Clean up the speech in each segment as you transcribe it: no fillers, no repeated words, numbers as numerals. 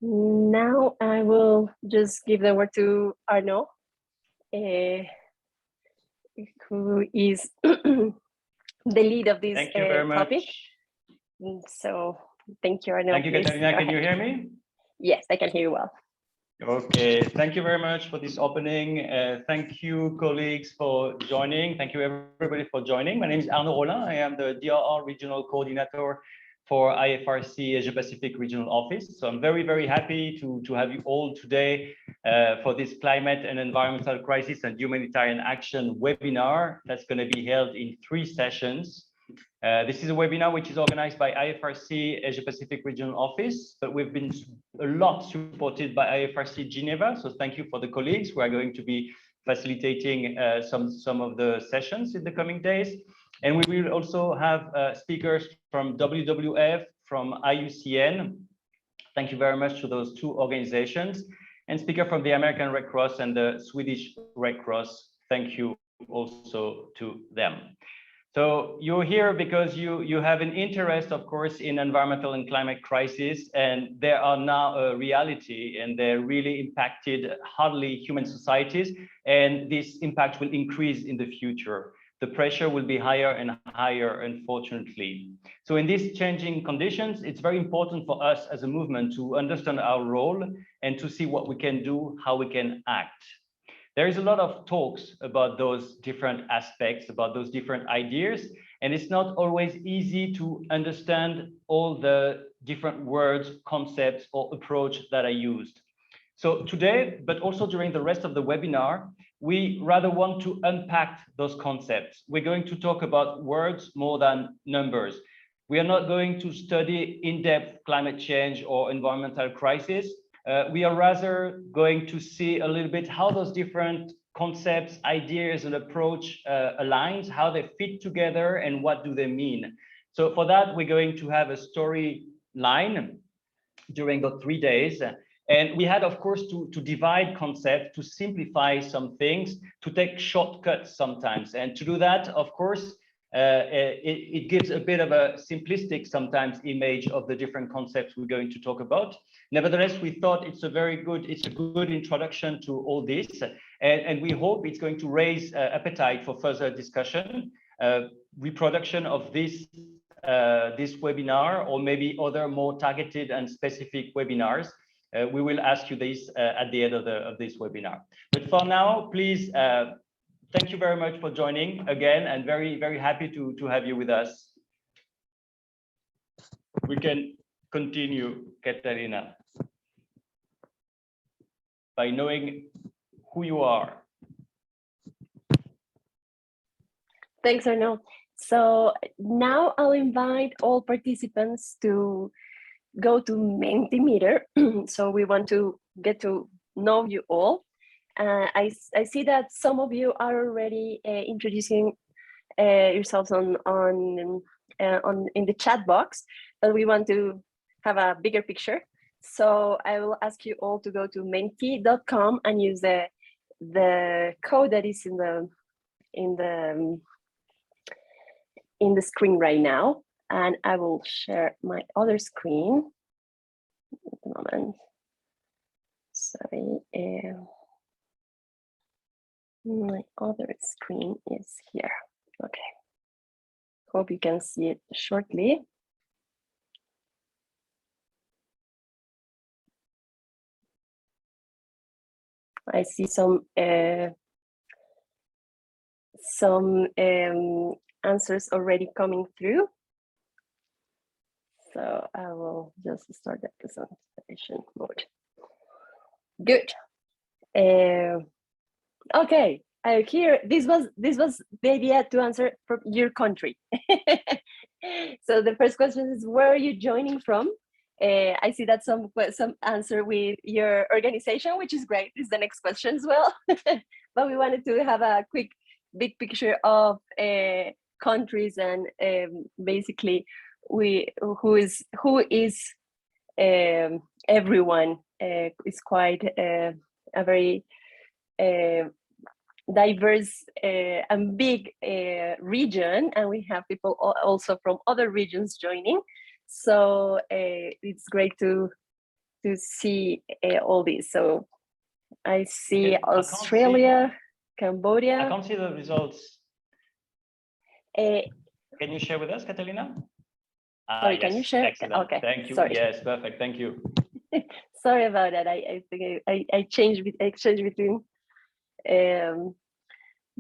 Now I will just give the word to Arnaud, who is the lead of this Thank you very topic. much. So thank you, Arnaud. Thank you, Katarina. Can you hear me? Yes, I can hear you well. Okay, thank you very much for this opening. Thank you, colleagues, for joining. Thank you, everybody, for joining. My name is Arnaud Rollin. I am the DRR Regional Coordinator for IFRC Asia Pacific Regional Office. So I'm very, very happy to have you all today for this Climate and Environmental Crisis and Humanitarian Action webinar that's going to be held in 3 sessions. This is a webinar which is organized by IFRC Asia Pacific Regional Office, but we've been a lot supported by IFRC Geneva. So thank you for the colleagues who are going to be facilitating some of the sessions in the coming days. And we will also have speakers from WWF, from IUCN. Thank you very much to those 2 organizations, and speaker from the American Red Cross and the Swedish Red Cross. Thank you also to them. So you're here because you have an interest, of course, in environmental and climate crisis, and they are now a reality, and they're really impacted hardly human societies, and this impact will increase in the future. The pressure will be higher and higher, unfortunately. So in these changing conditions, it's very important for us as a movement to understand our role and to see what we can do, how we can act. There is a lot of talks about those different aspects, about those different ideas, and it's not always easy to understand all the different words, concepts, or approach that are used. So today, but also during the rest of the webinar, we rather want to unpack those concepts. We're going to talk about words more than numbers. We are not going to study in-depth climate change or environmental crisis. We are rather going to see a little bit how those different concepts, ideas, and approach aligns, how they fit together, and what do they mean. So for that, we're going to have a storyline during the 3 days. And we had, of course, to divide concepts, to simplify some things, to take shortcuts sometimes. And to do that, of course, it gives a bit of a simplistic sometimes image of the different concepts we're going to talk about. Nevertheless, we thought it's a good introduction to all this, and we hope it's going to raise appetite for further discussion, reproduction of this webinar, or maybe other more targeted and specific webinars. We will ask you this at the end of this webinar. But for now, please. Thank you very much for joining again, and very, very happy to have you with us. We can continue, Katarina, by knowing who you are. Thanks, Arnaud. So now I'll invite all participants to go to Mentimeter. So we want to get to know you all. I see that some of you are already introducing yourselves on in the chat box, but we want to have a bigger picture. So I will ask you all to go to menti.com and use the code that is in the screen right now, and I will share my other screen at the moment. Sorry. My other screen is here. Okay. Hope you can see it shortly. I see some answers already coming through. So I will just start the presentation mode. Good. Okay, here this was the idea to answer from your country. So the first question is, where are you joining from? I see that some answer with your organization, which is great. Is the next question as well. But we wanted to have a quick big picture of countries, and basically who is everyone is quite a very diverse and big region, and we have people also from other regions joining. So it's great to to see all these. So I see Okay, Australia, I Cambodia. can't see the results. Uh, Can you share with us, Catalina? Sorry, Yes, can you share? excellent. Okay, Thank you. sorry. Yes, perfect. Thank you. Sorry about that. I think I changed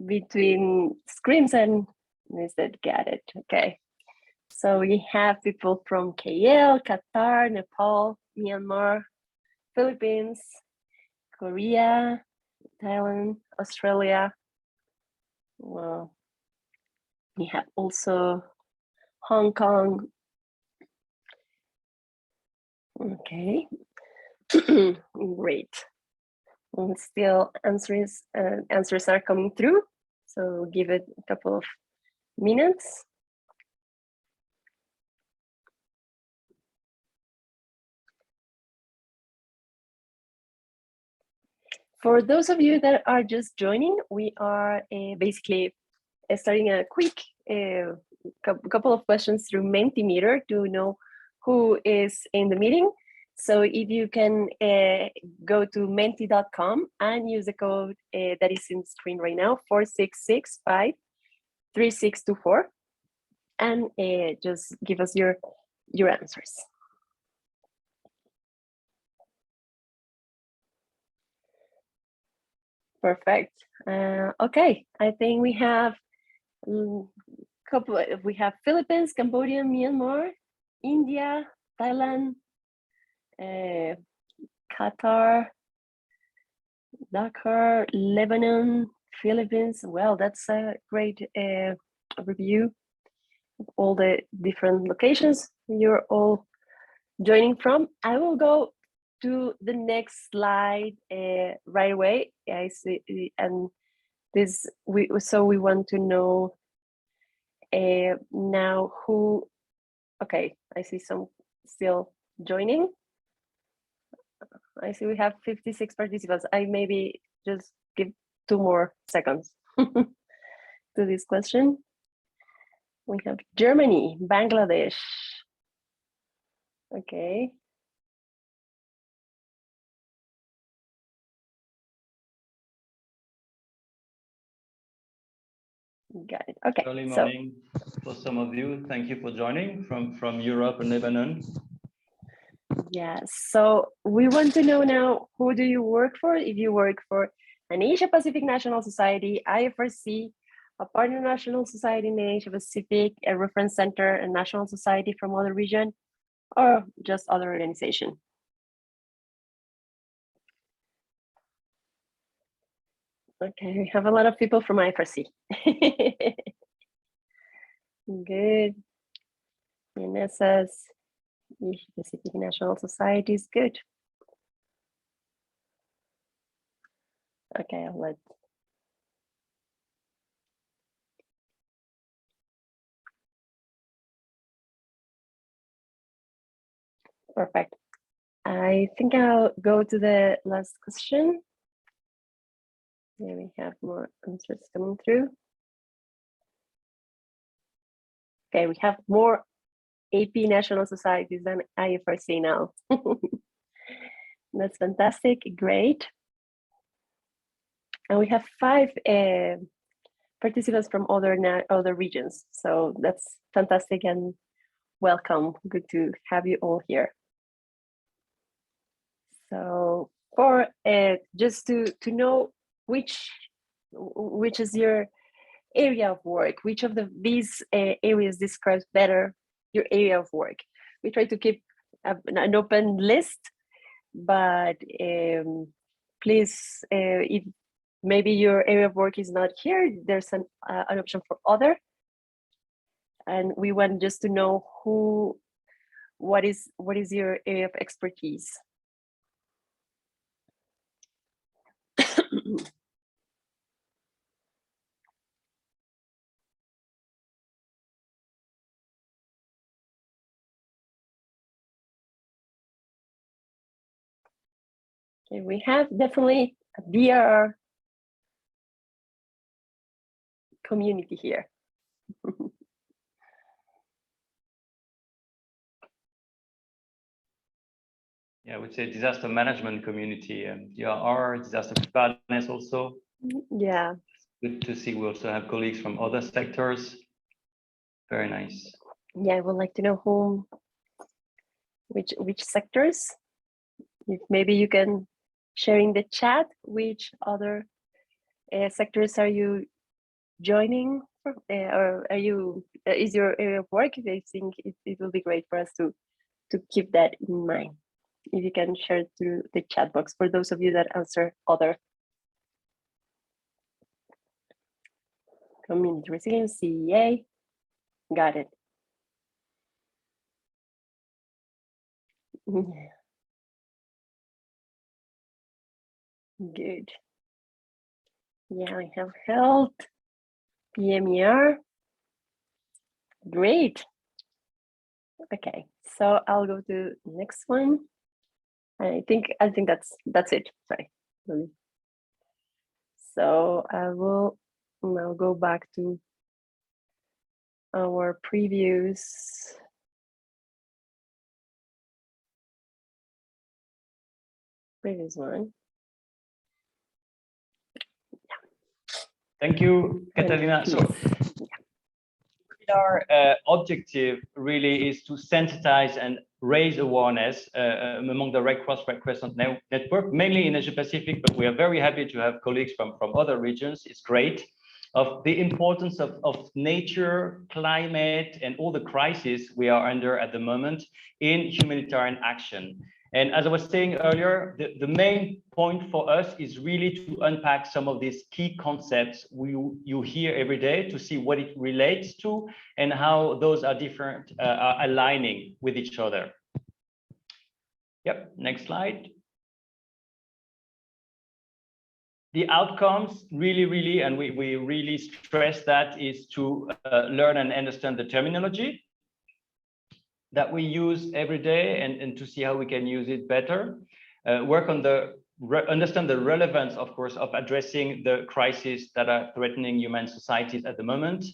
between screens and instead got it. Okay. So we have people from KL, Qatar, Nepal, Myanmar, Philippines, Korea, Thailand, Australia. Well, we have also Hong Kong. Okay. Great. And still answers are coming through. So give it a couple of minutes. For those of you that are just joining, we are basically starting a quick couple of questions through Mentimeter to know who is in the meeting. So if you can go to menti.com and use the code that is in screen right now, 46653624, and just give us your answers. Perfect. Okay, I think we have we have Philippines, Cambodia, Myanmar, India, Thailand, Qatar, Dakar, Lebanon, Philippines. Well, that's a great review of all the different locations you're all joining from. I will go to the next slide right away. I see, and this we want to know now who. Okay, I see some still joining. I see we have 56 participants. I maybe just give 2 more seconds to this question. We have Germany, Bangladesh. Okay. Got it. Okay. Early morning for some of you. Thank you for joining from Europe and Lebanon. Yes. So we want to know now, who do you work for? If you work for an Asia Pacific National Society, IFRC, a partner national society in Asia Pacific, a reference center, a national society from other region, or just other organization. Okay, we have a lot of people from IFRC. Good. NSS, Asia Pacific National Society is good. Okay, I'll let. Perfect. I think I'll go to the last question. Here we have more answers coming through. Okay, we have more AP national societies than IFRC now. That's fantastic, great. And we have 5 participants from other regions. So that's fantastic and welcome. Good to have you all here. So for just to know which is your area of work, which of these areas describes better your area of work. We try to keep an open list, but please, if maybe your area of work is not here, there's an option for other. And we want just to know what is your area of expertise. Okay, we have definitely a DRR community here. yeah, I would say disaster management community and DRR, disaster preparedness also. Yeah. Good to see we also have colleagues from other sectors. Very nice. Yeah, I would like to know which sectors. If maybe you can share in the chat which other sectors are you joining, or are you is your area of work? I think it will be great for us to keep that in mind. If you can share through the chat box for those of you that answer other. Community resilience, CEA, got it. Yeah. Good. Yeah, I have health, PMER. Great. Okay, so I'll go to next one. I think that's it. Sorry. So I will now go back to our previous one. Thank you, Catalina. So our objective really is to sensitize and raise awareness among the Red Cross Red Crescent network, mainly in Asia Pacific, but we are very happy to have colleagues from other regions. It's great, of the importance of nature, climate, and all the crises we are under at the moment in humanitarian action. And as I was saying earlier, the main point for us is really to unpack some of these key concepts you hear every day, to see what it relates to and how those are different, are aligning with each other. Yep, next slide. The outcomes really, and we really stress that, is to learn and understand the terminology that we use every day and to see how we can use it better. Work on understand the relevance, of course, of addressing the crises that are threatening human societies at the moment.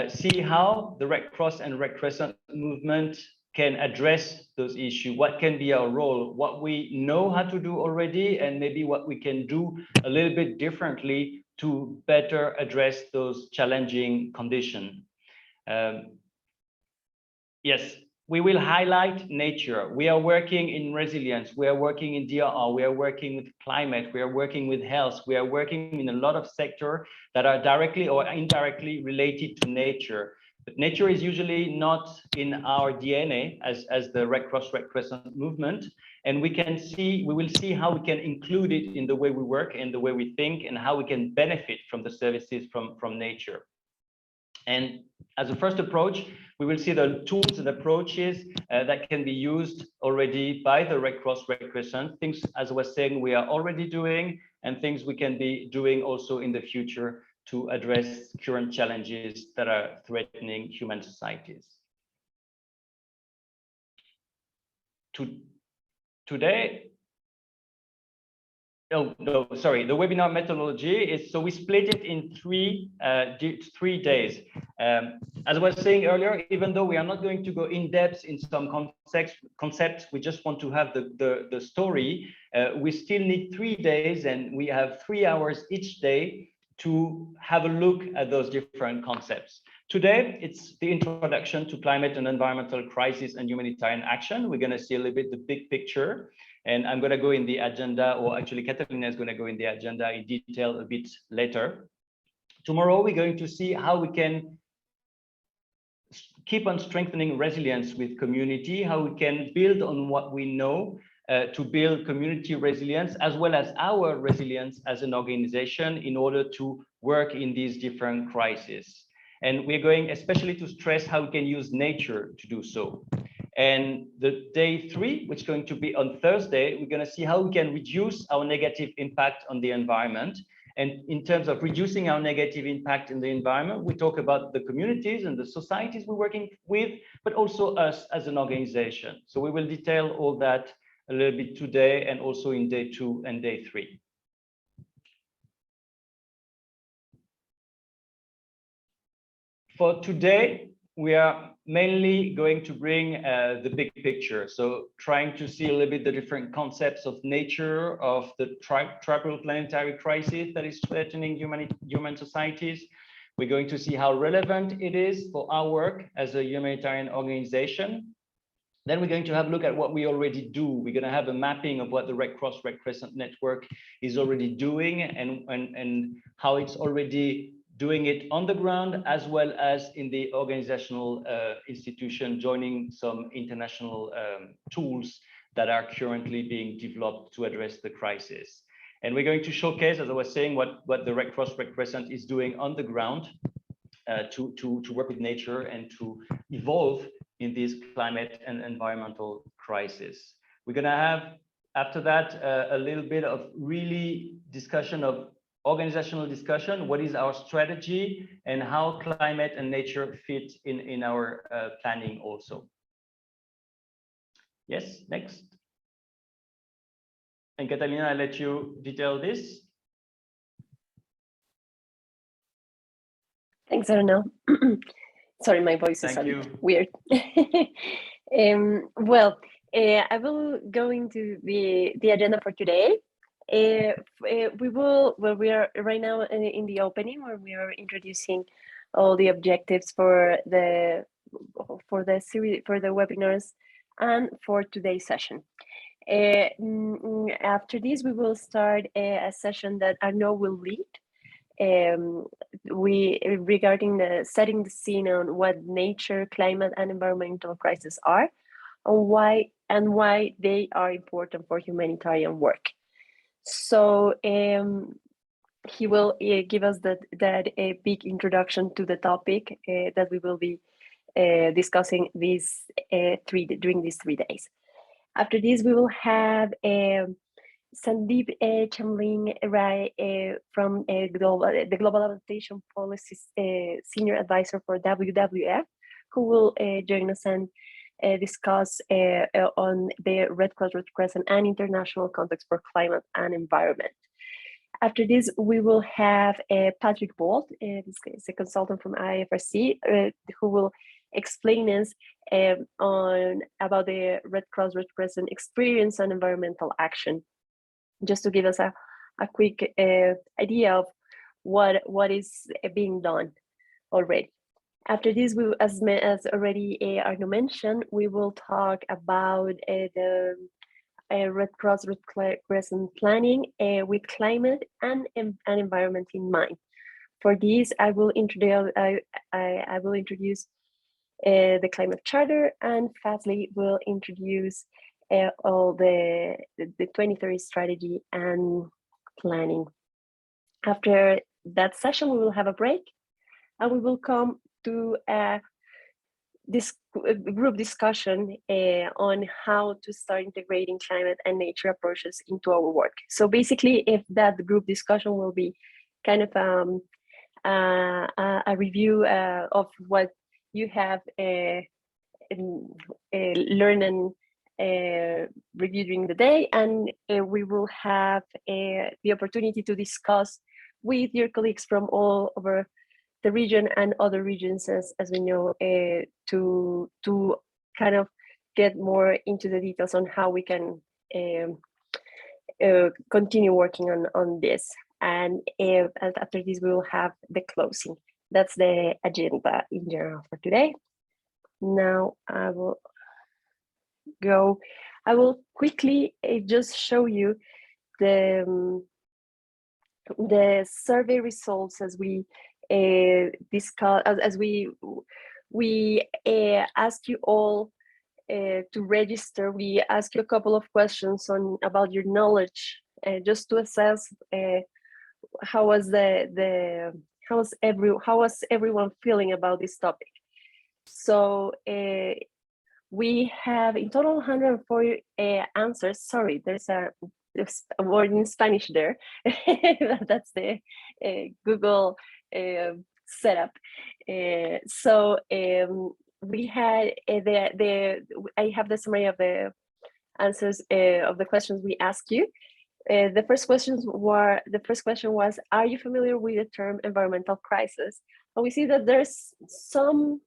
See how the Red Cross and Red Crescent movement can address those issues, what can be our role, what we know how to do already, and maybe what we can do a little bit differently to better address those challenging conditions. Yes, we will highlight nature. We are working in resilience. We are working in DRR. We are working with climate. We are working with health. We are working in a lot of sectors that are directly or indirectly related to nature. But nature is usually not in our DNA as the Red Cross Red Crescent movement. And we will see how we can include it in the way we work and the way we think, and how we can benefit from the services from nature. And as a first approach, we will see the tools and approaches that can be used already by the Red Cross Red Crescent, things, as I was saying, we are already doing, and things we can be doing also in the future to address current challenges that are threatening human societies. Today, oh, no, sorry, the webinar methodology is, so we split it in three days. As I was saying earlier, even though we are not going to go in depth in some concepts, we just want to have the story. We still need 3 days, and we have 3 hours each day to have a look at those different concepts. Today, it's the introduction to climate and environmental crisis and humanitarian action. We're going to see a little bit the big picture. And I'm going to go in the agenda, or actually Catalina is going to go in the agenda in detail a bit later. Tomorrow, we're going to see how we can keep on strengthening resilience with community, how we can build on what we know to build community resilience, as well as our resilience as an organization in order to work in these different crises. And we're going especially to stress how we can use nature to do so. And the day 3, which is going to be on Thursday, we're going to see how we can reduce our negative impact on the environment. And in terms of reducing our negative impact in the environment, we talk about the communities and the societies we're working with, but also us as an organization. So we will detail all that a little bit today, and also in day 2 and day 3. For today, we are mainly going to bring the big picture. So trying to see a little bit the different concepts of nature, of the triple planetary crisis that is threatening human societies. We're going to see how relevant it is for our work as a humanitarian organization. Then we're going to have a look at what we already do. We're going to have a mapping of what the Red Cross Red Crescent network is already doing and how it's already doing it on the ground, as well as in the organizational institution, joining some international tools that are currently being developed to address the crisis. And we're going to showcase, as I was saying, what the Red Cross Red Crescent is doing on the ground to work with nature and to evolve in this climate and environmental crisis. We're going to have, after that, a little bit of really discussion of organizational discussion. What is our strategy and how climate and nature fit in our planning also. Yes, next. And Catalina, I'll let you detail this. Thanks, Arnaud. Sorry, my voice is weird. Well, I will go into the agenda for today. We are right now in the opening where we are introducing all the objectives for the series, for the webinars, and for today's session. After this, we will start a session that Arnaud will lead. Regarding setting the scene on what nature, climate, and environmental crises are, and why they are important for humanitarian work. So he will give us that big introduction to the topic that we will be discussing during these 3 days. After this, we will have Sandeep Chamling Rai from the Global Adaptation Policy Senior Advisor for WWF, who will join us and discuss on the Red Cross Red Crescent and international context for climate and environment. After this, we will have Patrick Bolt, this is a consultant from IFRC, who will explain us about the Red Cross Red Crescent experience on environmental action, just to give us a quick idea of what is being done already. After this, as already Arnaud mentioned, we will talk about the Red Cross Red Crescent planning with climate and environment in mind. For this, I will introduce the climate charter, and Fazli will introduce all the 2030 strategy and planning. After that session, we will have a break, and we will come to this group discussion on how to start integrating climate and nature approaches into our work. So basically, if that group discussion will be kind of a review of what you have learned and review during the day, and we will have the opportunity to discuss with your colleagues from all over the region and other regions, as we know, to kind of get more into the details on how we can continue working on this. And after this, we will have the closing. That's the agenda in general for today. Now I will quickly just show you the survey results as we discuss, as we ask you all to register. We ask you a couple of questions about your knowledge, just to assess how was everyone feeling about this topic. So we have in total 140 answers. Sorry, there's a word in Spanish there. That's the Google setup. So we had I have the summary of the answers of the questions we asked you. The first question was, are you familiar with the term environmental crisis? And we see that there's some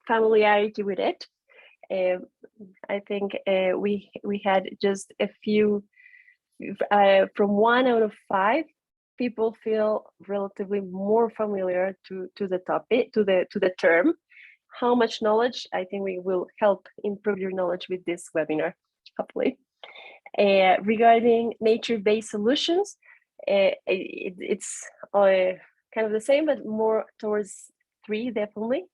familiarity with it. I think we had just a few, from 1 out of 5 people feel relatively more familiar to the topic, to the term. How much knowledge? I think we will help improve your knowledge with this webinar, hopefully. Regarding nature-based solutions, it's kind of the same, but more towards 3, definitely.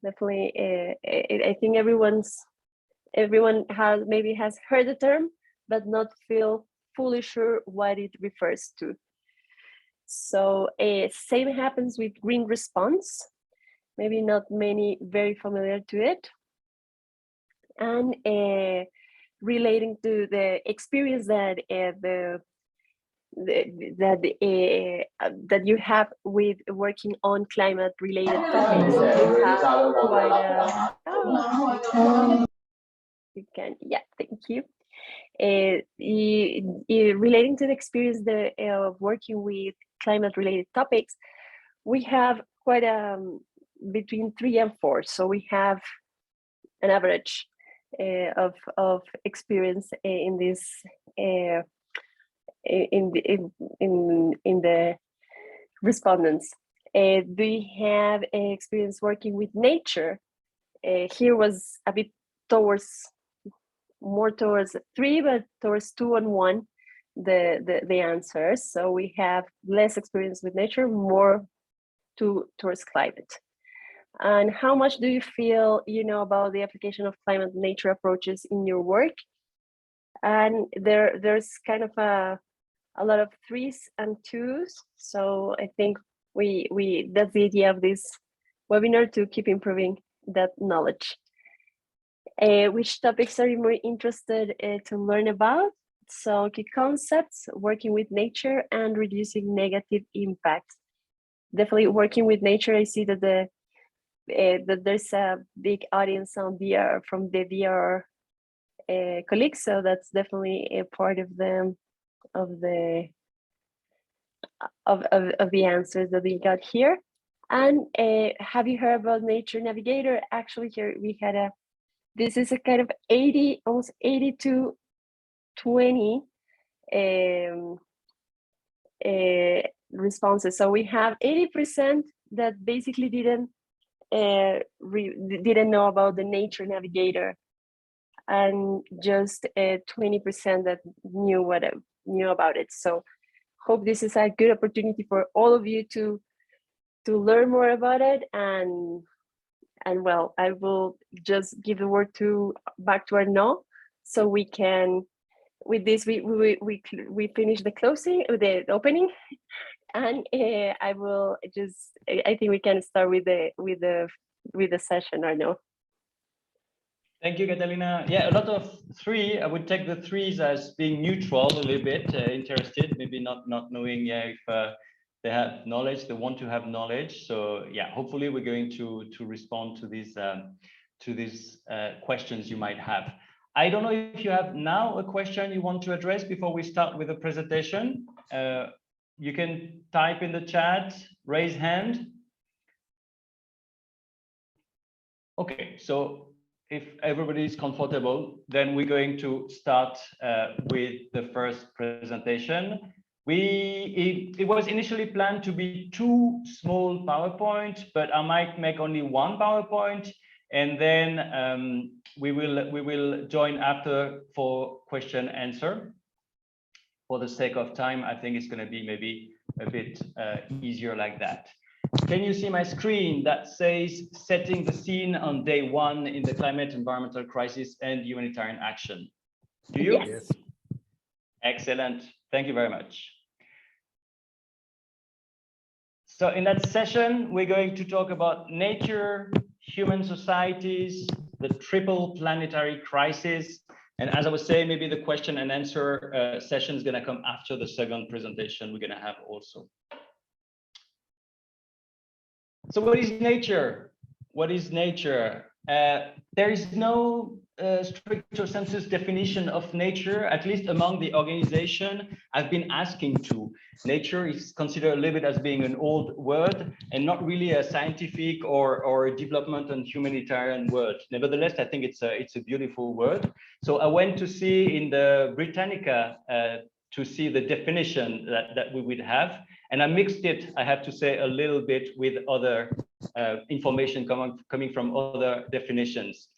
I think everyone has heard the term, but not feel fully sure what it refers to. So same happens with green response. Maybe not many very familiar to it. And relating to the experience that that you have with working on climate-related topics. You have quite a. You can, yeah, thank you. Relating to the experience of working with climate-related topics, we have quite between 3 and 4. So we have an average of experience in this in the respondents. Do you have experience working with nature? Here was a bit more towards 3, but towards 2 and 1 the answers. So we have less experience with nature, more towards climate. And how much do you feel you know about the application of climate nature approaches in your work? And there's kind of a lot of 3s and 2s. So I think we that's the idea of this webinar, to keep improving that knowledge. Which topics are you more interested to learn about? So key concepts, working with nature, and reducing negative impacts. Definitely working with nature. I see that that there's a big audience on VR from the VR colleagues, so that's definitely a part of the answers that we got here. And have you heard about Nature Navigator? Actually, here we had this is a kind of 80, almost 80 to 20 responses. So we have 80% that basically didn't know about the Nature Navigator, and just 20% that knew about it. So hope this is a good opportunity for all of you to learn more about it. And well, I will just give the word back to Arnaud, so we can, with this, we finish the closing, the opening, and I will just, I think we can start with the session, Arnaud. Thank you, Catalina. Yeah, a lot of 3. I would take the 3s as being neutral, a little bit interested, maybe not knowing if they have knowledge, they want to have knowledge. So yeah, hopefully we're going to respond to these questions you might have. I don't know if you have now a question you want to address before we start with the presentation. You can type in the chat, raise hand. Okay, so if everybody is comfortable, then we're going to start with the first presentation. It was initially planned to be 2 small PowerPoints, but I might make only 1 PowerPoint, and then we will join after for question answer. For the sake of time, I think it's going to be maybe a bit easier like that. Can you see my screen that says setting the scene on day 1 in the climate environmental crisis and humanitarian action? Do you? Yes. Excellent. Thank you very much. So in that session, we're going to talk about nature, human societies, the triple planetary crisis. And as I was saying, maybe the question and answer session is going to come after the second presentation we're going to have also. So what is nature? What is nature? There is no strict or census definition of nature, at least among the organization I've been asking to. Nature is considered a little bit as being an old word and not really a scientific or a development and humanitarian word. Nevertheless, I think it's a beautiful word. So I went to see in the Britannica to see the definition that we would have. And I mixed it, I have to say, a little bit with other information coming from other definitions.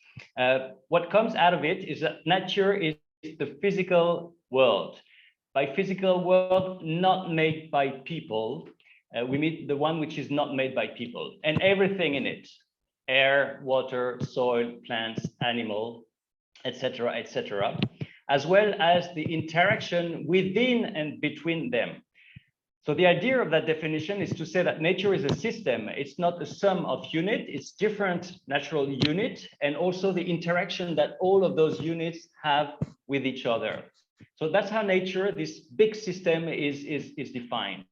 What comes out of it is that nature is the physical world. By physical world, not made by people, we mean the one which is not made by people, and everything in it: air, water, soil, plants, animal, etc., etc., as well as the interaction within and between them. So the idea of that definition is to say that nature is a system. It's not a sum of units, it's different natural units, and also the interaction that all of those units have with each other. So that's how nature, this big system, is defined.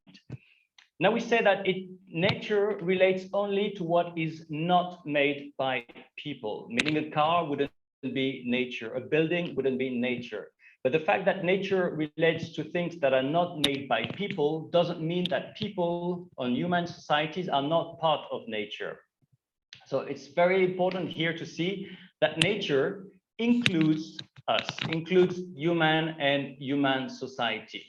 Now we say that nature relates only to what is not made by people, meaning a car wouldn't be nature, a building wouldn't be nature. But the fact that nature relates to things that are not made by people doesn't mean that people on human societies are not part of nature. So it's very important here to see that nature includes us, includes human and human society.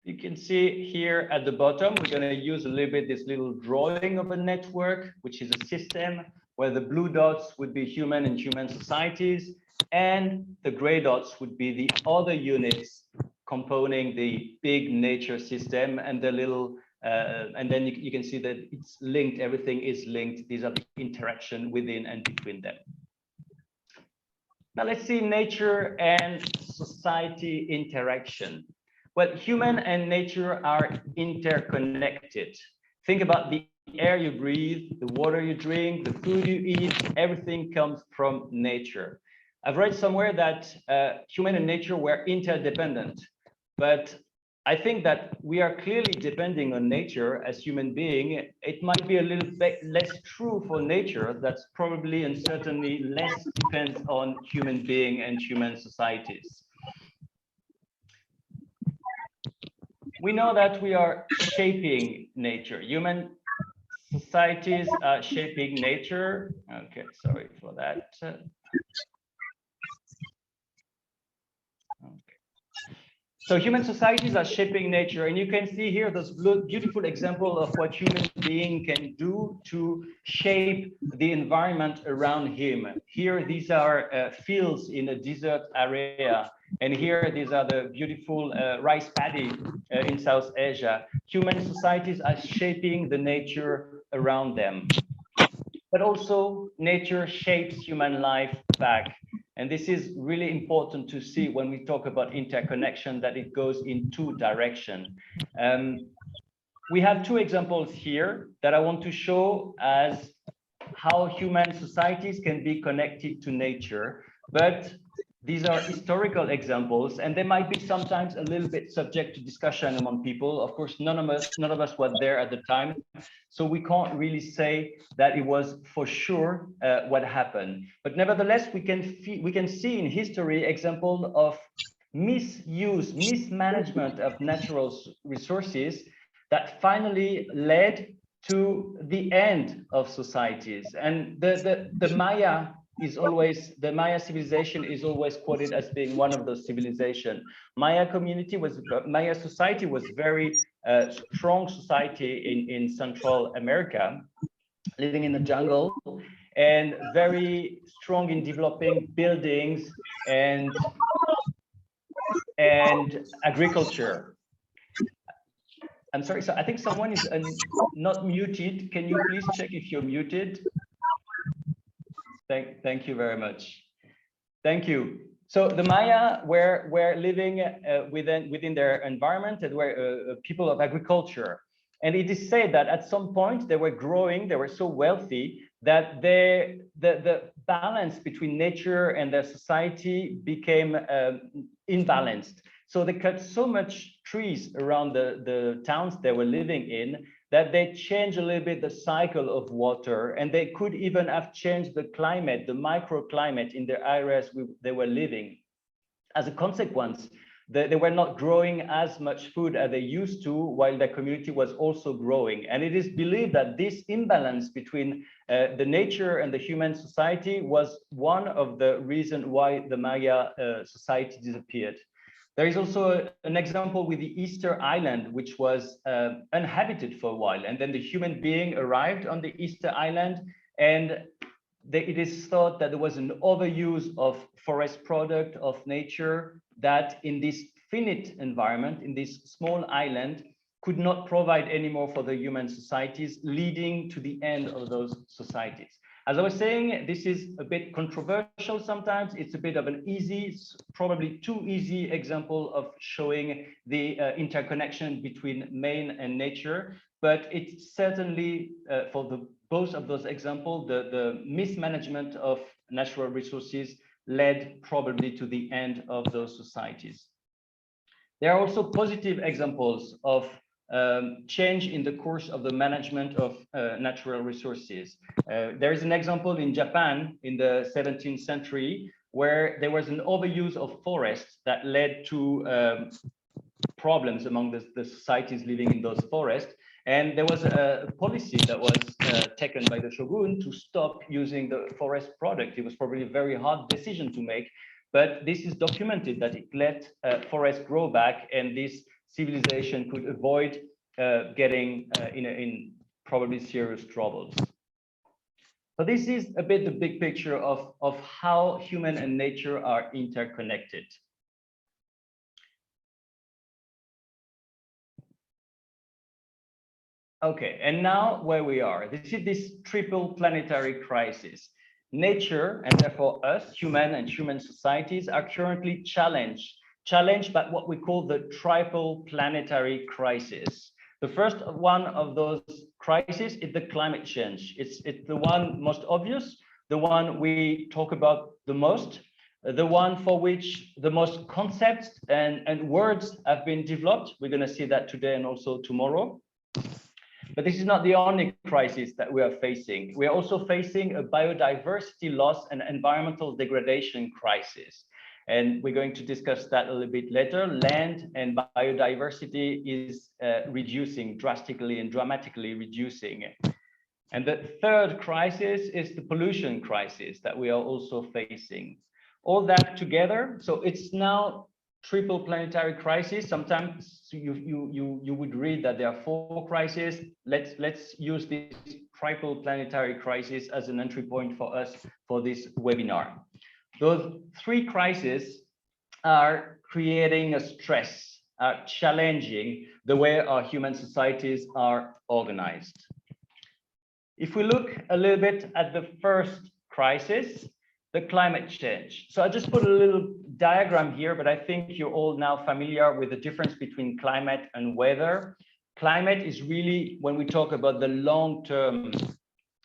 You can see here at the bottom, we're going to use a little bit this little drawing of a network, which is a system where the blue dots would be human and human societies, and the gray dots would be the other units composing the big nature system, and the little, and then you can see that it's linked, everything is linked. These are the interaction within and between them. Now let's see nature and society interaction. Well, human and nature are interconnected. Think about the air you breathe, the water you drink, the food you eat, everything comes from nature. I've read somewhere that human and nature were interdependent, but I think that we are clearly depending on nature as human beings. It might be a little bit less true for nature. That's probably and certainly less depends on human being and human societies. We know that we are shaping nature. Human societies are shaping nature. Okay, sorry for that. Okay. So human societies are shaping nature, and you can see here this beautiful example of what human being can do to shape the environment around him. Here, these are fields in a desert area, and here these are the beautiful rice paddy in South Asia. Human societies are shaping the nature around them, but also nature shapes human life back. And this is really important to see when we talk about interconnection, that it goes in two directions. We have two examples here that I want to show as how human societies can be connected to nature, but these are historical examples, and they might be sometimes a little bit subject to discussion among people. Of course, none of us were there at the time, so we can't really say that it was for sure what happened. But nevertheless, we can see in history example of misuse, mismanagement of natural resources that finally led to the end of societies. And the Maya civilization is always quoted as being one of those civilizations. Maya society was very strong society in Central America, living in the jungle, and very strong in developing buildings and agriculture. I'm sorry, so I think someone is not muted. Can you please check if you're muted? Thank you very much. Thank you. So the Maya were living within their environment, and were people of agriculture. And it is said that at some point they were growing, they were so wealthy that the balance between nature and their society became imbalanced. So they cut so much trees around the towns they were living in that they change a little bit the cycle of water, and they could even have changed the climate, the microclimate in the areas they were living. As a consequence, they were not growing as much food as they used to, while the community was also growing. And it is believed that this imbalance between the nature and the human society was one of the reasons why the Maya society disappeared. There is also an example with the Easter Island, which was uninhabited for a while. And then the human being arrived on the Easter Island, and it is thought that there was an overuse of forest product, of nature, that in this finite environment, in this small island, could not provide anymore for the human societies, leading to the end of those societies. As I was saying, this is a bit controversial sometimes. It's a bit of an easy, probably too easy example of showing the interconnection between man and nature. But it's certainly, for both of those examples, the mismanagement of natural resources led probably to the end of those societies. There are also positive examples of change in the course of the management of natural resources. There is an example in Japan in the 17th century where there was an overuse of forests that led to problems among the societies living in those forests. And there was a policy that was taken by the shogun to stop using the forest product. It was probably a very hard decision to make, but this is documented that it let forests grow back, and this civilization could avoid getting in probably serious troubles. So this is a bit the big picture of how human and nature are interconnected. Okay, and now where we are. This is this triple planetary crisis. Nature, and therefore us, human and human societies, are currently challenged by what we call the triple planetary crisis. The first one of those crises is the climate change. It's the one most obvious, the one we talk about the most, the one for which the most concepts and words have been developed. We're going to see that today and also tomorrow. But this is not the only crisis that we are facing. We are also facing a biodiversity loss and environmental degradation crisis. And we're going to discuss that a little bit later. Land and biodiversity is reducing drastically and dramatically reducing. And the third crisis is the pollution crisis that we are also facing. All that together, so it's now triple planetary crisis. Sometimes you would read that there are 4 crises. Let's use this triple planetary crisis as an entry point for us for this webinar. Those 3 crises are creating a stress, are challenging the way our human societies are organized. If we look a little bit at the first crisis, the climate change. So I just put a little diagram here, but I think you're all now familiar with the difference between climate and weather. Climate is really, when we talk about the long-term,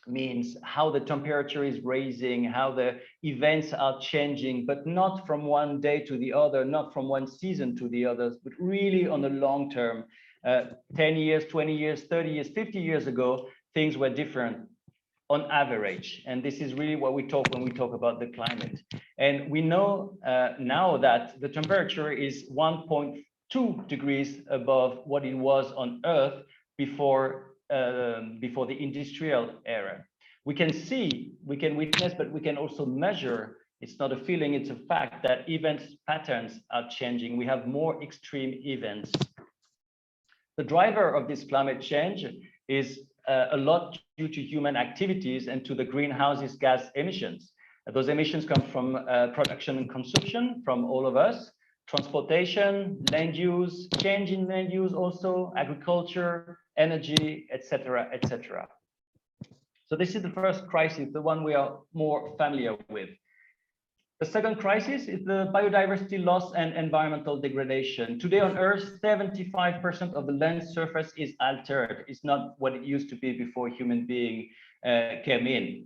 means how the temperature is rising, how the events are changing, but not from one day to the other, not from one season to the others, but really on the long term. 10 years, 20 years, 30 years, 50 years ago, things were different on average. And this is really what we talk when we talk about the climate. And we know now that the temperature is 1.2 degrees above what it was on Earth before the industrial era. We can see, we can witness, but we can also measure. It's not a feeling, it's a fact that event patterns are changing. We have more extreme events. The driver of this climate change is a lot due to human activities and to the greenhouse gas emissions. Those emissions come from production and consumption from all of us, transportation, land use, change in land use also, agriculture, energy, etc., etc. So this is the first crisis, the one we are more familiar with. The second crisis is the biodiversity loss and environmental degradation. Today on Earth, 75% of the land surface is altered. It's not what it used to be before human being came in.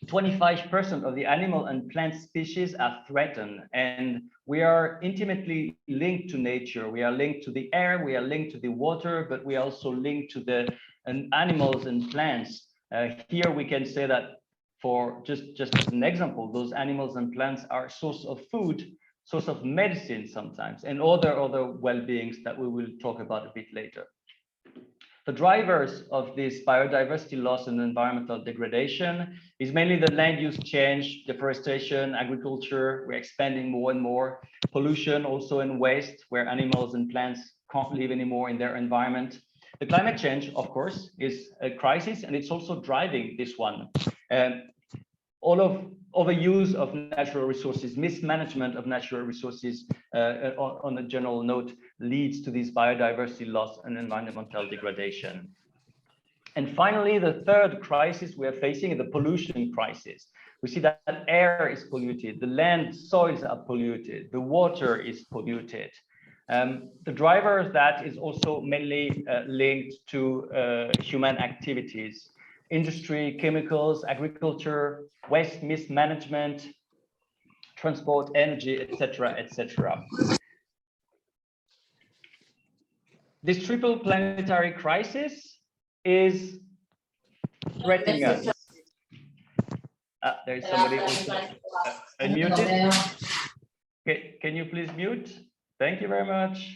25% of the animal and plant species are threatened, and we are intimately linked to nature. We are linked to the air, we are linked to the water, but we are also linked to the and animals and plants. Here we can say that for just as an example, those animals and plants are source of food, source of medicine sometimes, and other well-beings that we will talk about a bit later. The drivers of this biodiversity loss and environmental degradation is mainly the land use change, deforestation, agriculture. We're expanding more and more. Pollution also in waste, where animals and plants can't live anymore in their environment. The climate change, of course, is a crisis, and it's also driving this one. All of overuse of natural resources, mismanagement of natural resources on a general note leads to this biodiversity loss and environmental degradation. And finally, the third crisis we are facing is the pollution crisis. We see that air is polluted, the land, soils are polluted, the water is polluted. The driver of that is also mainly linked to human activities. Industry, chemicals, agriculture, waste mismanagement, transport, energy, etc., etc. This triple planetary crisis is threatening us. There is somebody also unmuted. Okay, can you please mute? Thank you very much.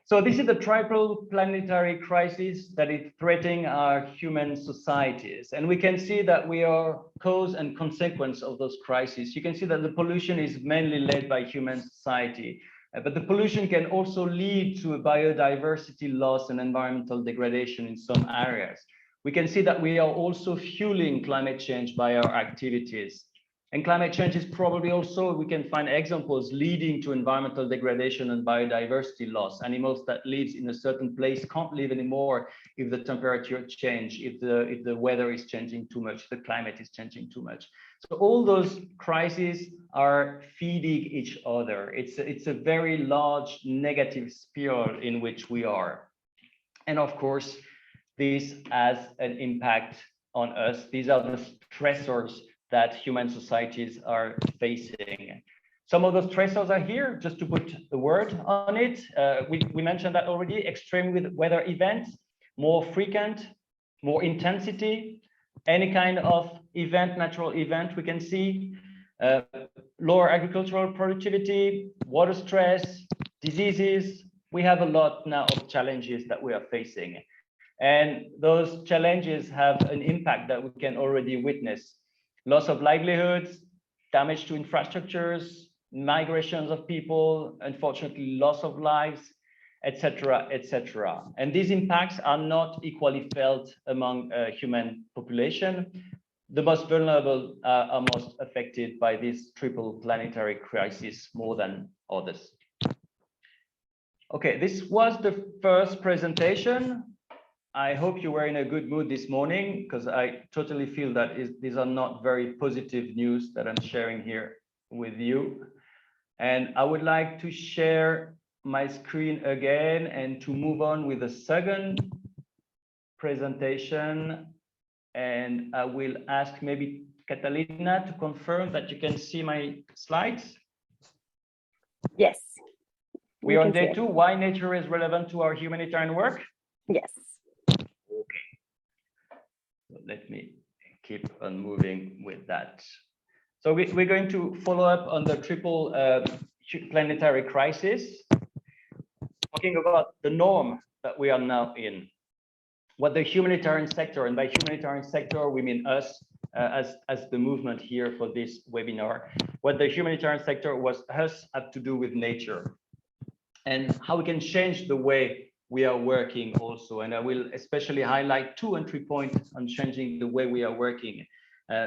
So this is the triple planetary crisis that is threatening our human societies. And we can see that we are cause and consequence of those crises. You can see that the pollution is mainly led by human society, but the pollution can also lead to a biodiversity loss and environmental degradation in some areas. We can see that we are also fueling climate change by our activities. And climate change is probably also, we can find examples leading to environmental degradation and biodiversity loss. Animals that live in a certain place can't live anymore if the temperature change, if the weather is changing too much, the climate is changing too much. So all those crises are feeding each other. It's a very large negative spiral in which we are. And of course, this has an impact on us. These are the stressors that human societies are facing. Some of those stressors are here, just to put a word on it. We mentioned that already, extreme weather events, more frequent, more intensity, any kind of event, natural event we can see, lower agricultural productivity, water stress, diseases. We have a lot now of challenges that we are facing. And those challenges have an impact that we can already witness. Loss of livelihoods, damage to infrastructures, migrations of people, unfortunately, loss of lives, etc., etc. And these impacts are not equally felt among human population. The most vulnerable are most affected by this triple planetary crisis more than others. Okay, this was the first presentation. I hope you were in a good mood this morning, because I totally feel that these are not very positive news that I'm sharing here with you. And I would like to share my screen again and to move on with the second presentation. And I will ask maybe Catalina to confirm that you can see my slides. Yes. We are on day 2, why nature is relevant to our humanitarian work? Yes. Okay. So let me keep on moving with that. So we're going to follow up on the triple planetary crisis, talking about the norm that we are now in. What the humanitarian sector, and by humanitarian sector, we mean us as the movement here for this webinar, what the humanitarian sector was us have to do with nature, and how we can change the way we are working also. And I will especially highlight 2 entry points on changing the way we are working.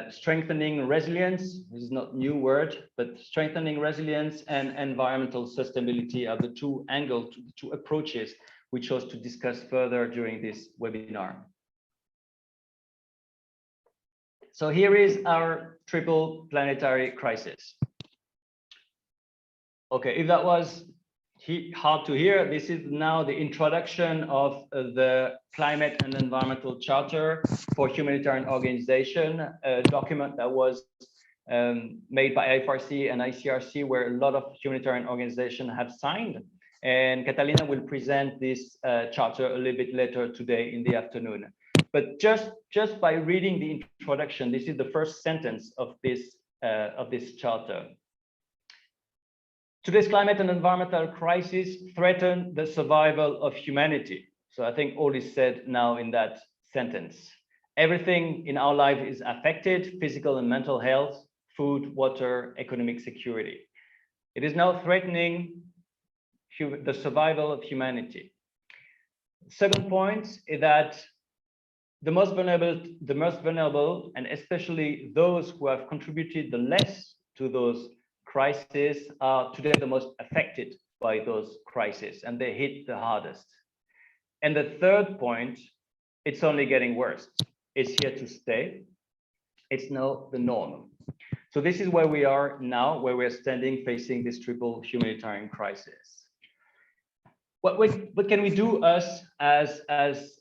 Strengthening resilience, this is not a new word, but strengthening resilience and environmental sustainability are the 2 angles, 2 approaches we chose to discuss further during this webinar. So here is our triple planetary crisis. Okay, if that was hard to hear, this is now the introduction of the Climate and Environmental Charter for Humanitarian Organization, a document that was made by IFRC and ICRC, where a lot of humanitarian organizations have signed. And Catalina will present this charter a little bit later today in the afternoon. But just by reading the introduction, this is the first sentence of this charter. Today's climate and environmental crisis threaten the survival of humanity. So I think all is said now in that sentence. Everything in our life is affected: physical and mental health, food, water, economic security. It is now threatening the survival of humanity. Second point is that the most vulnerable, and especially those who have contributed the less to those crises, are today the most affected by those crises, and they hit the hardest. And the third point, it's only getting worse. It's here to stay. It's now the norm. So this is where we are now, where we're standing facing this triple humanitarian crisis. What can we do us as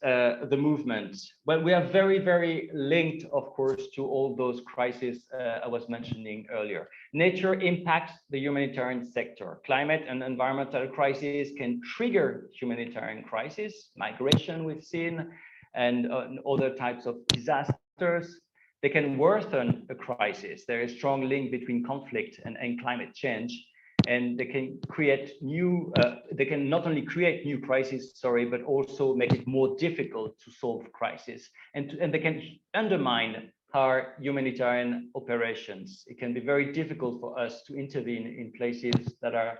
the movement? Well, we are very, very linked, of course, to all those crises I was mentioning earlier. Nature impacts the humanitarian sector. Climate and environmental crises can trigger humanitarian crises, migration we've seen, and other types of disasters. They can worsen a crisis. There is a strong link between conflict and climate change. And they can create new, they can not only create new crises, but also make it more difficult to solve crises. And they can undermine our humanitarian operations. It can be very difficult for us to intervene in places that are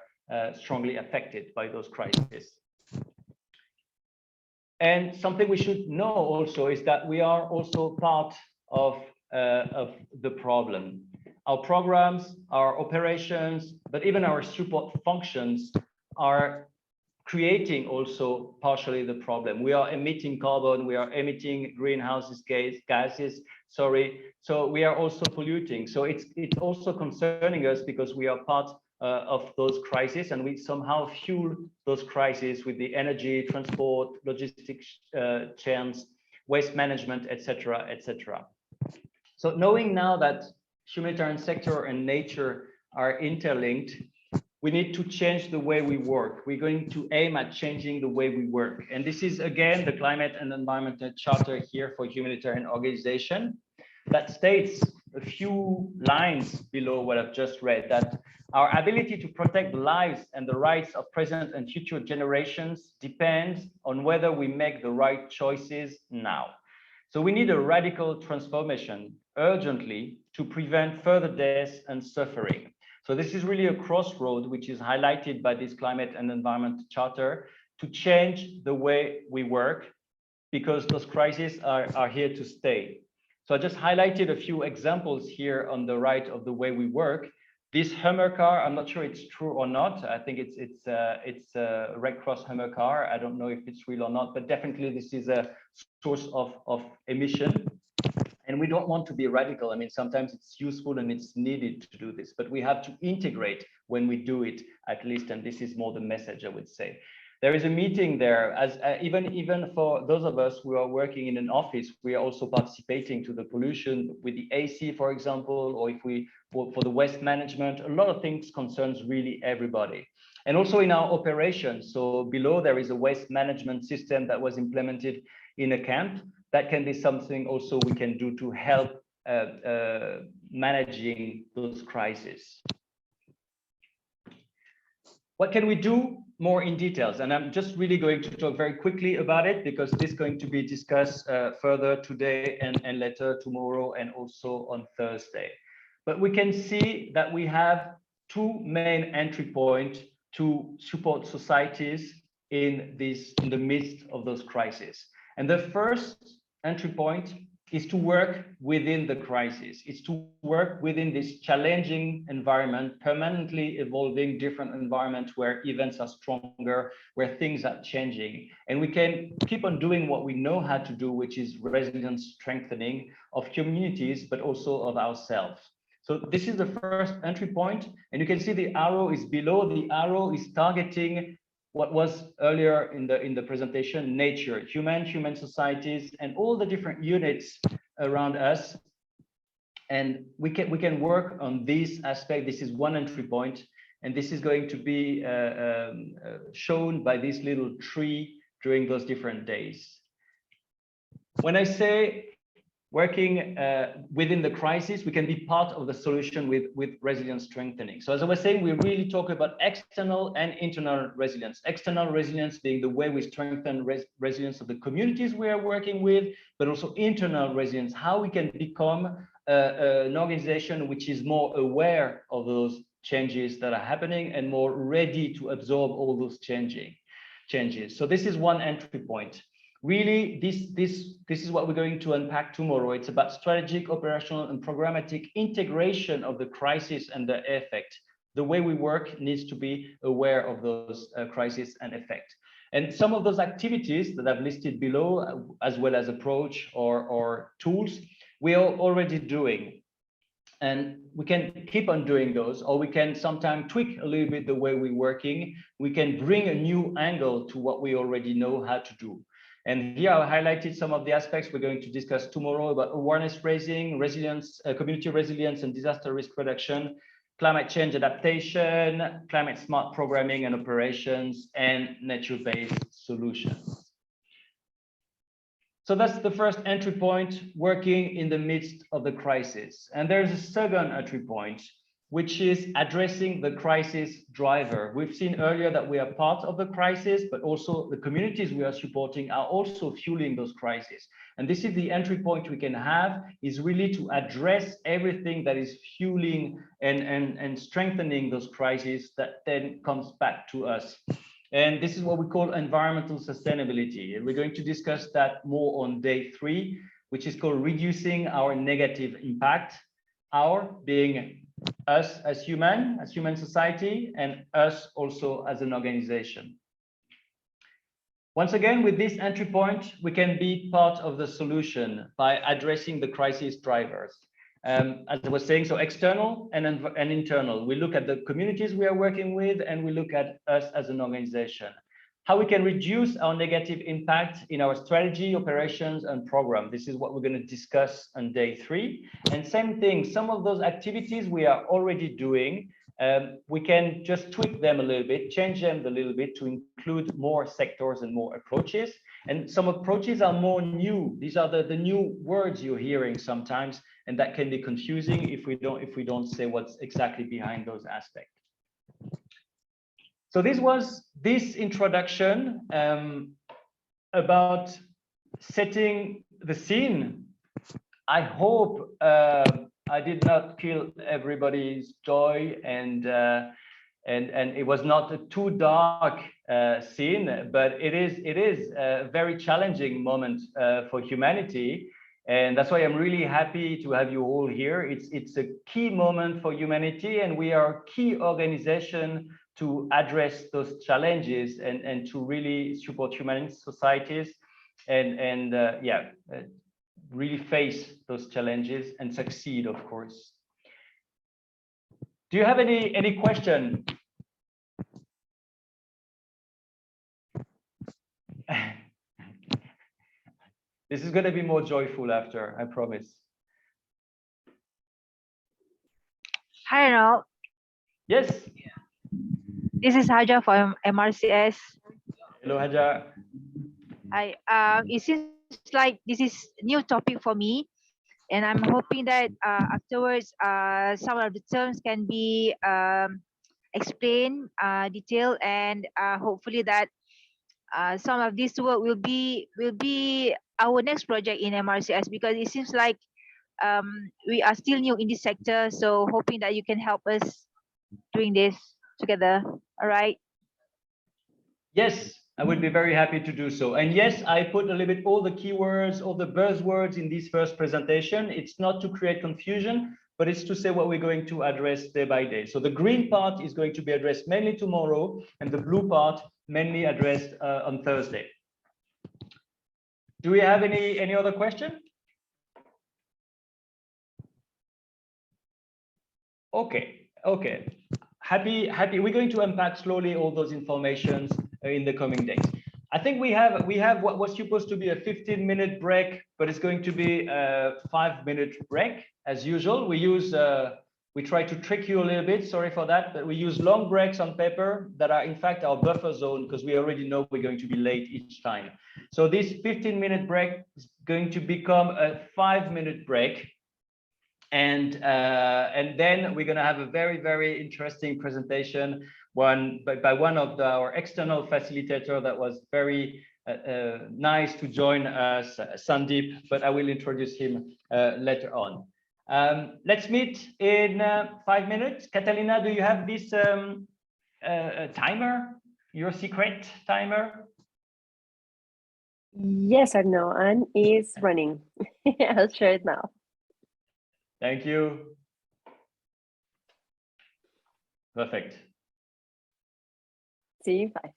strongly affected by those crises. And something we should know also is that we are also part of the problem. Our programs, our operations, but even our support functions are creating also partially the problem. We are emitting carbon, we are emitting greenhouse gases, so we are also polluting. So it's also concerning us because we are part of those crises, and we somehow fuel those crises with the energy, transport, logistics chains, waste management, etc., etc. So knowing now that humanitarian sector and nature are interlinked, we need to change the way we work. We're going to aim at changing the way we work. And this is, again, the Climate and Environmental Charter here for humanitarian organization that states a few lines below what I've just read, that our ability to protect the lives and the rights of present and future generations depends on whether we make the right choices now. So we need a radical transformation urgently to prevent further deaths and suffering. So this is really a crossroad which is highlighted by this Climate and Environment Charter to change the way we work, because those crises are here to stay. So I just highlighted a few examples here on the right of the way we work. This Hummer car, I'm not sure it's true or not. I think it's a Red Cross Hummer car. I don't know if it's real or not, but definitely this is a source of emission. And we don't want to be radical. I mean, sometimes it's useful and it's needed to do this, but we have to integrate when we do it, at least. And this is more the message, I would say. There is a meeting there, as even for those of us who are working in an office, we are also participating to the pollution with the AC, for example, or if we for the waste management. A lot of things concerns really everybody. And also in our operations. So below there is a waste management system that was implemented in a camp. That can be something also we can do to help managing those crises. What can we do more in details? And I'm just really going to talk very quickly about it because this is going to be discussed further today and later tomorrow and also on Thursday. But we can see that we have two main entry points to support societies in the midst of those crises. And the first entry point is to work within the crisis. It's to work within this challenging environment, permanently evolving different environment where events are stronger, where things are changing. And we can keep on doing what we know how to do, which is resilience strengthening of communities, but also of ourselves. So this is the first entry point. And you can see the arrow is below. The arrow is targeting what was earlier in the presentation, nature, human societies, and all the different units around us. And we can work on this aspect. This is one entry point. And this is going to be shown by this little tree during those different days. When I say working within the crisis, we can be part of the solution with resilience strengthening. So as I was saying, we really talk about external and internal resilience. External resilience being the way we strengthen resilience of the communities we are working with, but also internal resilience, how we can become an organization which is more aware of those changes that are happening and more ready to absorb all those changes. So this is one entry point. Really, this is what we're going to unpack tomorrow. It's about strategic, operational, and programmatic integration of the crisis and the effect. The way we work needs to be aware of those crises and effect. And some of those activities that I've listed below, as well as approach or tools, we are already doing. And we can keep on doing those, or we can sometimes tweak a little bit the way we're working. We can bring a new angle to what we already know how to do. And here I highlighted some of the aspects we're going to discuss tomorrow about awareness raising, resilience, community resilience and disaster risk reduction, climate change adaptation, climate smart programming and operations, and nature-based solutions. So that's the first entry point, working in the midst of the crisis. And there's a second entry point, which is addressing the crisis driver. We've seen earlier that we are part of the crisis, but also the communities we are supporting are also fueling those crises. And this is the entry point we can have, is really to address everything that is fueling and strengthening those crises that then comes back to us. And this is what we call environmental sustainability. And we're going to discuss that more on day 3, which is called reducing our negative impact. Our being us as human society, and us also as an organization. Once again, with this entry point, we can be part of the solution by addressing the crisis drivers. As I was saying, so external and internal. We look at the communities we are working with, and we look at us as an organization. How we can reduce our negative impact in our strategy, operations, and program. This is what we're going to discuss on day 3. And same thing, some of those activities we are already doing, we can just tweak them a little bit, change them a little bit to include more sectors and more approaches. And some approaches are more new. These are the new words you're hearing sometimes, and that can be confusing if we don't say what's exactly behind those aspects. So this was this introduction about setting the scene. I hope I did not kill everybody's joy, and it was not a too dark scene, but it is a very challenging moment for humanity. And that's why I'm really happy to have you all here. It's a key moment for humanity, and we are a key organization to address those challenges and to really support human societies and really face those challenges and succeed, of course. Do you have any question? This is going to be more joyful after, I promise. Hi, Ronald. Yes. This is Haja from MRCS. Hello, Haja. Hi. It seems like this is new topic for me, and I'm hoping that afterwards, some of the terms can be explained, detailed, and hopefully that some of this work will be our next project in MRCS, because it seems like we are still new in this sector. So hoping that you can help us doing this together. All right. Yes, I would be very happy to do so. And yes, I put a little bit all the keywords, all the buzzwords in this first presentation. It's not to create confusion, but it's to say what we're going to address day by day. So the green part is going to be addressed mainly tomorrow, and the blue part mainly addressed on Thursday. Do we have any other question? Okay. Happy. We're going to unpack slowly all those informations in the coming days. I think we have what was supposed to be a 15-minute break, but it's going to be a 5-minute break as usual. We use We try to trick you a little bit, sorry for that, but we use long breaks on paper that are in fact our buffer zone because we already know we're going to be late each time. So this 15-minute break is going to become a 5-minute break. And then we're going to have a very, very interesting presentation by one of our external facilitator that was very nice to join us, Sandeep, but I will introduce him later on. Let's meet in 5 minutes. Catalina, do you have this timer, your secret timer? Yes or no, and is running. I'll share it now. Thank you. Perfect. See you in 5.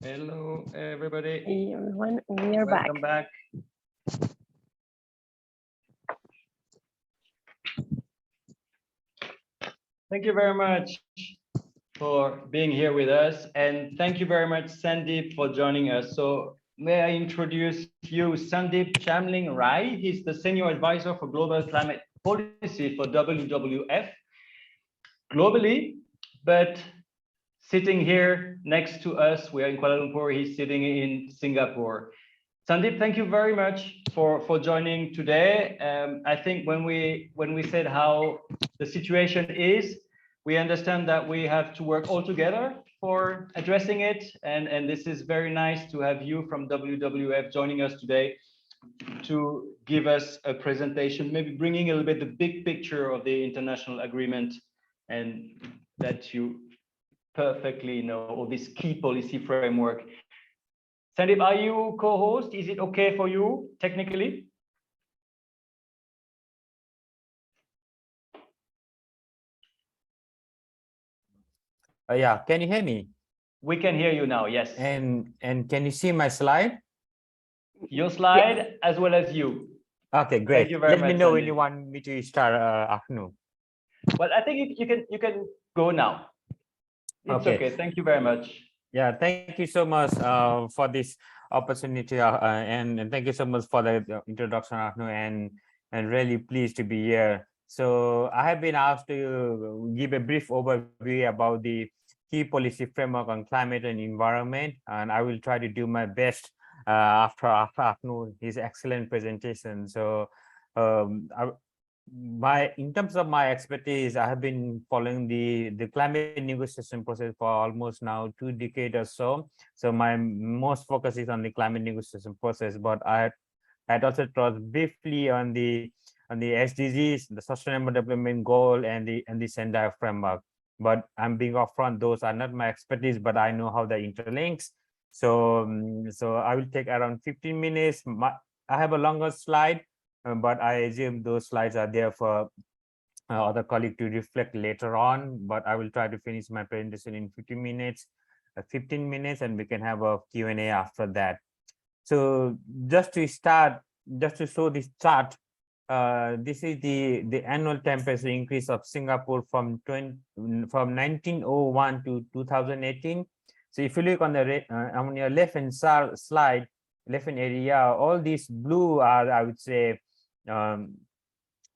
Hello, everybody. Hey everyone, we are back. Welcome back. Thank you very much for being here with us. And thank you very much, Sandeep, for joining us. So may I introduce you, Sandeep Chamling Rai. He's the Senior Advisor for Global Climate Policy for WWF globally, but sitting here next to us, we are in Kuala Lumpur, he's sitting in Singapore. Sandeep, thank you very much for joining today. I think when we said how the situation is, we understand that we have to work all together for addressing it. And this is very nice to have you from WWF joining us today to give us a presentation, maybe bringing a little bit the big picture of the international agreement and that you perfectly know, or this key policy framework. Sandeep, are you co-host? Is it okay for you technically? Yeah, can you hear me? We can hear you now, yes. And can you see my slide? Your slide as well as you. Okay, great. Thank you very Let much, me know when Sandeep. you want me to start afternoon. Well, I think you can go now. It's okay. Thank you very much. Yeah, thank you so much for this opportunity and thank you so much for the introduction, Ahnu, and really pleased to be here. So I have been asked to give a brief overview about the key policy framework on climate and environment, and I will try to do my best after Ahnu, his excellent presentation. So in terms of my expertise, I have been following the climate negotiation process for almost now 2 decades or so. So my most focus is on the climate negotiation process, but I had also touched briefly on the SDGs, the Sustainable Development Goal, and the Sendai framework. But I'm being upfront; those are not my expertise, but I know how they interlinks. So so I will take around 15 minutes. I have a longer slide. But I assume those slides are there for other colleague to reflect later on, but I will try to finish my presentation in 15 minutes, and we can have a Q&A after that. So just to start, just to show this chart, this is the annual temperature increase of Singapore from 1901 to 2018. So if you look on the on your left-hand slide, left-hand area, all these blue are, I would say,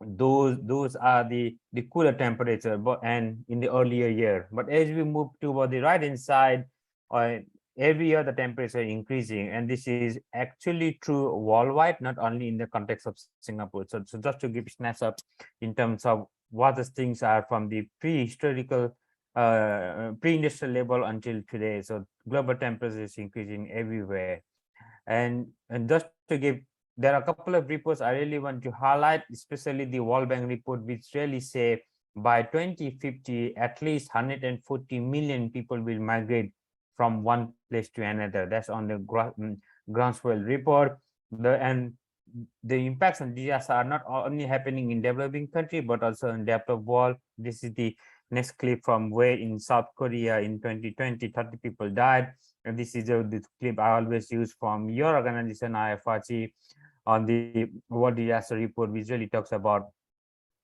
those are the cooler temperature, but and in the earlier year. But as we move toward the right hand side, every year the temperature increasing, and this is actually true worldwide, not only in the context of Singapore. So just to give a snapshot in terms of what the things are from the pre-historical pre-industrial level until today. So global temperature is increasing everywhere, and just to give, there are a couple of reports I really want to highlight, especially the World Bank report, which really say by 2050, at least 140 million people will migrate from one place to another. That's on the groundswell report. And the impacts on disaster are not only happening in developing country, but also in developed world. This is the next clip from where in South Korea in 2020, 30 people died. And this is the clip I always use from your organization, IFRC, on the World Disaster Report, which really talks about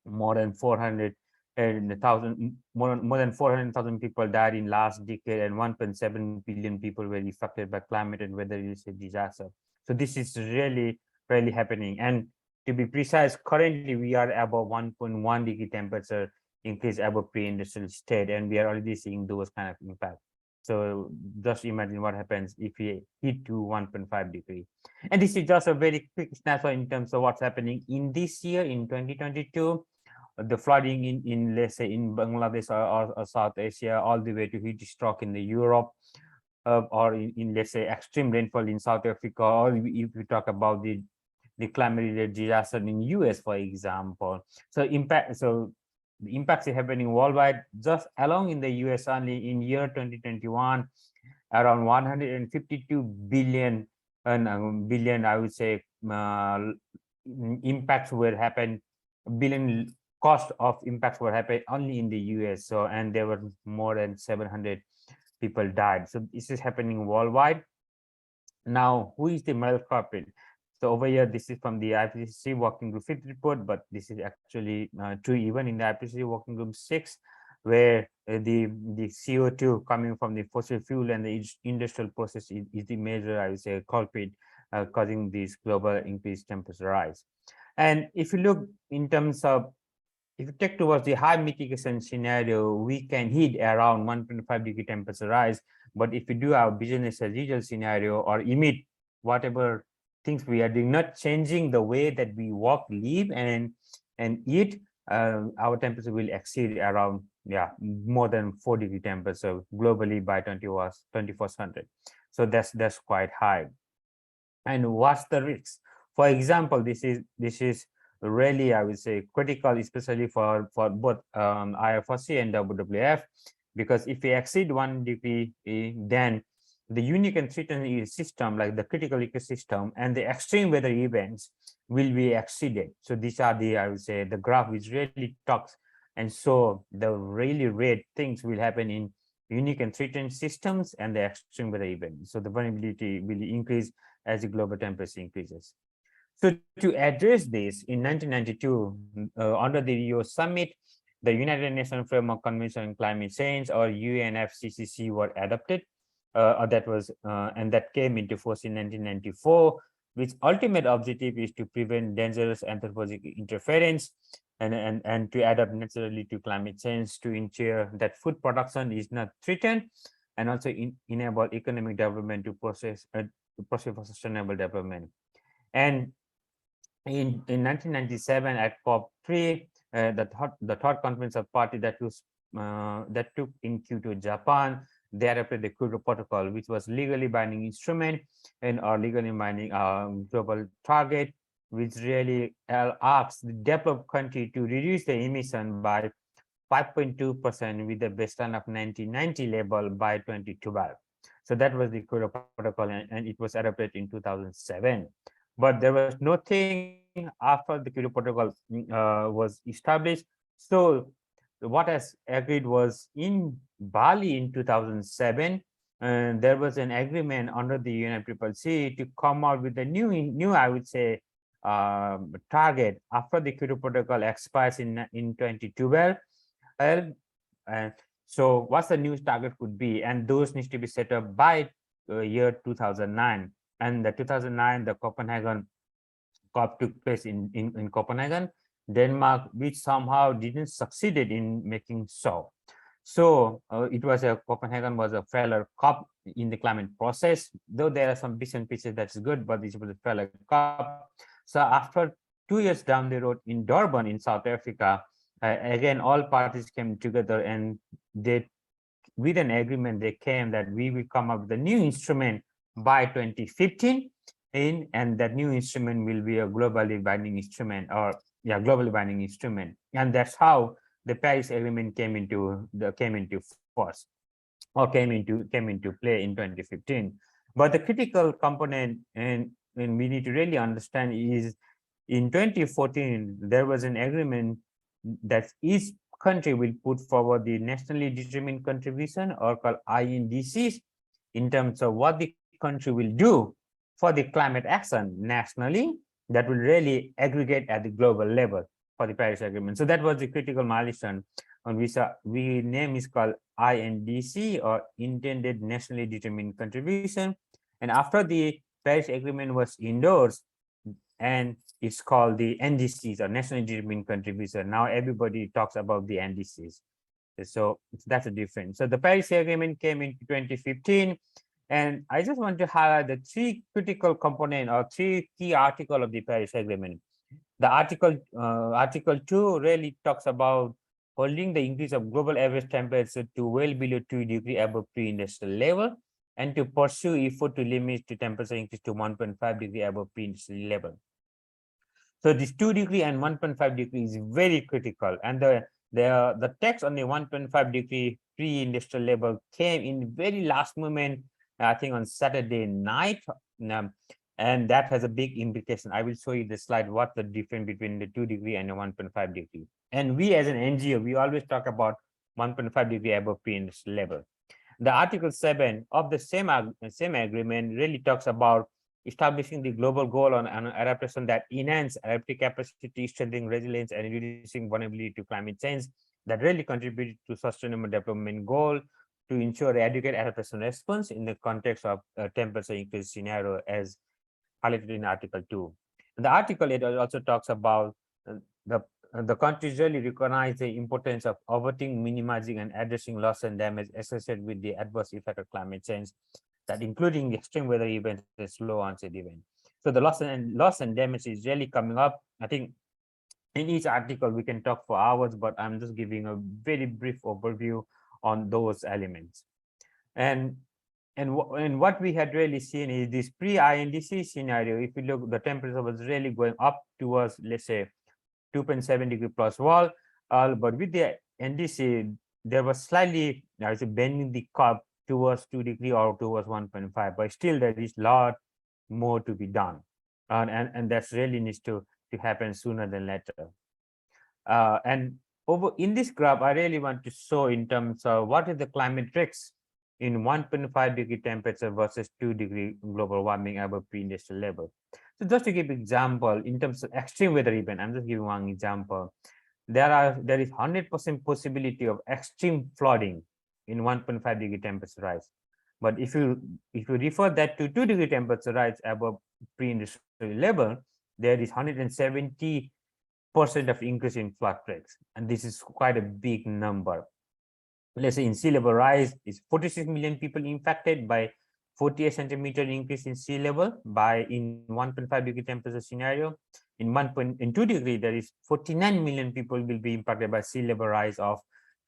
more than 400,000 more than 400,000 people died in last decade, and 1.7 billion people were affected by climate and weather-related disaster. So this is really happening. And to be precise, currently we are above 1.1 degree temperature increase above pre-industrial state, and we are already seeing those kind of impact. So just imagine what happens if we hit to 1.5 degree. And this is just a very quick snapshot in terms of what's happening in this year, in 2022. The flooding in let's say in Bangladesh or South Asia, all the way to heat stroke in the Europe, or in let's say extreme rainfall in South Africa, or if we talk about the climate-related disaster in US, for example. So the impacts are happening worldwide. Just along in the US only in year 2021, around 152 billion billion, I would say, impacts were happened, billion cost of impacts were happening only in the US. So, and there were more than 700 people died. So this is happening worldwide. Now, who is the moral culprit? So over here, this is from the IFRC Working Group 5th report, but this is actually true even in the IFRC Working Group 6, where the CO2 coming from the fossil fuel and the industrial process is the major, I would say, culprit causing this global increased temperature rise. And if you look in terms of, if you take towards the high mitigation scenario, we can hit around 1.5-degree temperature rise. But if we do our business as usual scenario or emit whatever things we are doing, not changing the way that we work, live, and eat, our temperature will exceed around more than 4-degree temperature globally by 2100. So that's quite high. And what's the risk? For example, this is really, I would say, critical, especially for both IFRC and WWF, because if we exceed 1 degree, then the unique and threatened system, like the critical ecosystem and the extreme weather events, will be exceeded. So these are the, I would say, the graph which really talks, and so the really red things will happen in unique and threatened systems and the extreme weather events. So the vulnerability will increase as the global temperature increases. So to address this, in 1992, under the Rio Summit, the United Nations Framework Convention on Climate Change, or UNFCCC, were adopted. And that came into force in 1994, which ultimate objective is to prevent dangerous anthropogenic interference and to adapt naturally to climate change, to ensure that food production is not threatened, and also enable economic development to process for sustainable development. And in 1997 at COP3, the third conference of party that took in Kyoto, Japan, they adopted the Kyoto Protocol, which was legally binding instrument and or legally binding global target, which really asks the developed country to reduce the emission by 5.2% with the baseline of 1990 level by 2012. So that was the Kyoto Protocol, and it was adopted in 2007. But there was nothing after the Kyoto Protocol was established. So what has agreed was in Bali in 2007, and there was an agreement under the UNFCCC to come out with a new I would say target after the Kyoto Protocol expires in 2012. And so what's the new target could be, and those needs to be set up by year 2009. And the 2009, the Copenhagen COP took place in Copenhagen, Denmark, which somehow didn't succeeded in making so. So Copenhagen was a failure COP in the climate process, though there are some bits and pieces that's good, but this was a failure COP. So after 2 years down the road in Durban in South Africa, again, all parties came together and they, with an agreement, they came that we will come up with a new instrument by 2015, and that new instrument will be a globally binding instrument, globally binding instrument, and that's how the Paris Agreement came into force, or came into play in 2015. But the critical component, and we need to really understand, is in 2014 there was an agreement that each country will put forward the nationally determined contribution, or called INDCs, in terms of what the country will do for the climate action nationally, that will really aggregate at the global level for the Paris Agreement. So that was the critical milestone on which we name is called INDC, or Intended Nationally Determined Contribution. And after the Paris Agreement was endorsed, and it's called the NDCs, or Nationally Determined Contribution. Now everybody talks about the NDCs. So that's a difference. So the Paris Agreement came in 2015. And I just want to highlight the 3 critical components, or 3 key articles of the Paris Agreement. The article 2 really talks about holding the increase of global average temperature to well below 2 degrees above pre-industrial level, and to pursue effort to limit the temperature increase to 1.5 degree above pre-industrial level. So this 2 degree and 1.5 degree is very critical, and the text on the 1.5 degree pre-industrial level came in very last moment, I think on Saturday night, and that has a big implication. I will show you the slide, what the difference between the 2 degree and the 1.5 degree. And we as an NGO, we always talk about 1.5 degree above pre-industrial level. The Article 7 of the same agreement really talks about establishing the global goal on adaptation that enhance adaptive capacity, strengthening resilience, and reducing vulnerability to climate change, that really contribute to sustainable development goal to ensure adequate adaptation response in the context of temperature increase scenario as highlighted in Article 2. And the article, it also talks about the countries really recognize the importance of averting, minimizing, and addressing loss and damage associated with the adverse effect of climate change, that including extreme weather events and slow onset event. So the loss and damage is really coming up. I think in each article we can talk for hours, but I'm just giving a very brief overview on those elements. And what we had really seen is this pre-INDC scenario. If you look, the temperature was really going up towards, let's say, 2.7 degree plus wall, but with the NDC, there was slightly, I would say, bending the curve towards 2 degree or towards 1.5, but still there is a lot more to be done, and that's really needs to happen sooner than later. And over in this graph, I really want to show in terms of what is the climate risks in 1.5 degree temperature versus 2 degree global warming above pre-industrial level. So just to give example, in terms of extreme weather event, I'm just giving one example. There is 100% possibility of extreme flooding in 1.5 degree temperature rise. But if you refer that to 2 degree temperature rise above pre-industrial level, there is 170% of increase in flood risks, and this is quite a big number. Let's say in sea level rise is 46 million people impacted by 48 centimeter increase in sea level by in 1.5 degree temperature scenario. In 2 degree, there is 49 million people will be impacted by sea level rise of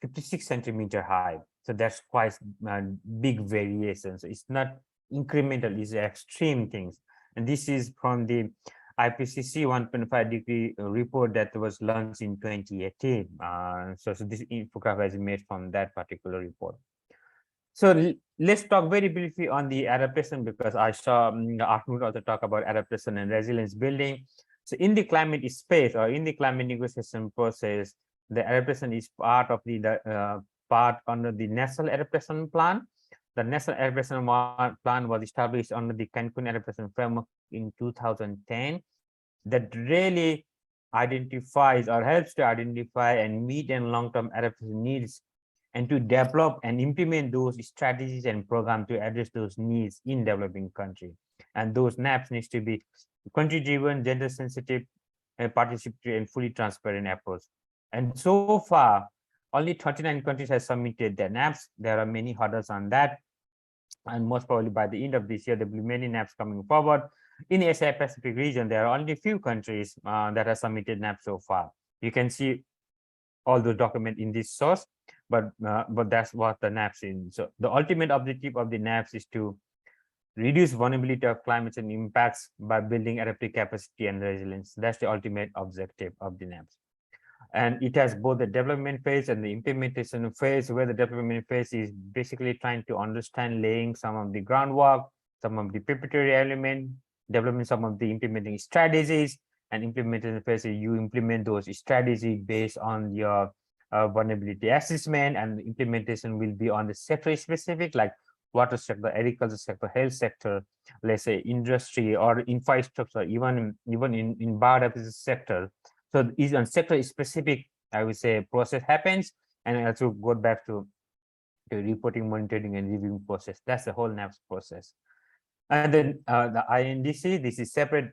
56 centimeter high. So that's quite big variation. So it's not incremental, it's extreme things. And this is from the IPCC 1.5 degree report that was launched in 2018. So this infographic is made from that particular report. So let's talk very briefly on the adaptation, because I saw Ahmed also talk about adaptation and resilience building. So in the climate space or in the climate negotiation process, the adaptation is part of the part under the National Adaptation Plan. The National Adaptation Plan was established under the Cancun Adaptation Framework in 2010. That really identifies or helps to identify and meet and long-term adaptation needs, and to develop and implement those strategies and programs to address those needs in developing country. And those NAPs needs to be country-driven, gender-sensitive, and participatory and fully transparent approach. And so far, only 39 countries have submitted their NAPs. There are many hurdles on that, and most probably by the end of this year, there will be many NAPs coming forward. In the Asia Pacific region, there are only a few countries that have submitted NAPs so far. You can see all the document in this source, but that's what the NAPs in. So the ultimate objective of the NAPs is to reduce vulnerability of climate change impacts by building adaptive capacity and resilience. That's the ultimate objective of the NAPs. And it has both the development phase and the implementation phase, where the development phase is basically trying to understand, laying some of the groundwork, some of the preparatory element, developing some of the implementing strategies, and implementation phase, you implement those strategies based on your vulnerability assessment, and the implementation will be on the sector specific, like water sector, agriculture sector, health sector, let's say industry or infrastructure, even in biodiversity sector. So is on sector specific, I would say, process happens, and also go back to the reporting, monitoring, and reviewing process. That's the whole NAPS process. And then the INDC, this is separate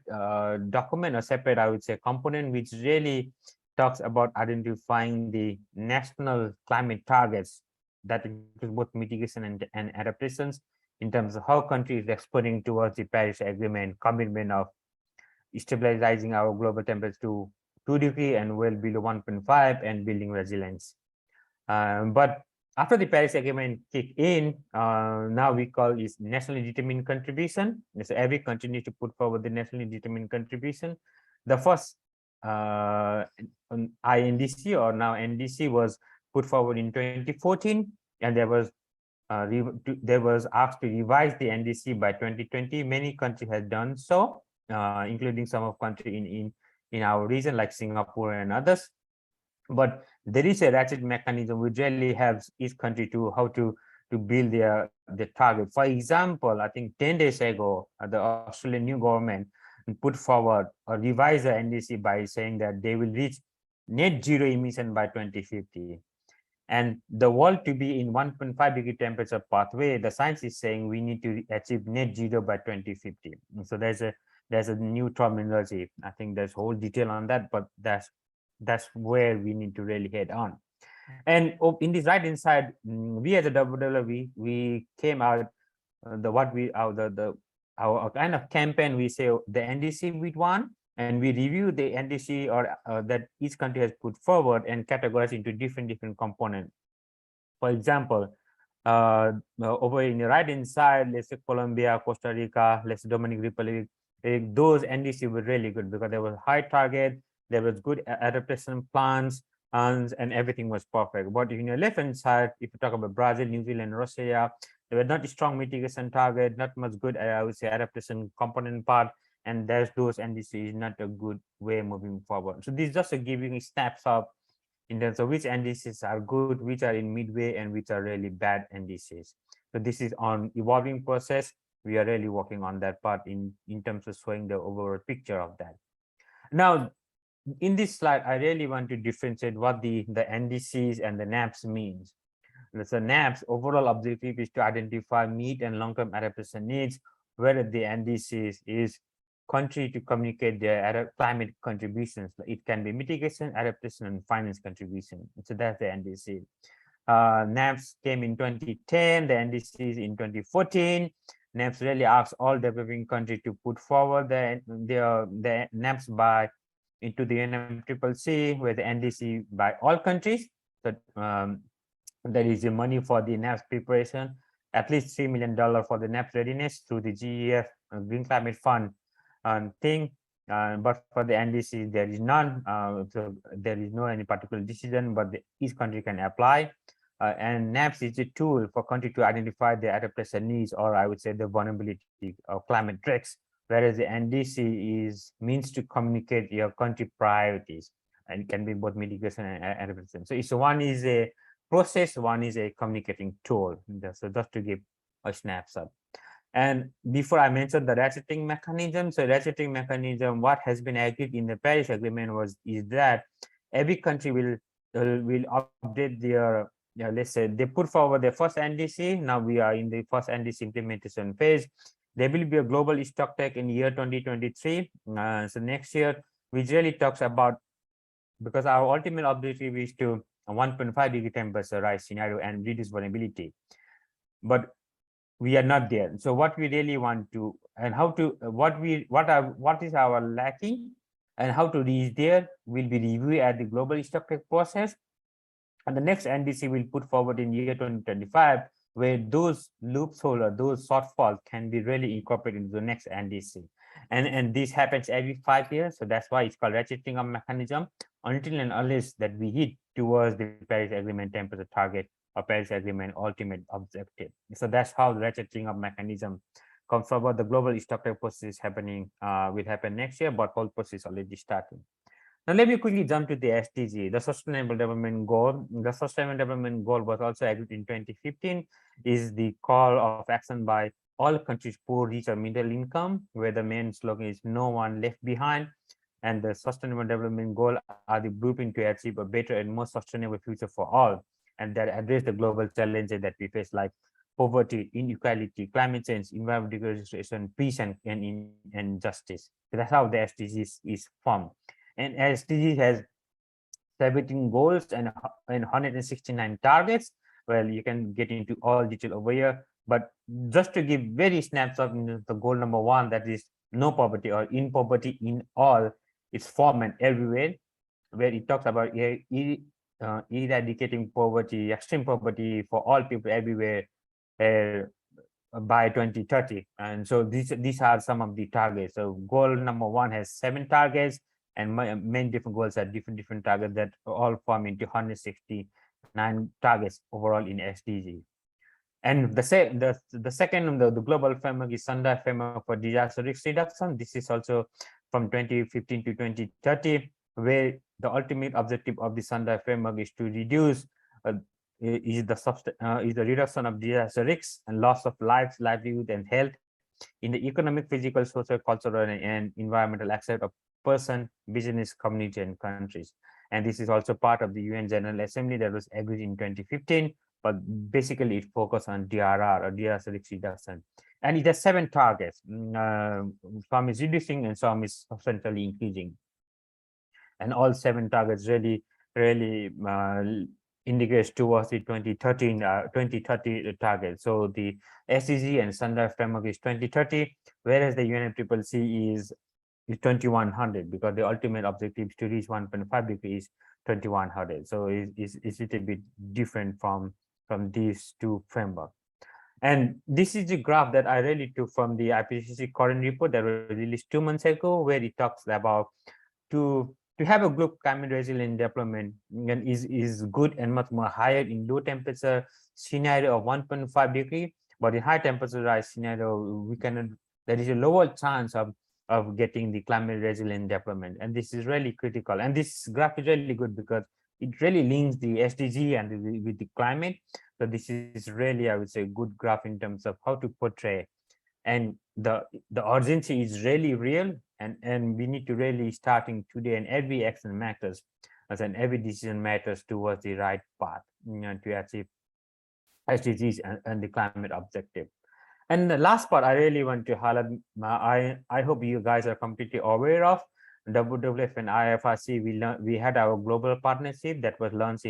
document or separate, I would say, component, which really talks about identifying the national climate targets that include both mitigation and adaptations in terms of how countries are responding towards the Paris Agreement commitment of stabilizing our global temperature to 2 degrees and well below 1.5 and building resilience. But after the Paris Agreement kick in, now we call is nationally determined contribution. So every country needs to put forward the nationally determined contribution. The first INDC or now NDC was put forward in 2014, and there was asked to revise the NDC by 2020. Many countries have done so, including some of countries in our region like Singapore and others. But there is a ratchet mechanism which really helps each country to how to to build their target. For example, I think 10 days ago, the Australian new government put forward or revised the NDC by saying that they will reach net zero emission by 2050. And the world to be in 1.5 degree temperature pathway, the science is saying we need to achieve net zero by 2050. And so there's a new terminology. I think there's whole detail on that, but that's where we need to really head on. And in this right hand side, we as a WWW, we came out our kind of campaign. We say the NDC with one, and we review the NDC or that each country has put forward and categorize into different components. For example, over in the right hand side, let's say Colombia, Costa Rica, let's say Dominican Republic, those NDC were really good because there was high target, there was good adaptation plans, and everything was perfect. But in the left hand side, if you talk about Brazil, New Zealand, Russia, there were not strong mitigation target, not much good, I would say, adaptation component part, and there's those NDC is not a good way moving forward. So this is just a giving a snapshot in terms of which NDCs are good, which are in midway, and which are really bad NDCs. So this is on evolving process. We are really working on that part in terms of showing the overall picture of that. Now, in this slide, I really want to differentiate what the NDCs and the NAPs means. So NAPs overall objective is to identify mid and long-term adaptation needs, whereas the NDCs is country to communicate their climate contributions. It can be mitigation, adaptation, and finance contribution. So that's the NDC. NAPs came in 2010, the NDCs in 2014. NAPs really asks all developing countries to put forward the NAPs by into the UNFCCC, where the NDC by all countries. So there is the money for the NAPs preparation, at least $3 million for the NAPs readiness through the GEF Green Climate Fund thing. But for the NDC, there is none. So there is no any particular decision, but each country can apply. And NAPs is a tool for country to identify their adaptation needs, or I would say the vulnerability of climate risks, whereas the NDC is means to communicate your country priorities, and it can be both mitigation and adaptation. So it's one is a process, one is a communicating tool. So just to give a snapshot. And before I mentioned the ratcheting mechanism, so ratcheting mechanism, what has been agreed in the Paris Agreement is that every country will update their, let's say they put forward their first NDC. Now we are in the first NDC implementation phase. There will be a global stock take in year 2023. So next year, which really talks about, because our ultimate objective is to a 1.5 degree temperature rise scenario and reduce vulnerability. But we are not there. So what we really want to, and how to, what is our lacking and how to reach there will be reviewed at the global stock take process. And the next NDC will put forward in year 2025, where those loopholes or those shortfalls can be really incorporated into the next NDC. And this happens every 5 years. So that's why it's called ratcheting of mechanism, until and unless that we hit towards the Paris Agreement temperature target or Paris Agreement ultimate objective. So that's how the ratcheting of mechanism comes forward. The global stock take process is happening, will happen next year, but whole process already started. Now, let me quickly jump to the SDG, the Sustainable Development Goal. The Sustainable Development Goal was also agreed in 2015, is the call of action by all countries, poor, rich, or middle income, where the main slogan is no one left behind. And the Sustainable Development Goal are the blueprint to achieve a better and more sustainable future for all, and that address the global challenges that we face, like poverty, inequality, climate change, environmental degradation, peace, and justice. So that's how the SDGs is formed. And SDG has 17 goals and 169 targets. Well, you can get into all detail over here, but just to give very snapshot in the goal number 1, that is no poverty or in poverty in all its form and everywhere, where it talks about eradicating poverty, extreme poverty for all people everywhere by 2030. And so these are some of the targets. So goal number 1 has 7 targets, and many different goals are different targets that all form into 169 targets overall in SDG. And the second, the global framework is Sendai Framework for Disaster Risk Reduction. This is also from 2015 to 2030, where the ultimate objective of the Sendai Framework is to reduce is the reduction of disaster risks and loss of lives, livelihood, and health in the economic, physical, social, cultural, and environmental aspect of person, business, community, and countries. And this is also part of the UN General Assembly that was agreed in 2015, but basically it focused on DRR, or disaster risk reduction. And it has 7 targets. Some is reducing and some is substantially increasing. And all 7 targets really indicates towards the 2030 target. So the SDG and standard framework is 2030, whereas the UNFCCC is 2100, because the ultimate objective is to reach 1.5 degrees 2100. So it's a little bit different from these 2 frameworks. And this is the graph that I really took from the IPCC current report that was released 2 months ago, where it talks about to have a global climate resilient development and is good and much more higher in low temperature scenario of 1.5 degree, but in high temperature rise scenario, there is a lower chance of getting the climate resilient development. And this is really critical. And this graph is really good because it really links the SDG and with the climate. So this is really, I would say, a good graph in terms of how to portray. And the urgency is really real, and we need to really starting today, and every action matters, and every decision matters towards the right path, to achieve SDGs and the climate objective. And the last part I really want to highlight, I hope you guys are completely aware of WWF and IFRC. We had our global partnership that was launched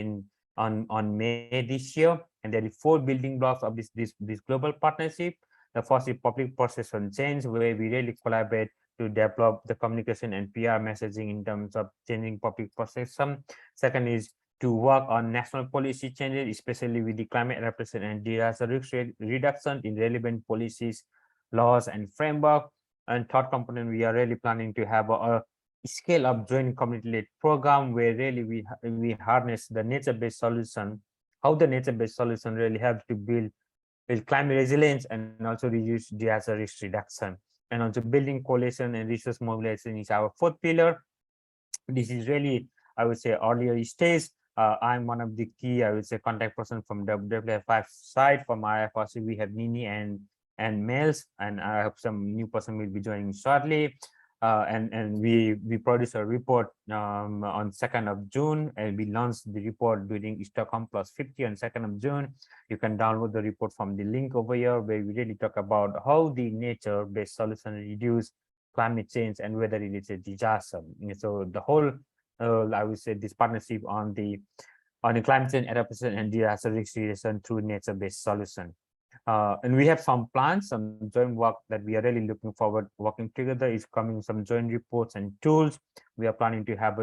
on May this year, and there is 4 building blocks of this global partnership. The first is public perception change, where we really collaborate to develop the communication and PR messaging in terms of changing public perception. Second is to work on national policy changes, especially with the climate adaptation and disaster risk reduction in relevant policies, laws, and framework. And third component, we are really planning to have a scale-up joint community-led program where really we harness the nature-based solution, how the nature-based solution really helps to build climate resilience and also reduce disaster risk reduction. And also building coalition and resource mobilization is our 4th pillar. This is really, I would say, earlier stage. I'm one of the key, I would say, contact person from WWF side. From IFRC, we have Nini and Mels, and I hope some new person will be joining shortly. And we produced a report on 2nd of June, and we launched the report during Stockholm Plus 50 on 2nd of June. You can download the report from the link over here, where we really talk about how the nature-based solution reduce climate change and whether it is a disaster. So the whole, I would say, this partnership on the climate change adaptation and disaster risk reduction through nature-based solution. And we have some plans, some joint work that we are really looking forward working together is coming, some joint reports and tools. We are planning to have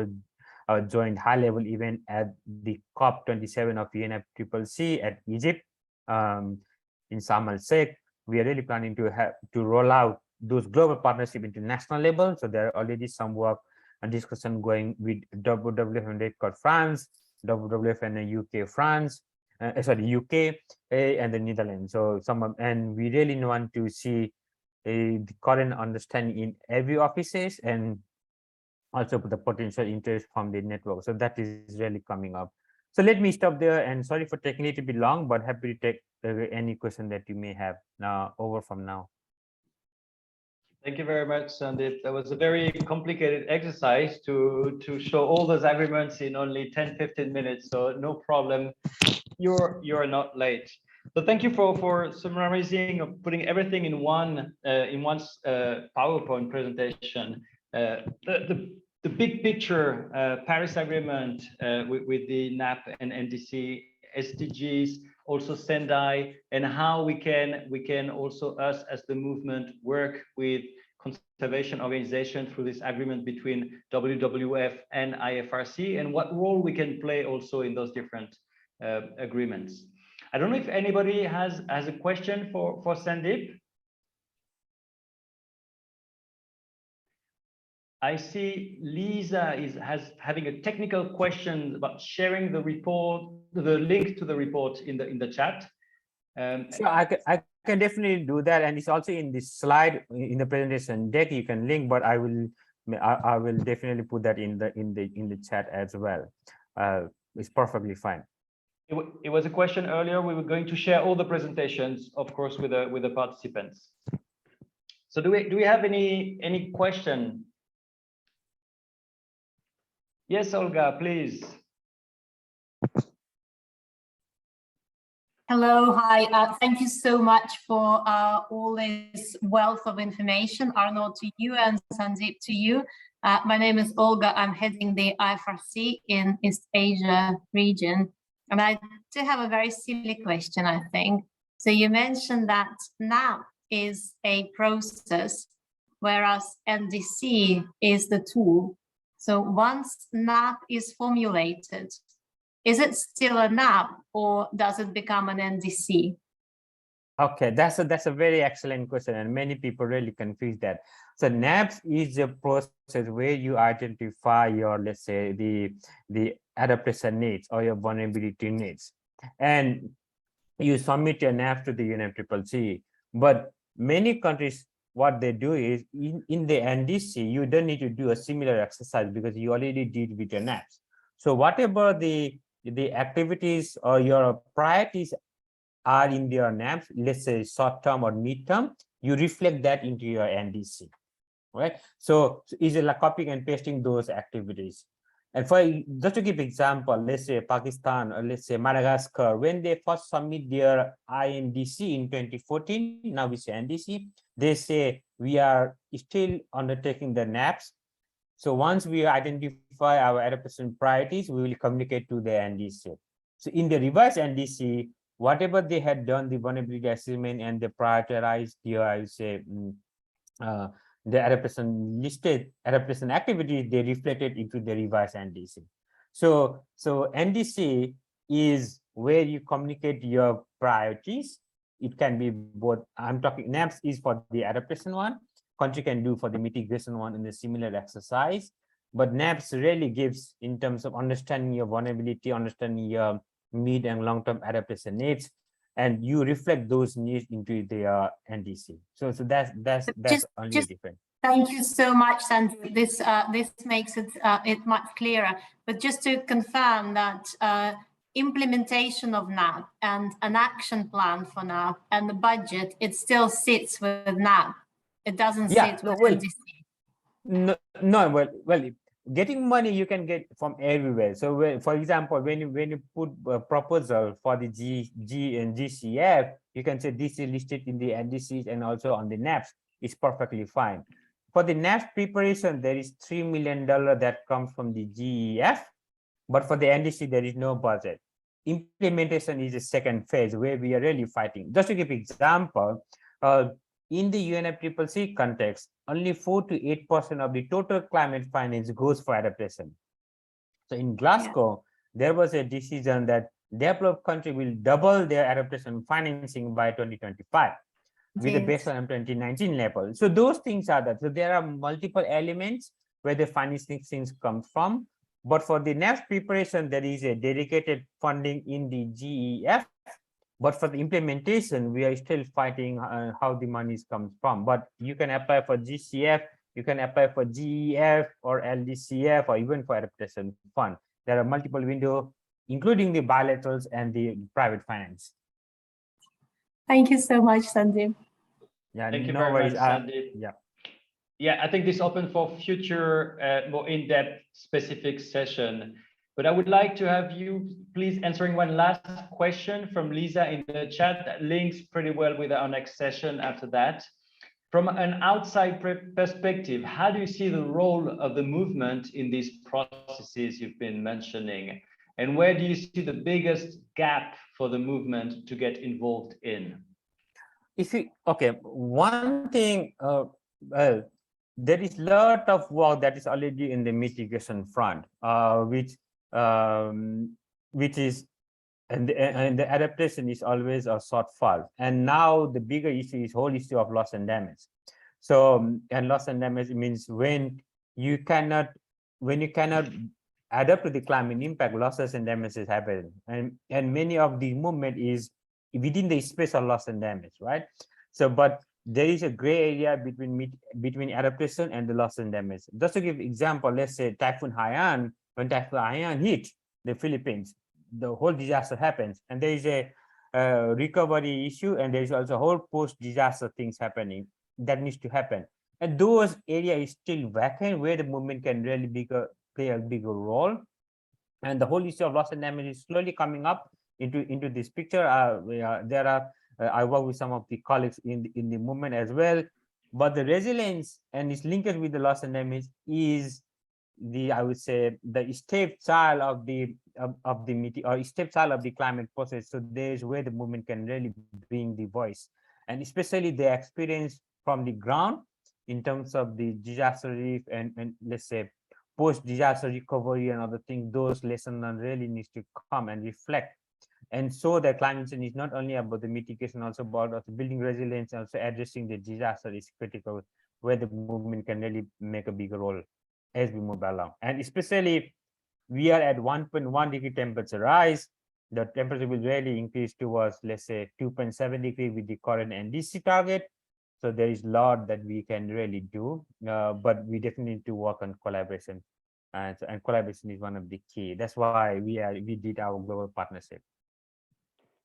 a joint high-level event at the COP27 of UNFCCC at Egypt in Sharm el-Sheikh. We are really planning to roll out those global partnerships into national level. So there are already some work and discussion going with WWF and Red Cross France, WWF and the UK France, UK and the Netherlands. So and we really want to see the current understanding in every offices and also the potential interest from the network. So that is really coming up. So let me stop there, and sorry for taking it a bit long, but happy to take any question that you may have now over from now. Thank you very much, Sandeep. That was a very complicated exercise to show all those agreements in only 10-15 minutes. So no problem. You're not late. So thank you for summarizing, of putting everything in one PowerPoint presentation. The big picture, Paris Agreement with the NAP and NDC, SDGs, also Sendai, and how we can also, us as the movement, work with conservation organization through this agreement between WWF and IFRC, and what role we can play also in those different agreements. I don't know if anybody has a question for Sandeep. I see Lisa has having a technical question about sharing the report, the link to the report in the chat. So I can definitely do that, and it's also in this slide in the presentation deck. You can link, but I will definitely put that in the chat as well. It's perfectly fine. It was a question earlier. We were going to share all the presentations, of course, with the participants. So do we have any question? Yes, Olga, please. Hello, hi. Thank you so much for all this wealth of information. Arnold, to you, and Sandeep, to you. My name is Olga. I'm heading the IFRC in East Asia region. And I do have a very silly question, I think. So you mentioned that NAP is a process, whereas NDC is the tool. So once NAP is formulated, is it still a NAP or does it become an NDC? Okay, that's a very excellent question, and many people really confuse that. So NAPS is a process where you identify your, let's say, the adaptation needs or your vulnerability needs, and you submit your NAPS to the UNFCCC. But many countries, what they do is in the NDC, you don't need to do a similar exercise because you already did with your NAPS. So whatever the activities or your priorities are in your NAPS, let's say short-term or mid-term, you reflect that into your NDC, right? So it's like copying and pasting those activities. And for just to give example, let's say Pakistan or let's say Madagascar, when they first submit their INDC in 2014, now we say NDC, they say we are still undertaking the NAPS. So once we identify our adaptation priorities, we will communicate to the NDC. So in the revised NDC, whatever they had done, the vulnerability assessment and the prioritized here, I would say, the adaptation listed adaptation activities, they reflected into the revised NDC. So NDC is where you communicate your priorities. It can be both. I'm talking NAPS is for the adaptation one. Country can do for the mitigation one in the similar exercise. But NAPS really gives in terms of understanding your vulnerability, understanding your mid and long-term adaptation needs, and you reflect those needs into the NDC. So that's only different. Thank you so much, Sandeep. This makes it much clearer. But just to confirm that implementation of NAP and an action plan for NAP and the budget, it still sits with NAP. It doesn't sit with NDC. Well, getting money you can get from everywhere. So for example, when you put a proposal for the G and GCF, you can say this is listed in the NDCs and also on the NAPS. It's perfectly fine. For the NAPS preparation, there is $3 million that comes from the GEF, but for the NDC, there is no budget. Implementation is the second phase where we are really fighting. Just to give example, in the UNFCCC context, only 4 to 8% of the total climate finance goes for adaptation. So in Glasgow, there was a decision that developed country will double their adaptation financing by 2025 with a baseline 2019 level. So those things are that. So there are multiple elements where the financing things come from. But for the NAPS preparation, there is a dedicated funding in the GEF. But for the implementation, we are still fighting how the money comes from. But you can apply for GCF, you can apply for GEF or LDCF or even for adaptation fund. There are multiple windows, including the bilaterals and the private finance. Thank you so much, Sandeep. Yeah, thank you very much, Sandeep. Yeah, I think this open for future more in-depth specific session. But I would like to have you please answering one last question from Lisa in the chat that links pretty well with our next session after that. From an outside perspective, how do you see the role of the movement in these processes you've been mentioning? And where do you see the biggest gap for the movement to get involved in? One thing, well, there is a lot of work that is already in the mitigation front, which is, and the adaptation is always a shortfall. And now the bigger issue is whole issue of loss and damage. So, and loss and damage means when you cannot adapt to the climate impact, losses and damages happen. And many of the movement is within the space of loss and damage, right? So, but there is a gray area between adaptation and the loss and damage. Just to give example, let's say Typhoon Haiyan, when Typhoon Haiyan hit the Philippines, the whole disaster happens, and there is a recovery issue, and there is also whole post-disaster things happening that needs to happen. And those areas is still vacant where the movement can really play a bigger role. And the whole issue of loss and damage is slowly coming up into this picture. There are I work with some of the colleagues in the movement as well, but the resilience and its linkage with the loss and damage is I would say the stepchild of the stepchild of the climate process. So there's where the movement can really bring the voice, and especially the experience from the ground in terms of the disaster relief and let's say post-disaster recovery and other things. Those lessons really needs to come and reflect, and so that climate change is not only about the mitigation, also about building resilience, and also addressing the disaster is critical, where the movement can really make a bigger role as we move along. And especially we are at 1.1 degree temperature rise. The temperature will really increase towards, let's say, 2.7 degree with the current NDC target. So there is a lot that we can really do, but we definitely need to work on collaboration, and collaboration is one of the key. That's why we did our global partnership.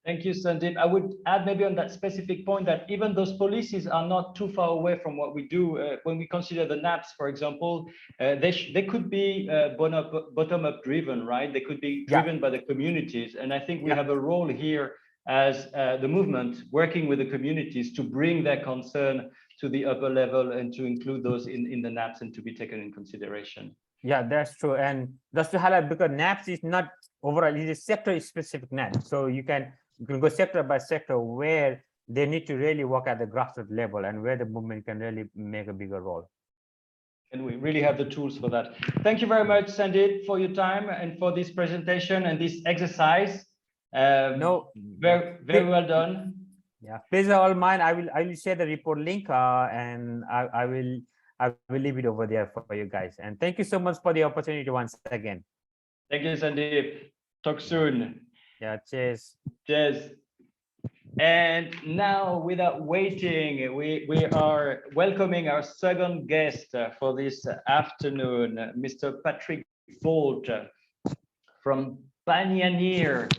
Thank you, Sandeep. I would add maybe on that specific point that even those policies are not too far away from what we do. When we consider the NAPs, for example, they could be bottom-up driven, right? They could be driven by the communities. And I think we have a role here as the movement working with the communities to bring their concern to the upper level and to include those in the NAPs and to be taken in consideration. Yeah, that's true. And just to highlight, because NAPs is not overall, it is sector-specific NAP. So you can go sector by sector where they need to really work at the grassroots level and where the movement can really make a bigger role. And we really have the tools for that. Thank you very much, Sandeep, for your time and for this presentation and this exercise. Very well done. Yeah, pleasure all mine. I will share the report link and I will leave it over there for you guys. And thank you so much for the opportunity once again. Thank you, Sandeep. Talk soon. Yeah, cheers. Cheers. And now, without waiting, we are welcoming our second guest for this afternoon, Mr. Patrick Volt from Banyanir,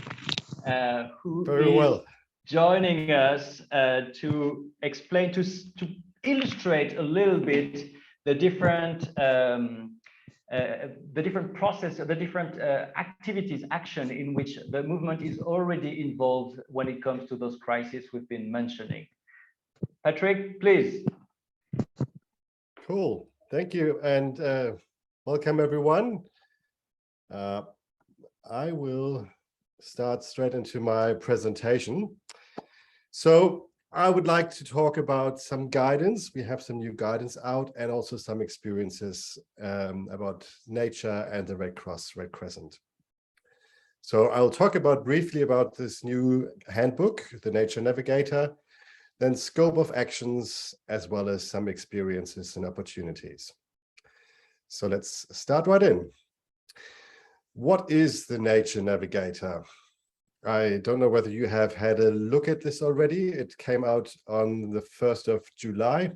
who is joining us to explain, to illustrate a little bit the different process, the different activities, action in which the movement is already involved when it comes to those crises we've been mentioning. Patrick, please. Cool, thank you, and welcome everyone. I will start straight into my presentation. So I would like to talk about some guidance. We have some new guidance out and also some experiences about nature and the Red Cross Red Crescent. So I'll talk briefly about this new handbook, the Nature Navigator, then scope of actions, as well as some experiences and opportunities. So let's start right in. What is the Nature Navigator? I don't know whether you have had a look at this already. It came out on the 1st of July.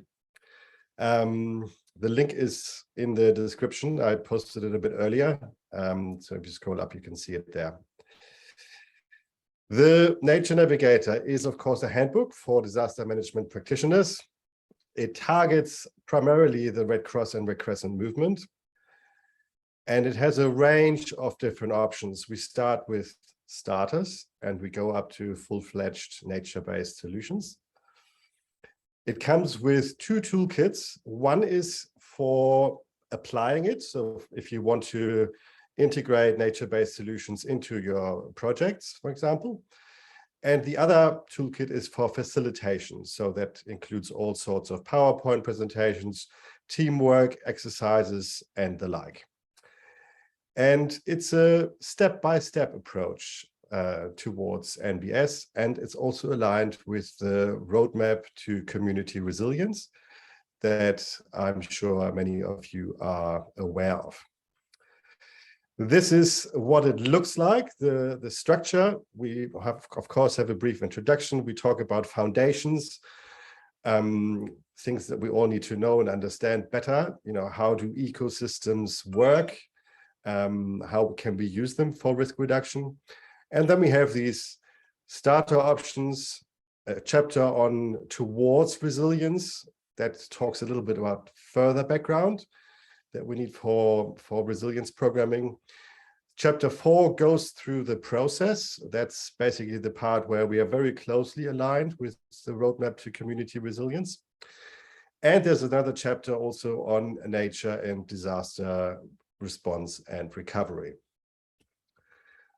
The link is in the description. I posted it a bit earlier. So if you scroll up, you can see it there. The Nature Navigator is, of course, a handbook for disaster management practitioners. It targets primarily the Red Cross and Red Crescent movement. And it has a range of different options. We start with starters and we go up to full-fledged nature-based solutions. It comes with two toolkits. One is for applying it. So if you want to integrate nature-based solutions into your projects, for example. And the other toolkit is for facilitation. So that includes all sorts of PowerPoint presentations, teamwork, exercises, and the like. And it's a step-by-step approach towards NBS, and it's also aligned with the roadmap to community resilience that I'm sure many of you are aware of. This is what it looks like, the structure. We have, of course, have a brief introduction. We talk about foundations, things that we all need to know and understand better. You know, how do ecosystems work? How can we use them for risk reduction? And then we have these starter options, a chapter on towards resilience that talks a little bit about further background that we need for resilience programming. Chapter 4 goes through the process. That's basically the part where we are very closely aligned with the roadmap to community resilience. And there's another chapter also on nature and disaster response and recovery.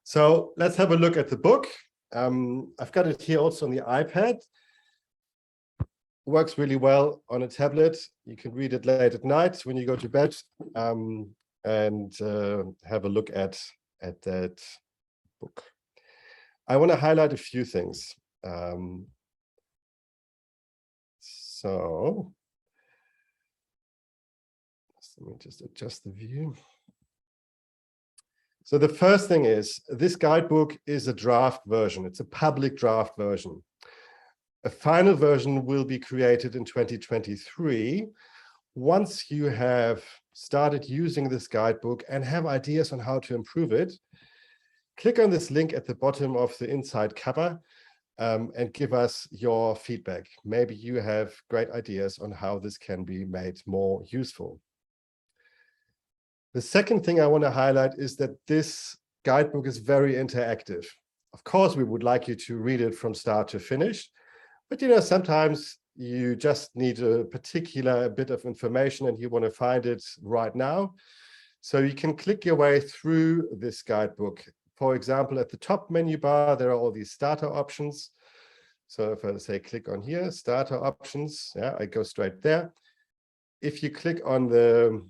So let's have a look at the book. I've got it here also on the iPad. Works really well on a tablet. You can read it late at night when you go to bed, and have a look at that book. I want to highlight a few things. So let me just adjust the view. So the first thing is, this guidebook is a draft version. It's a public draft version. A final version will be created in 2023. Once you have started using this guidebook and have ideas on how to improve it, click on this link at the bottom of the inside cover and give us your feedback. Maybe you have great ideas on how this can be made more useful. The second thing I want to highlight is that this guidebook is very interactive. Of course, we would like you to read it from start to finish, but sometimes you just need a particular bit of information and you want to find it right now. So you can click your way through this guidebook. For example, at the top menu bar, there are all these starter options. So if I say click on here, starter options, yeah, I go straight there. If you click on the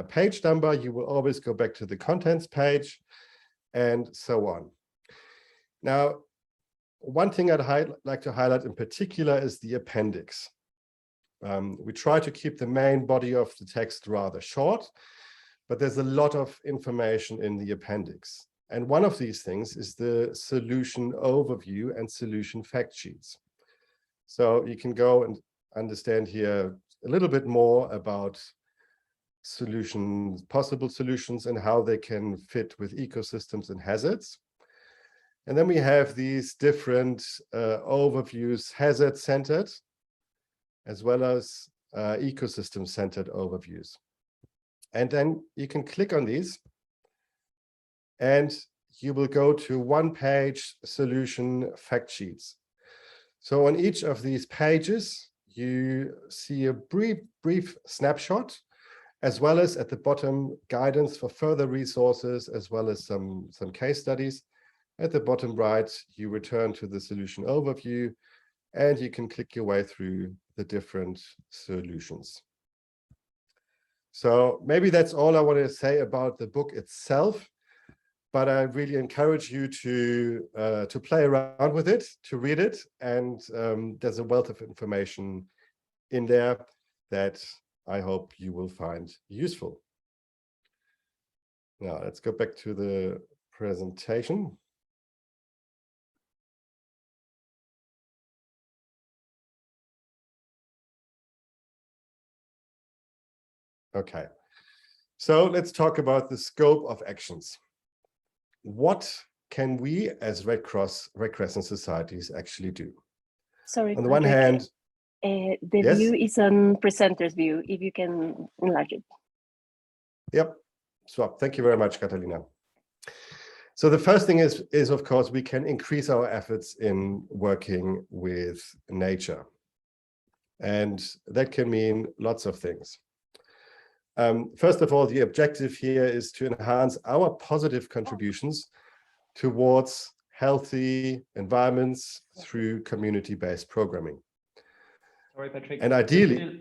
page number, you will always go back to the contents page and so on. Now, one thing I'd like to highlight in particular is the appendix. We try to keep the main body of the text rather short, but there's a lot of information in the appendix. And one of these things is the solution overview and solution fact sheets. So you can go and understand here a little bit more about solutions, possible solutions, and how they can fit with ecosystems and hazards. And then we have these different overviews, hazard-centered, as well as ecosystem-centered overviews. And then you can click on these, and you will go to one-page solution fact sheets. So on each of these pages, you see a brief snapshot, as well as at the bottom, guidance for further resources, as well as some case studies. At the bottom right, you return to the solution overview, and you can click your way through the different solutions. So maybe that's all I want to say about the book itself, but I really encourage you to play around with it, to read it, and there's a wealth of information in there that I hope you will find useful. Now, let's go back to the presentation. Okay, so let's talk about the scope of actions. What can we as Red Cross Red Crescent societies actually do? Sorry, on the one hand, the yes? view is on presenter's view, if you can enlarge it. Yep, swap. Thank you very much, Catalina. So the first thing is of course, we can increase our efforts in working with nature. And that can mean lots of things. First of all, the objective here is to enhance our positive contributions towards healthy environments through community-based programming. Sorry, Patrick. And ideally,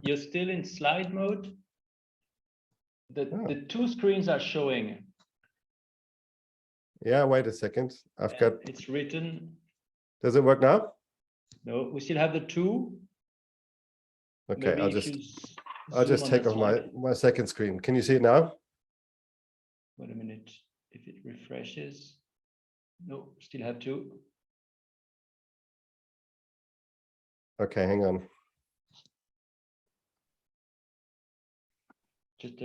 you're still in slide mode. The two screens are showing. Yeah, wait a second. I've got. It's written. Does it work now? No, we still have the two. Okay, Maybe I'll just take off my second screen. Can you see it now? Wait a minute. If it refreshes. No, still have two. Okay, hang on. Just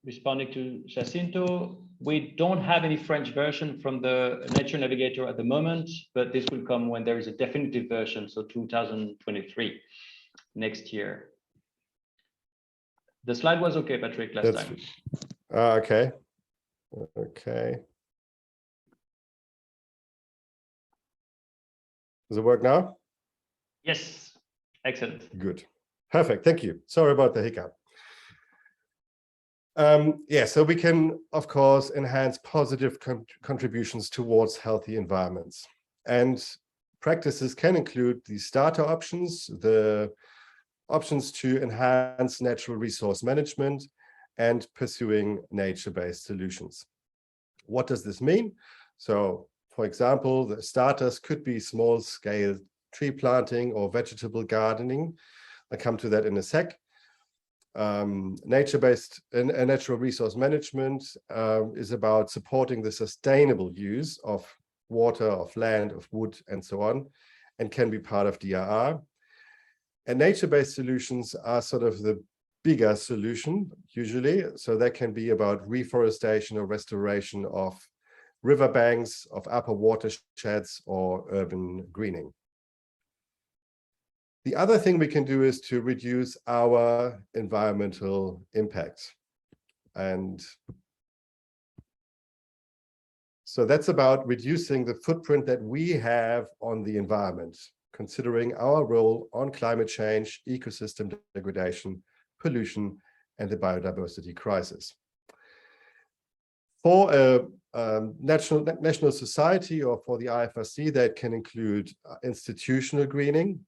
responding to Jacinto, we don't have any French version from the Nature Navigator at the moment, but this will come when there is a definitive version, so 2023, next year. The slide was okay, Patrick, last time. Okay. Okay. Does it work now? Yes, excellent. Good. Perfect. Thank you. Sorry about the hiccup. Yeah, so we can, of course, enhance positive contributions towards healthy environments. And practices can include the starter options, the options to enhance natural resource management, and pursuing nature-based solutions. What does this mean? So, for example, the starters could be small-scale tree planting or vegetable gardening. I'll come to that in a sec. Nature-based and natural resource management is about supporting the sustainable use of water, of land, of wood, and so on, and can be part of DRR. And nature-based solutions are sort of the bigger solution, usually. So that can be about reforestation or restoration of riverbanks, of upper watersheds, or urban greening. The other thing we can do is to reduce our environmental impact. And so that's about reducing the footprint that we have on the environment, considering our role on climate change, ecosystem degradation, pollution, and the biodiversity crisis. For a national society or for the IFRC, that can include institutional greening,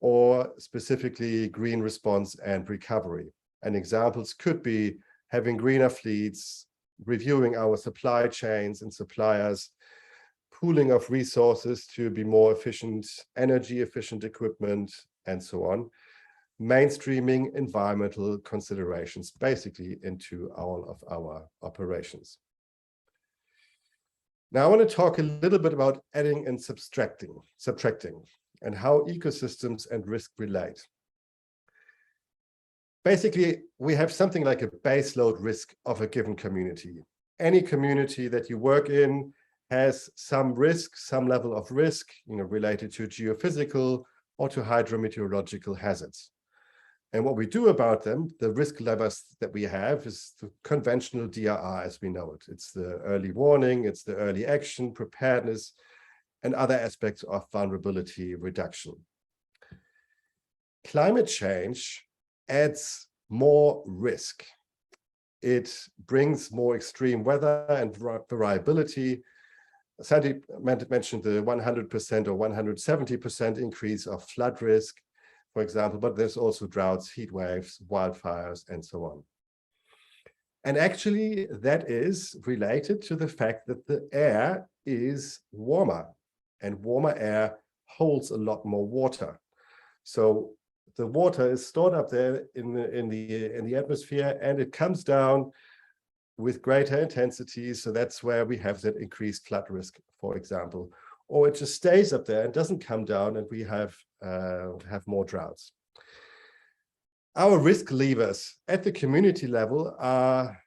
or specifically green response and recovery. And examples could be having greener fleets, reviewing our supply chains and suppliers, pooling of resources to be more efficient, energy efficient equipment, and so on. Mainstreaming environmental considerations basically into all of our operations. Now I want to talk a little bit about adding and subtracting, and how ecosystems and risk relate. Basically, we have something like a baseload risk of a given community. Any community that you work in has some risk, some level of risk, related to geophysical or to hydrometeorological hazards. And what we do about them, the risk levels that we have, is the conventional DRR as we know it. It's the early warning, it's the early action, preparedness, and other aspects of vulnerability reduction. Climate change adds more risk. It brings more extreme weather and variability. Sandy mentioned the 100% or 170% increase of flood risk, for example, but there's also droughts, heat waves, wildfires, and so on. And actually, that is related to the fact that the air is warmer. And warmer air holds a lot more water. So the water is stored up there in the atmosphere, and it comes down with greater intensity. So that's where we have that increased flood risk, for example. Or it just stays up there and doesn't come down, and we have more droughts. Our risk levers at the community level are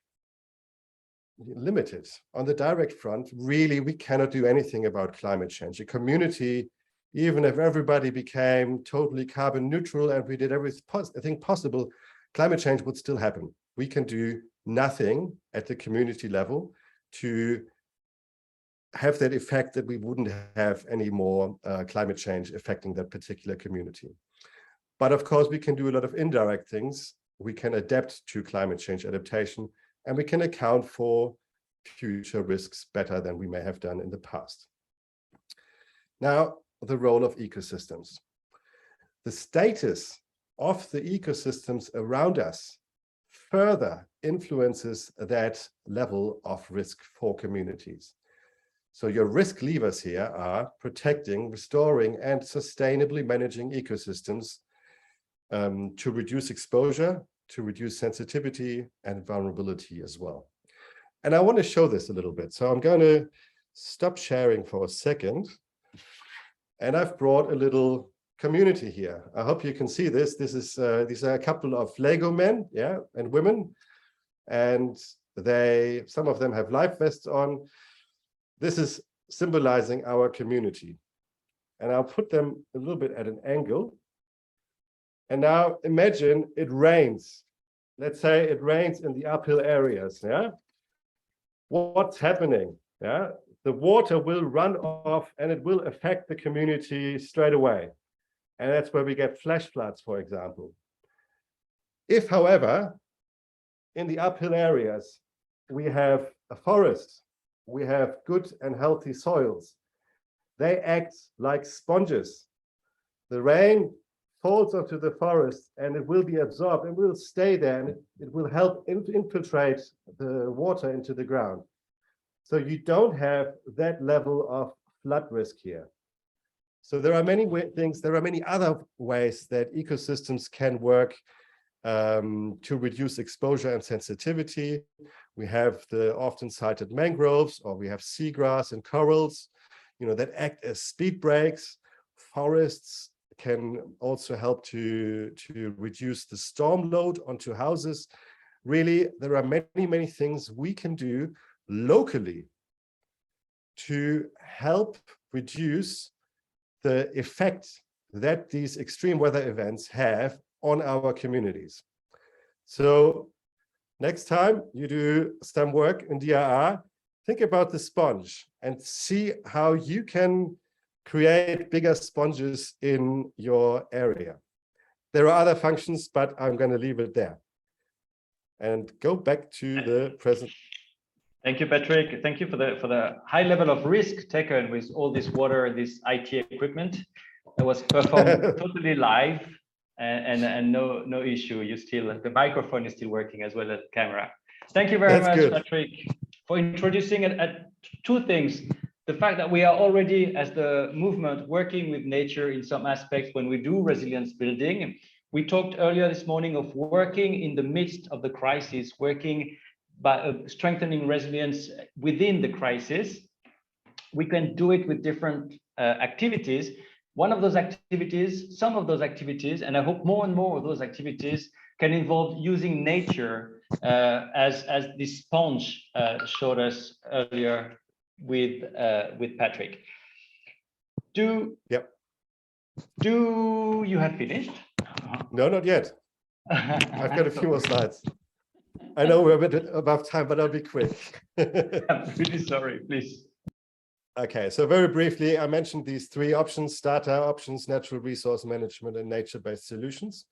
limited. On the direct front, really, we cannot do anything about climate change. A community, even if everybody became totally carbon neutral and we did everything possible, climate change would still happen. We can do nothing at the community level to have that effect that we wouldn't have any more climate change affecting that particular community. But of course, we can do a lot of indirect things. We can adapt to climate change adaptation, and we can account for future risks better than we may have done in the past. Now, the role of ecosystems. The status of the ecosystems around us further influences that level of risk for communities. So your risk levers here are protecting, restoring, and sustainably managing ecosystems to reduce exposure, to reduce sensitivity and vulnerability as well. And I want to show this a little bit. So I'm going to stop sharing for a second. And I've brought a little community here. I hope you can see this. These are a couple of Lego men, and women and some of them have life vests on. This is symbolizing our community. And I'll put them a little bit at an angle. And now imagine it rains. Let's say it rains in the uphill areas. Yeah. What's happening? Yeah. The water will run off and it will affect the community straight away. And that's where we get flash floods, for example. If, however, in the uphill areas, we have a forest, we have good and healthy soils, they act like sponges. The rain falls onto the forest and it will be absorbed and will stay there, and it will help infiltrate the water into the ground. So you don't have that level of flood risk here. So there are many things, there are many other ways that ecosystems can work to reduce exposure and sensitivity. We have the often cited mangroves, or we have seagrass and corals, that act as speed brakes. Forests can also help to reduce the storm load onto houses. Really, there are many, many things we can do locally to help reduce the effect that these extreme weather events have on our communities. So next time you do some work in DRR, think about the sponge and see how you can create bigger sponges in your area. There are other functions, but I'm going to leave it there and go back to the present. Thank you, Patrick. Thank you for the high level of risk taken with all this water, this IT equipment that was performed totally live, and no issue. The microphone is still working as well as the camera. Thank you very much, Patrick, for introducing two things. The fact that we are already, as the movement, working with nature in some aspects when we do resilience building. We talked earlier this morning of working in the midst of the crisis, working by strengthening resilience within the crisis. We can do it with different activities. Some of those activities, and I hope more and more of those activities can involve using nature as this sponge showed us earlier with Patrick. Do you have finished? No, not yet. I've got a few more slides. I know we're a bit above time, but I'll be quick. I'm really sorry, please. Okay, so very briefly, I mentioned these three options: starter options, natural resource management, and nature-based solutions.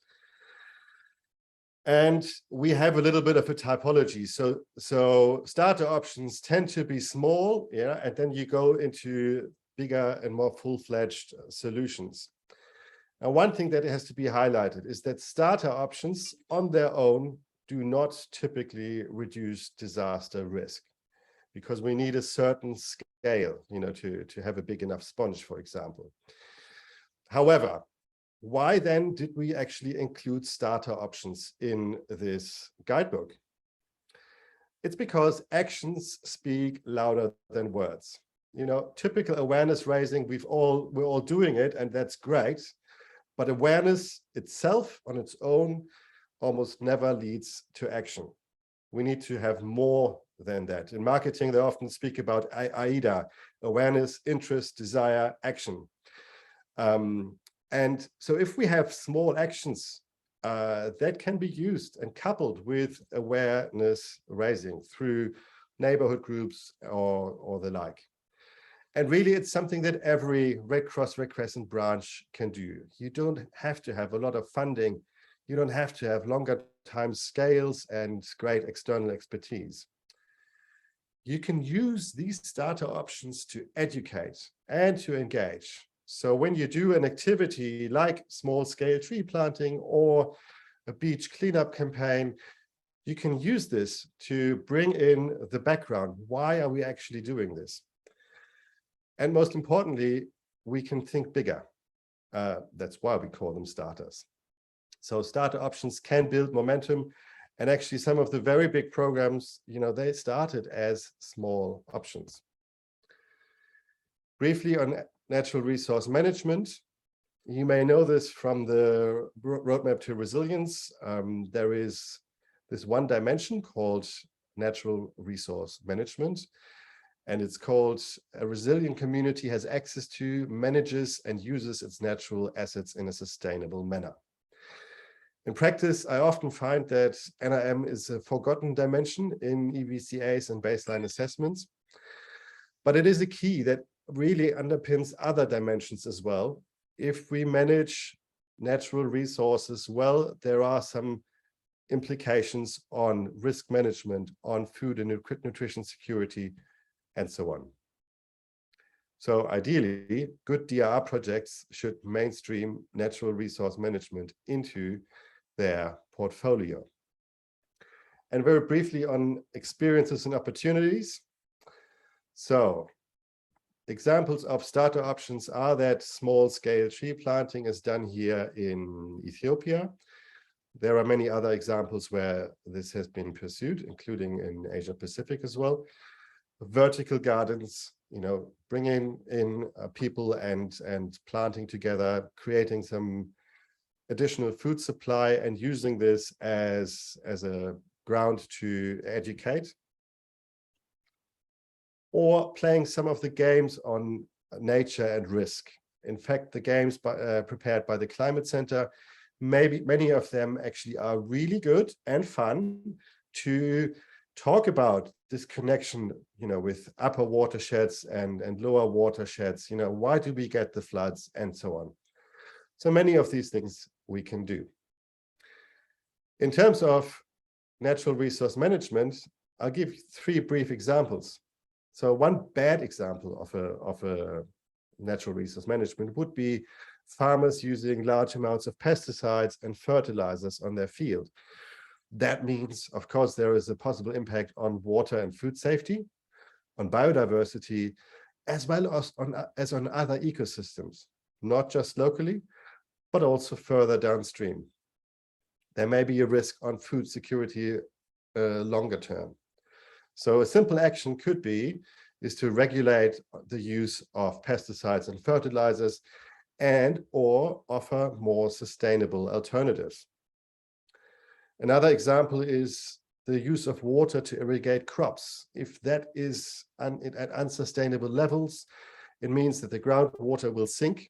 And we have a little bit of a typology. So starter options tend to be small, yeah, and then you go into bigger and more full-fledged solutions. Now, one thing that has to be highlighted is that starter options on their own do not typically reduce disaster risk, because we need a certain scale, to have a big enough sponge, for example. However, why then did we actually include starter options in this guidebook? It's because actions speak louder than words. Typical awareness raising, we're all doing it, and that's great. But awareness itself on its own almost never leads to action. We need to have more than that. In marketing, they often speak about AIDA: awareness, interest, desire, action. And so if we have small actions that can be used and coupled with awareness raising through neighborhood groups or the like. And really, it's something that every Red Cross Red Crescent branch can do. You don't have to have a lot of funding. You don't have to have longer time scales and great external expertise. You can use these starter options to educate and to engage. So when you do an activity like small-scale tree planting or a beach cleanup campaign, you can use this to bring in the background. Why are we actually doing this? And most importantly, we can think bigger. That's why we call them starters. So starter options can build momentum. And actually, some of the very big programs, they started as small options. Briefly on natural resource management, you may know this from the roadmap to resilience. There is this one dimension called natural resource management. And it's called a resilient community has access to, manages, and uses its natural assets in a sustainable manner. In practice, I often find that NRM is a forgotten dimension in EVCAs and baseline assessments, but it is a key that really underpins other dimensions as well. If we manage natural resources well, there are some implications on risk management, on food and nutrition security, and so on. So ideally, good DRR projects should mainstream natural resource management into their portfolio. And very briefly on experiences and opportunities. So examples of starter options are that small-scale tree planting is done here in Ethiopia. There are many other examples where this has been pursued, including in Asia Pacific as well. Vertical gardens, bringing in people and planting together, creating some additional food supply and using this as a ground to educate. Or playing some of the games on nature and risk. In fact, the games prepared by the Climate Center, maybe many of them actually are really good and fun to talk about this connection, with upper watersheds and lower watersheds. Why do we get the floods and so on? So many of these things we can do. In terms of natural resource management, I'll give 3 brief examples. So one bad example of a natural resource management would be farmers using large amounts of pesticides and fertilizers on their field. That means, of course, there is a possible impact on water and food safety, on biodiversity, as well as on other ecosystems, not just locally, but also further downstream. There may be a risk on food security longer term. So a simple action could be to regulate the use of pesticides and fertilizers or offer more sustainable alternatives. Another example is the use of water to irrigate crops. If that is at unsustainable levels, it means that the groundwater will sink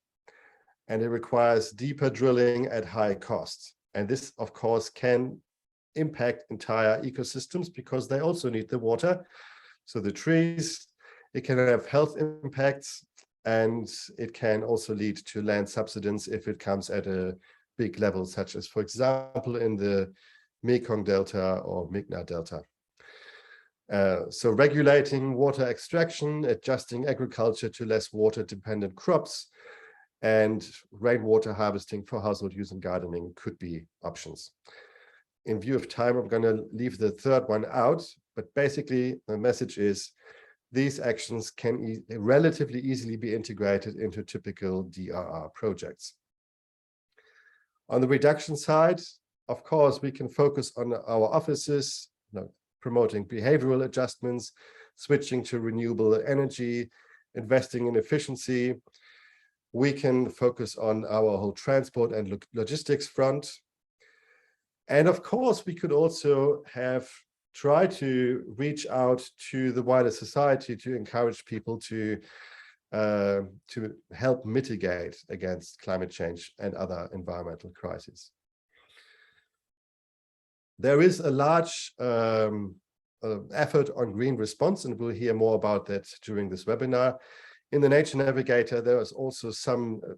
and it requires deeper drilling at high costs. And this, of course, can impact entire ecosystems because they also need the water. So the trees, it can have health impacts, and it can also lead to land subsidence if it comes at a big level, such as, for example, in the Mekong Delta or Meghna Delta. So regulating water extraction, adjusting agriculture to less water-dependent crops, and rainwater harvesting for household use and gardening could be options. In view of time, I'm going to leave the third one out, but basically the message is these actions can relatively easily be integrated into typical DRR projects. On the reduction side, of course, we can focus on our offices, promoting behavioral adjustments, switching to renewable energy, investing in efficiency. We can focus on our whole transport and logistics front. And of course, we could also try to reach out to the wider society to encourage people to help mitigate against climate change and other environmental crises. There is a large effort on green response, and we'll hear more about that during this webinar. In the Nature Navigator, there is also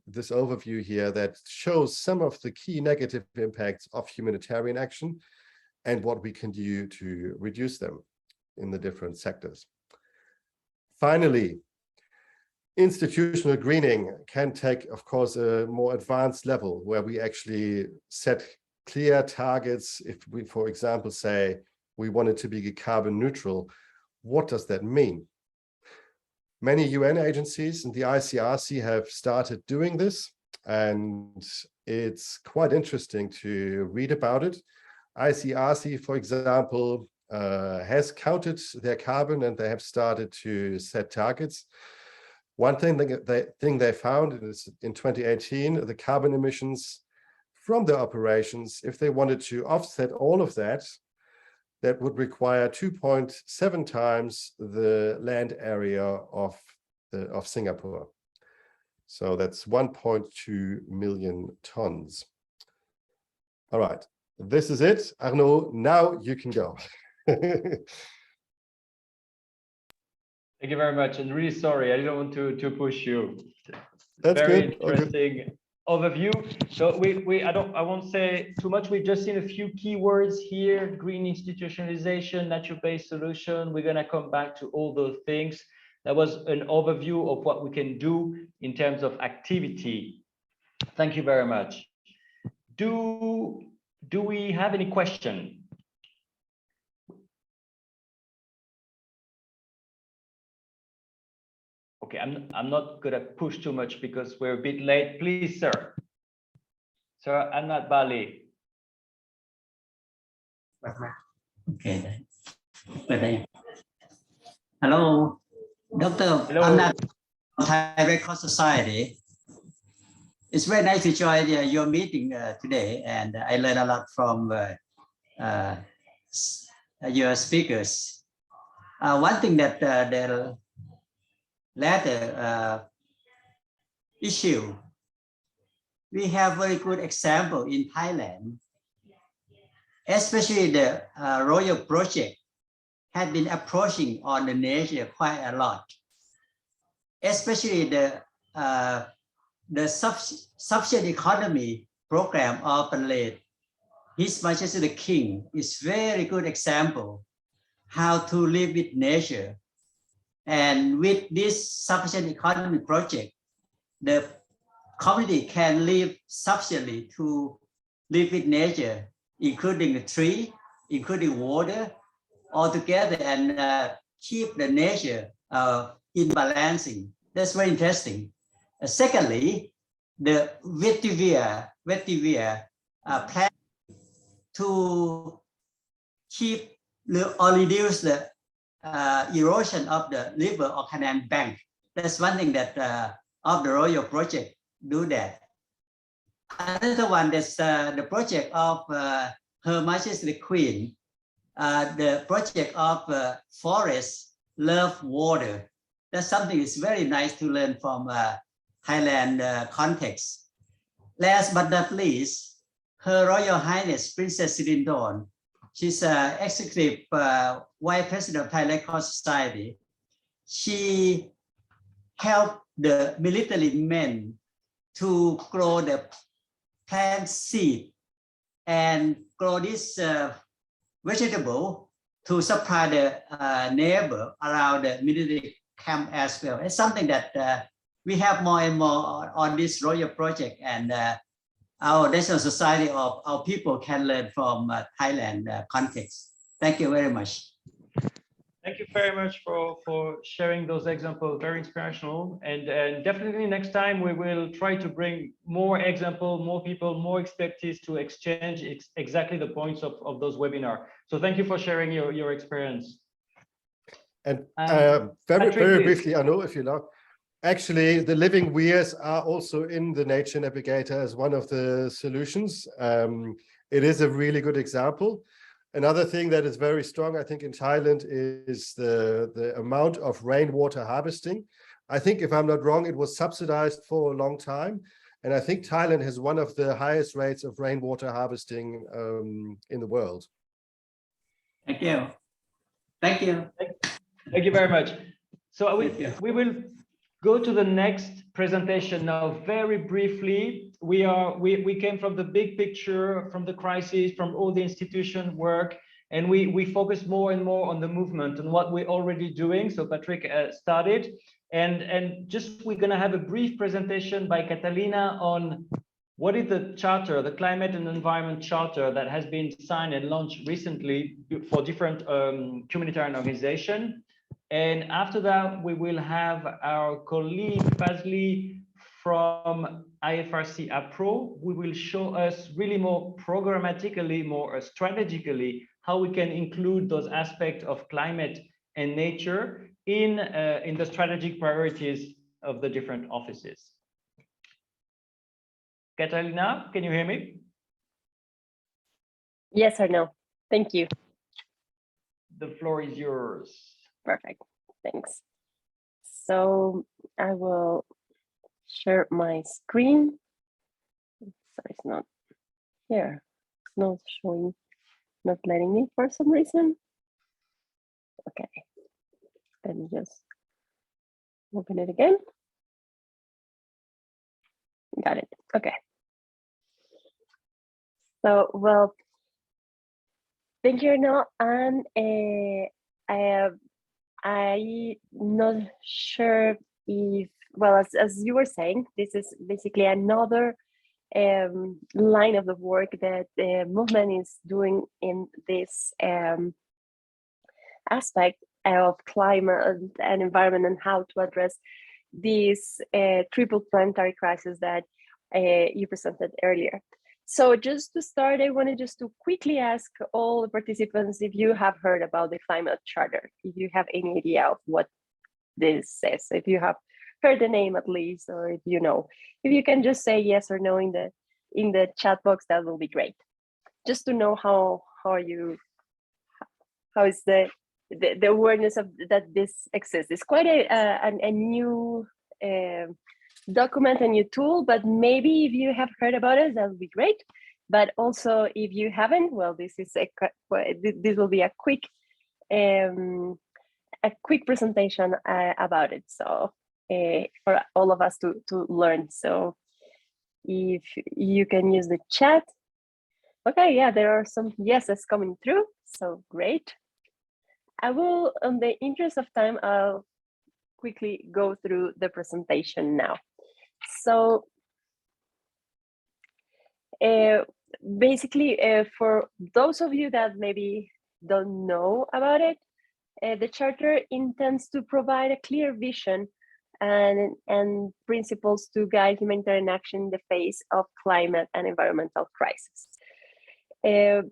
this overview here that shows some of the key negative impacts of humanitarian action and what we can do to reduce them in the different sectors. Finally, institutional greening can take, of course, a more advanced level where we actually set clear targets. If we, for example, say we wanted to be carbon neutral, what does that mean? Many UN agencies and the ICRC have started doing this, and it's quite interesting to read about it. ICRC, for example, has counted their carbon and they have started to set targets. One thing they found is in 2018, the carbon emissions from their operations, if they wanted to offset all of that, that would require 2.7 times the land area of Singapore. So that's 1.2 million tons. All right, this is it. Arnaud, now you can go. Thank you very much, and really sorry, I didn't want to push you. That's Very good. interesting overview. So I won't say too much. We've just seen a few keywords here: green institutionalization, nature-based solution. We're gonna come back to all those things. That was an overview of what we can do in terms of activity. Thank you very much. Do we have any question? Okay, I'm not gonna push too much because we're a bit late. Please, sir. Sir, I'm not Bali. Okay. Hello, Dr. Hello. Amnat, Thai Red Cross Society. It's very nice to join your meeting today, and I learned a lot from your speakers. One thing that the latter issue, we have very good example in Thailand, especially the Royal Project had been approaching on the nature quite a lot, especially the subsidiary economy program of the late His Majesty the King is very good example how to live with nature. And with this sufficient economy project, the community can live sufficiently to live with nature, including the tree, including water, all together, and keep the nature in balancing. That's very interesting. Secondly, the vetiver plan to keep or reduce the erosion of the river or canal bank. That's one thing that of the Royal Project do that. Another one is the project of Her Majesty the Queen, the project of Forest Love Water. That's something that's very nice to learn from Thailand context. Last but not least, Her Royal Highness Princess Sirindorn. She's Executive Vice President of Thai Red Cross Society. She helped the military men to grow the plant seed and grow this vegetable to supply the neighbor around the military camp as well. It's something that we have more and more on this Royal Project, and our national society of our people can learn from Thailand context. Thank you very much. Thank you very much for sharing those examples, very inspirational. And definitely next time we will try to bring more examples, more people, more expertise to exchange exactly the points of those webinars. So thank you for sharing your experience. And Patrick, very briefly, I know if you love, actually the living weirs are also in the Nature Navigator as one of the solutions. It is a really good example. Another thing that is very strong, I think, in Thailand is the amount of rainwater harvesting. I think, if I'm not wrong, it was subsidized for a long time. And I think Thailand has one of the highest rates of rainwater harvesting in the world. Thank you. Thank you. Thank you very much. So we will go to the next presentation now. Very briefly, we came from the big picture, from the crisis, from all the institution work, and we focus more and more on the movement and what we're already doing. So Patrick started, and just we're going to have a brief presentation by Catalina on what is the charter, the Climate and Environment Charter that has been signed and launched recently for different humanitarian organizations. And after that, we will have our colleague Fazli from IFRC APRO. We will show us really more programmatically, more strategically, how we can include those aspects of climate and nature in the strategic priorities of the different offices. Catalina, can you hear me? Yes or no? Thank you. the floor is yours. Perfect, thanks. So I will share my screen. So it's not here, it's not showing, not letting me for some reason. Okay, let me just open it again. Got it, okay. So, well, thank you, Arnaud. And I'm not sure if, well, as you were saying, this is basically another line of the work that the movement is doing in this aspect of climate and environment, and how to address these triple planetary crisis that you presented earlier. So just to start, I wanted just to quickly ask all the participants if you have heard about the Climate Charter, if you have any idea of what this says, if you have heard the name at least, or if you know. If you can just say yes or no in the chat box, that will be great. Just to know how is the awareness of that this exists. It's quite a new document, a new tool, but maybe if you have heard about it, that would be great. But also if you haven't, well, this will be a quick presentation about it, so for all of us to learn. So if you can use the chat. Okay, yeah, there are some yeses coming through, so great. I will, in the interest of time, I'll quickly go through the presentation now. So basically, for those of you that maybe don't know about it, the Charter intends to provide a clear vision and principles to guide humanitarian action in the face of climate and environmental crisis. And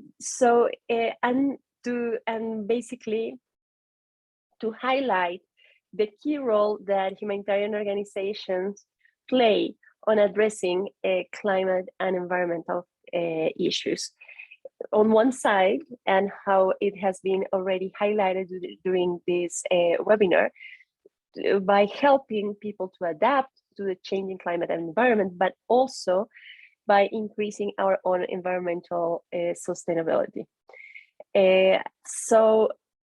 basically to highlight the key role that humanitarian organizations play on addressing climate and environmental issues on one side, and how it has been already highlighted during this webinar, by helping people to adapt to the changing climate and environment, but also by increasing our own environmental sustainability. So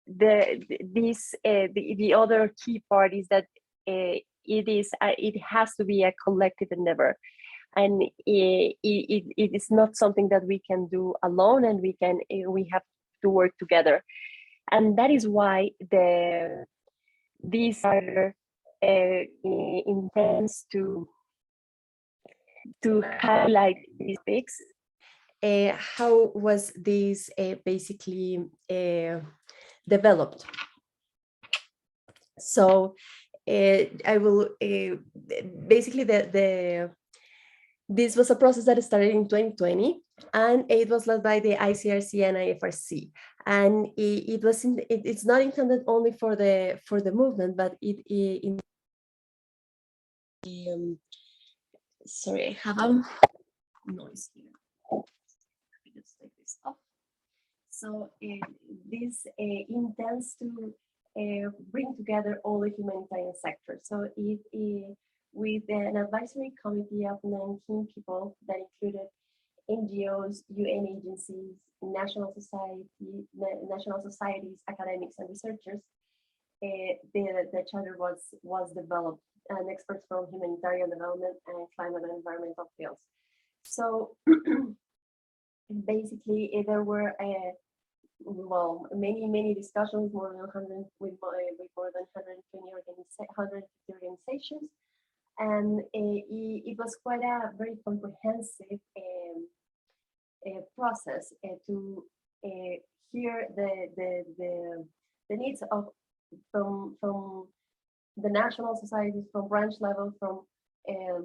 the other key part is that it has to be a collective endeavor, and it is not something that we can do alone, and we have to work together. And that is why this charter intends to highlight these topics. How was this basically developed? So I will basically this was a process that started in 2020, and it was led by the ICRC and IFRC, and it's not intended only for the movement, but sorry, I have a noise here. Let's take this off. So this intends to bring together all the humanitarian sectors. So with an advisory committee of 19 people that included NGOs, UN agencies, national societies, academics, and researchers, the charter was developed, and experts from humanitarian development and climate and environmental fields. So basically, there were many discussions, with more than 120 organizations, and it was quite a very comprehensive process to hear the needs from the national societies, from branch level, from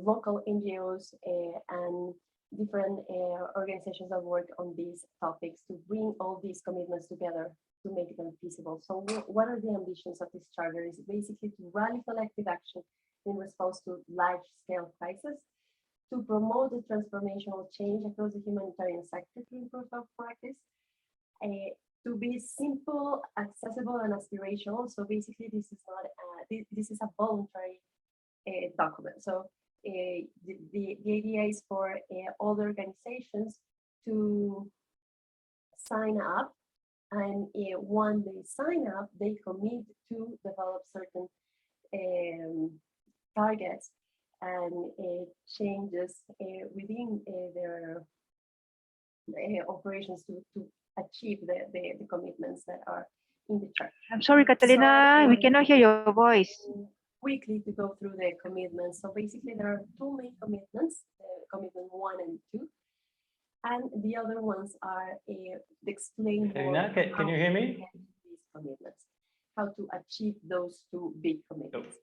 local NGOs and different organizations that work on these topics, to bring all these commitments together to make them feasible. So what are the ambitions of this charter? Is basically to rally collective action in response to large-scale crises, to promote the transformational change across the humanitarian sector to improve our practice, to be simple, accessible, and aspirational. So basically, this is not this is a voluntary document. So the idea is for all the organizations to sign up, and when they sign up, they commit to develop certain targets and changes within their operations to achieve the commitments that are in the chart. I'm sorry, Catalina, we cannot hear your voice. Quickly to go through the commitments. So basically there are two main commitments, commitment 1 and 2. And the other ones are explain Catalina, can you hear me? These commitments, how to achieve those two big commitments.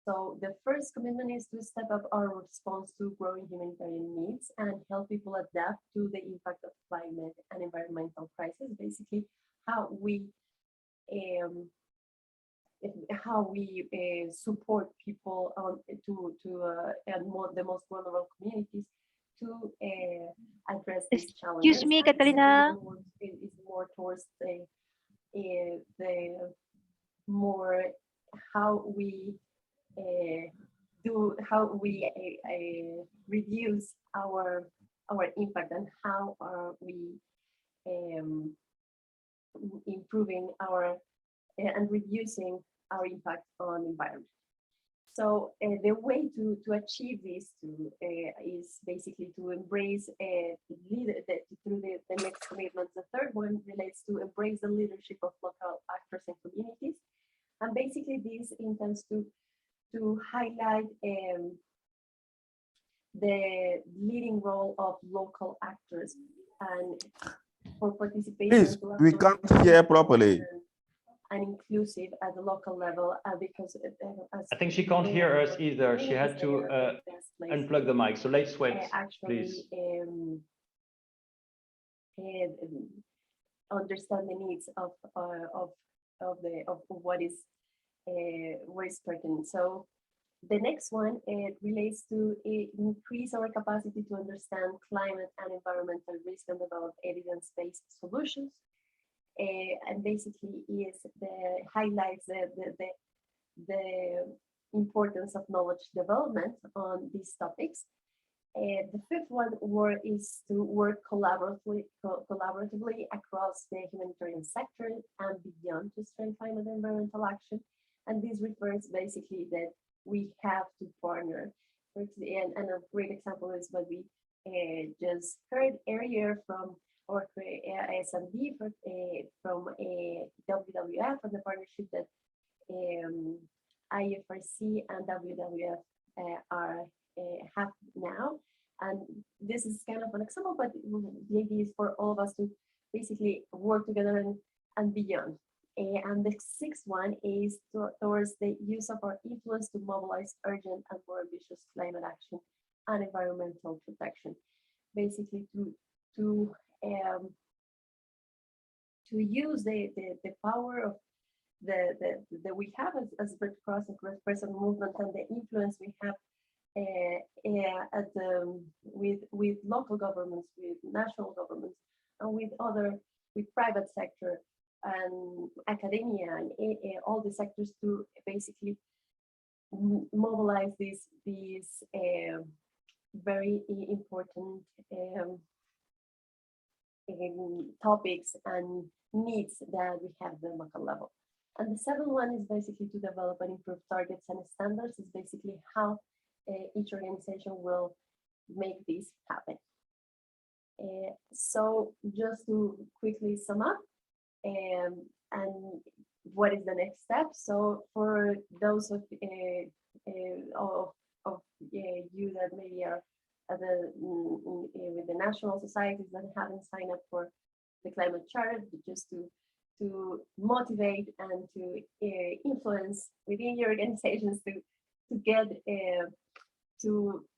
So the first commitment is to step up our response to growing humanitarian needs and help people adapt to the impact of climate and environmental crisis. Basically, how we support people the most vulnerable communities to address these challenges. Excuse me, Catalina. Is more towards the more how we reduce our impact, and how are we improving our and reducing our impact on environment. So the way to achieve this is basically to embrace through the next commitments. The third one relates to embrace the leadership of local actors and communities. And basically this intends to highlight the leading role of local actors and for participation. Please, we can't hear properly. And inclusive at the local level, because I think she can't hear us either. She had to unplug the mic. So let's wait, please. Understand the needs of what is pertinent. So the next one relates to increase our capacity to understand climate and environmental risk and develop evidence-based solutions. And basically highlights the importance of knowledge development on these topics. The fifth one is to work collaboratively across the humanitarian sector and beyond to strengthen climate and environmental action. And this refers basically that we have to partner. And a great example is what we just heard earlier from or SMB from WWF and the partnership that IFRC and WWF have now. And this is kind of an example, but the idea is for all of us to basically work together and beyond. And the sixth one is towards the use of our influence to mobilize urgent and more ambitious climate action and environmental protection. Basically to use the power of that we have as Red Cross and Red Crescent movement and the influence we have with local governments, with national governments, and with private sector and academia and all the sectors to basically mobilize these very important topics and needs that we have at the local level. And the seventh one is basically to develop and improve targets and standards. Is basically how each organization will make this happen. So just to quickly sum up, and what is the next step? So for those of you that maybe are at with the national societies that haven't signed up for the climate charter, just to motivate and to influence within your organizations to get to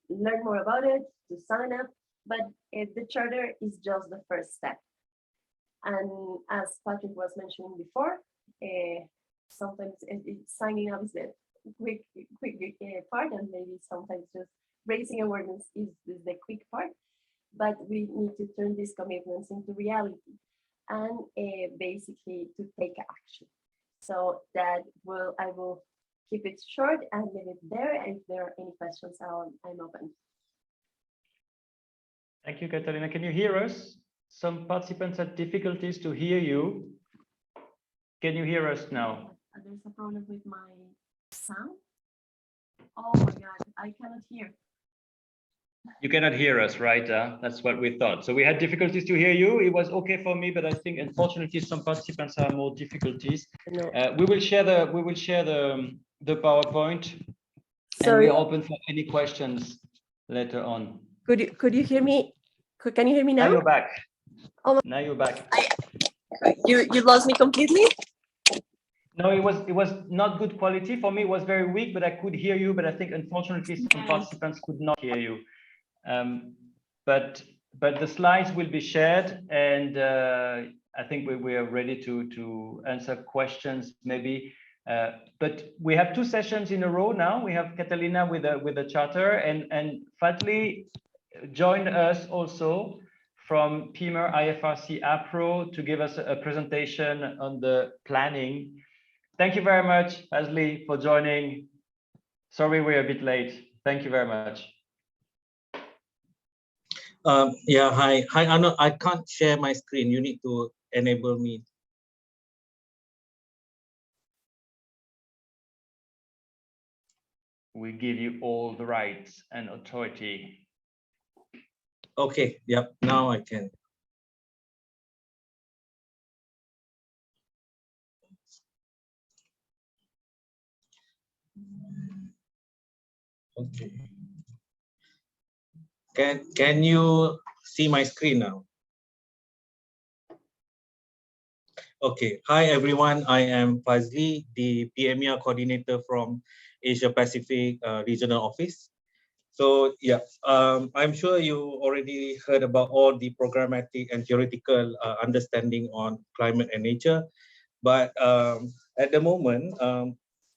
learn more about it, to sign up. But the charter is just the first step. And as Patrick was mentioning before, sometimes signing up is the quick part, and maybe sometimes just raising awareness is the quick part. But we need to turn these commitments into reality. and basically to take action. So I will keep it short and leave it there. If there are any questions, I'm open. Thank you, Catalina. Can you hear us? Some participants had difficulties to hear you. Can you hear us now? There's a problem with my sound. Oh my God, I cannot hear. You cannot hear us, right? That's what we thought. So we had difficulties to hear you. It was okay for me, but I think unfortunately some participants have more difficulties. No. We will share the PowerPoint, and Sorry. we're open for any questions later on. Could you hear me? Can you hear me now? Now you're back. Oh, now you're back. You lost me completely? No, it was not good quality. For me, it was very weak, but I could hear you. But I think unfortunately some participants could not hear you. But the slides will be shared, and I think we are ready to answer questions maybe. But we have 2 sessions in a row now. We have Catalina with the charter, and Fatli joined us also from PIMER IFRC APRO to give us a presentation on the planning. Thank you very much, Asli, for joining. Sorry we're a bit late. Thank you very much. Yeah, hi, Arno. I can't share my screen. You need to enable me. We give you all the rights and authority. Okay, yep, now I can. Okay. Can you see my screen now? Okay. Hi everyone. I am Fazli, the PMER coordinator from Asia Pacific Regional Office. So yeah, I'm sure you already heard about all the programmatic and theoretical understanding on climate and nature. But at the moment,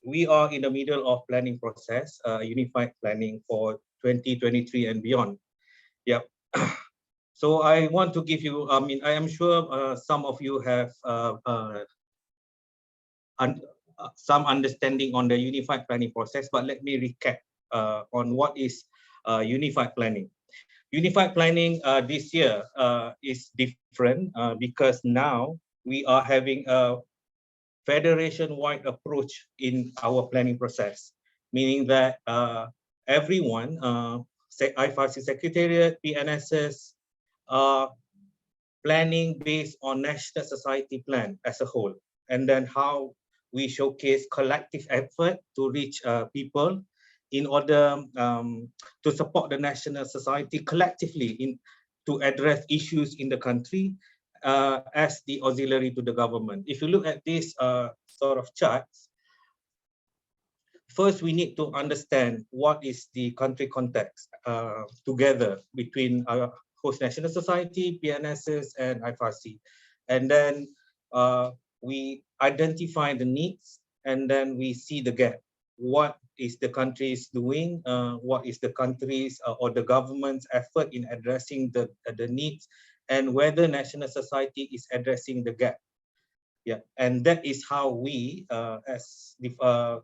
we are in the middle of planning process, unified planning for 2023 and beyond. Yep. So I want to give you, I mean, I am sure some of you have some understanding on the unified planning process, but let me recap on what is unified planning. Unified planning this year is different because now we are having a federation-wide approach in our planning process, meaning that everyone, IFRC Secretariat, PNSS, are planning based on National Society Plan as a whole, and then how we showcase collective effort to reach people in order to support the National Society collectively to address issues in the country as the auxiliary to the government. If you look at this sort of charts, first we need to understand what is the country context together between our host National Society, PNSS, and IFRC. And then we identify the needs, and then we see the gap. What is the countries doing? What is the countries or the government's effort in addressing the needs, and whether National Society is addressing the gap? Yeah, and that is how we, as the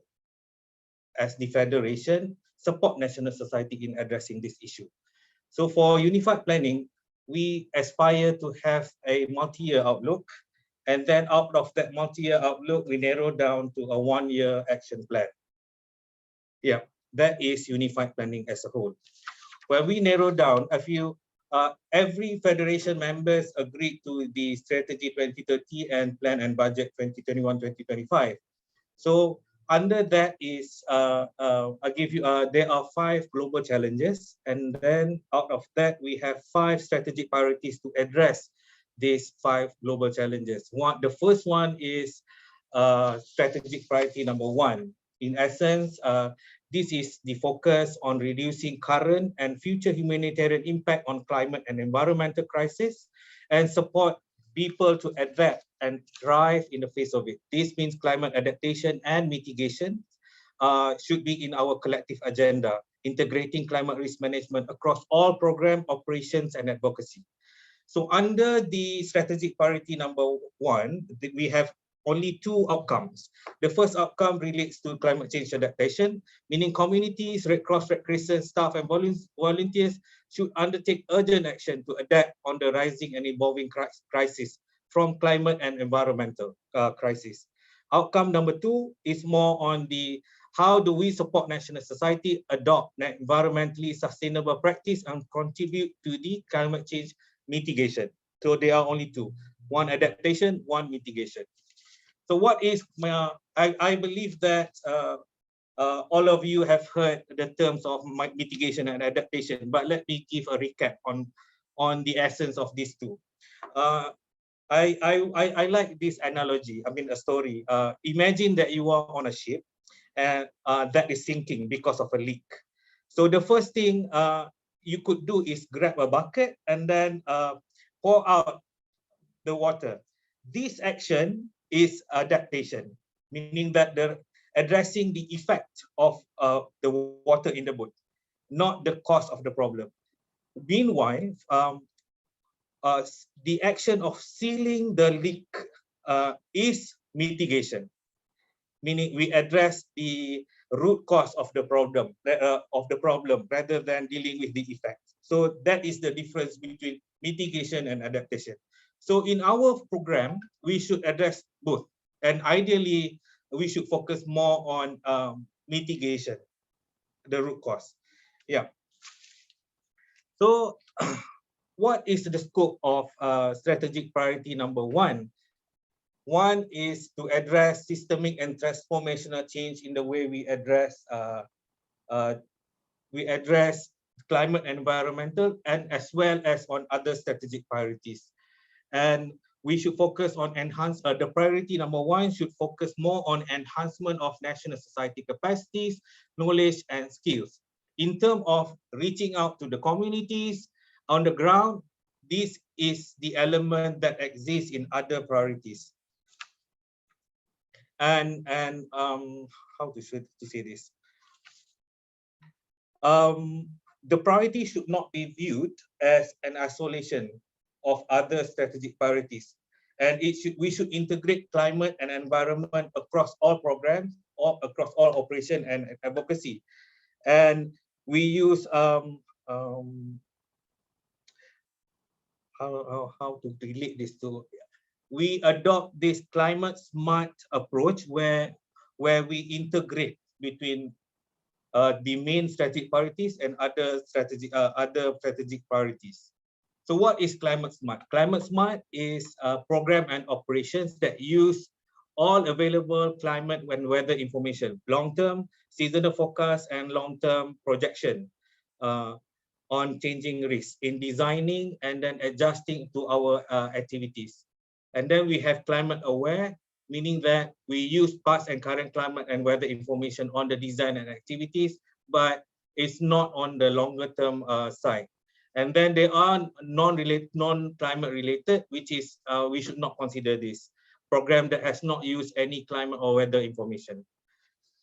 Federation, support National Society in addressing this issue. So for unified planning, we aspire to have a multi-year outlook, and then out of that multi-year outlook, we narrow down to a 1-year action plan. Yeah, that is unified planning as a whole. Where we narrow down a few, every federation members agreed to the strategy 2030 and plan and budget 2021-2025. So under that is, I give you, there are 5 global challenges, and then out of that we have 5 strategic priorities to address these 5 global challenges. The first one is strategic priority number 1. In essence, this is the focus on reducing current and future humanitarian impact on climate and environmental crisis, and support people to adapt and thrive in the face of it. This means climate adaptation and mitigation should be in our collective agenda, integrating climate risk management across all program operations and advocacy. So under the strategic priority number 1, we have only 2 outcomes. The first outcome relates to climate change adaptation, meaning communities, Red Cross Red Crescent staff and volunteers should undertake urgent action to adapt on the rising and evolving crisis from climate and environmental crisis. Outcome number 2 is more on the how do we support national society adopt environmentally sustainable practice and contribute to the climate change mitigation. So there are only 2, one adaptation, one mitigation. So what is I believe that all of you have heard the terms of mitigation and adaptation, but let me give a recap on the essence of these 2. I like this analogy. I mean, a story. Imagine that you are on a ship and that is sinking because of a leak. So the first thing you could do is grab a bucket and then pour out the water. This action is adaptation, meaning that they're addressing the effect of the water in the boat, not the cause of the problem. Meanwhile, the action of sealing the leak is mitigation, meaning we address the root cause of the problem rather than dealing with the effect. So that is the difference between mitigation and adaptation. So in our program, we should address both, and ideally we should focus more on mitigation, the root cause. Yeah. So what is the scope of strategic priority number 1? One is to address systemic and transformational change in the way we address climate and environmental, and as well as on other strategic priorities. And we should focus on the priority number 1 should focus more on enhancement of national society capacities, knowledge, and skills. In terms of reaching out to the communities on the ground, this is the element that exists in other priorities. And how to say this? The priority should not be viewed as an isolation of other strategic priorities, and we should integrate climate and environment across all programs or across all operation and advocacy. And we use how to relate this to. We adopt this climate smart approach where we integrate between the main strategic priorities and other strategic priorities. So what is climate smart? Climate smart is a program and operations that use all available climate and weather information, long-term seasonal forecast and long-term projection on changing risks in designing and then adjusting to our activities. And then we have climate aware, meaning that we use past and current climate and weather information on the design and activities, but it's not on the longer term side. And then there are non-climate related, which is we should not consider this program that has not used any climate or weather information.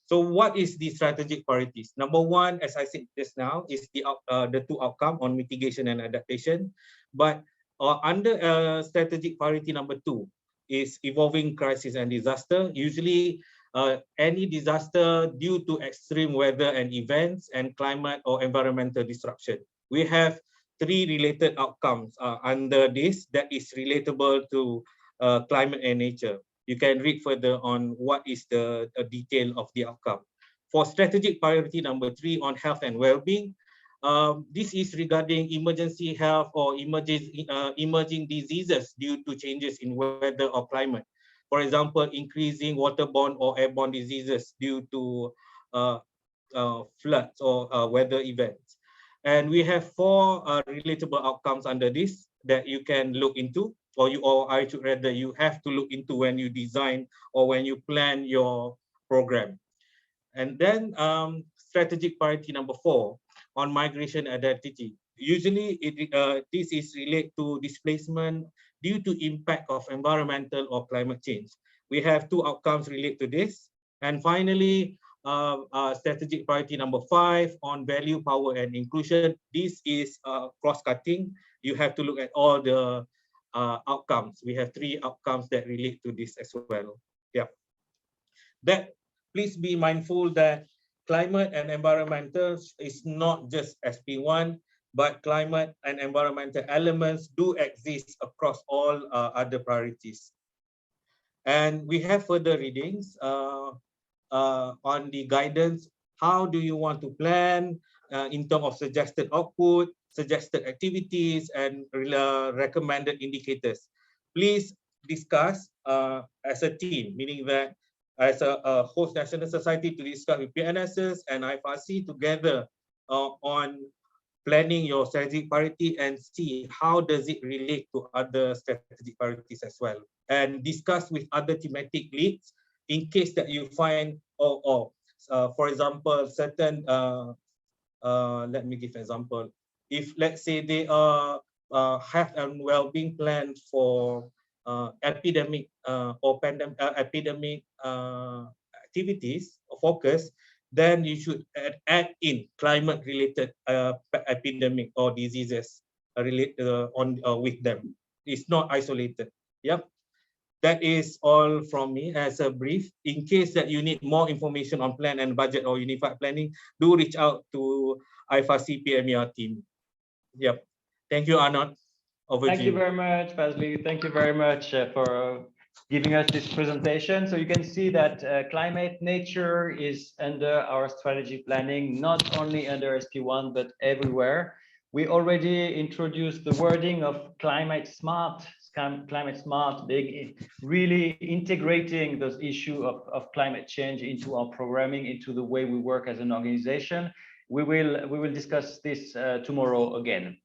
So what is the strategic priorities? Number 1, as I said just now, is the 2 outcome on mitigation and adaptation. But under strategic priority number 2 is evolving crisis and disaster. Usually any disaster due to extreme weather and events and climate or environmental disruption. We have 3 related outcomes under this that is relatable to climate and nature. You can read further on what is the detail of the outcome. For strategic priority number 3 on health and well-being, this is regarding emergency health or emerging diseases due to changes in weather or climate. For example, increasing waterborne or airborne diseases due to floods or weather events. And we have 4 relatable outcomes under this that you can look into, or I should rather you have to look into when you design or when you plan your program. And then strategic priority number 4 on migration identity. Usually this is related to displacement due to impact of environmental or climate change. We have 2 outcomes related to this. And finally, strategic priority number 5 on value, power, and inclusion. This is cross-cutting. You have to look at all the outcomes. We have 3 outcomes that relate to this as well. Yeah. That please be mindful that climate and environmental is not just SP1, but climate and environmental elements do exist across all other priorities. And we have further readings on the guidance. How do you want to plan in terms of suggested output, suggested activities, and recommended indicators? Please discuss as a team, meaning that as a host national society to discuss with PNSs and IFRC together on planning your strategic priority and see how does it relate to other strategic priorities as well, and discuss with other thematic leads in case that you find, for example, certain, let me give an example. If let's say they are health and well-being plan for epidemic or pandemic epidemic activities or focus, then you should add in climate-related epidemic or diseases related with them. It's not isolated. Yep. That is all from me as a brief. In case that you need more information on plan and budget or unified planning, do reach out to IFRC PMER team. Yep. Thank you, Arnold. Over Thank to you very much, Fazli. Thank you very much for giving us this presentation. So you can see that climate nature is under our strategy planning, not only under SP1, but everywhere. We already introduced the wording of climate smart, really integrating those issues of climate change into our programming, into the way we work as an organization. We will discuss this tomorrow again.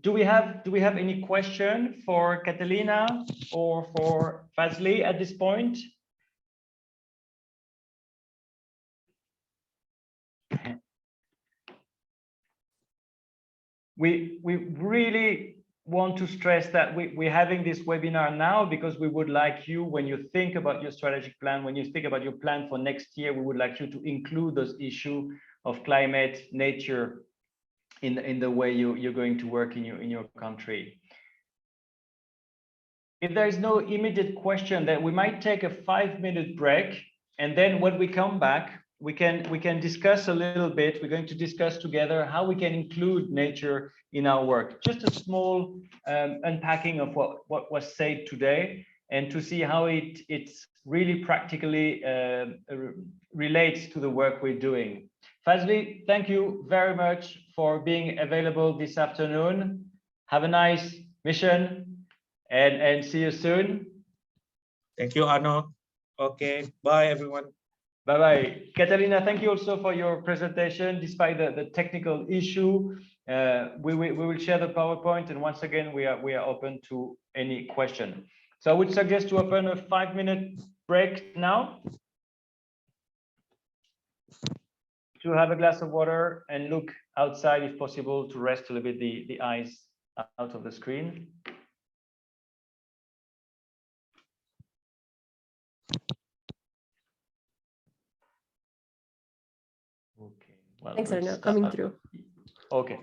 Do we have any question for Catalina or for Fazli at this point? We really want to stress that we're having this webinar now because we would like you, when you think about your strategic plan, when you think about your plan for next year, we would like you to include those issues of climate, nature, in the way you're going to work in your country. If there is no immediate question, then we might take a 5-minute break, and then when we come back, we can discuss a little bit. We're going to discuss together how we can include nature in our work. Just a small unpacking of what was said today, and to see how it's really practically relates to the work we're doing. Fazli, thank you very much for being available this afternoon. Have a nice mission and see you soon. Thank you, Arno. Okay, bye everyone. Bye-bye. Catalina, thank you also for your presentation. Despite the technical issue, we will share the PowerPoint, and once again, we are open to any question. So I would suggest to open a 5-minute break now, to have a glass of water and look outside if possible, to rest a little bit the eyes out of the screen. Okay. Well, Thanks, Arno. Coming through. Okay.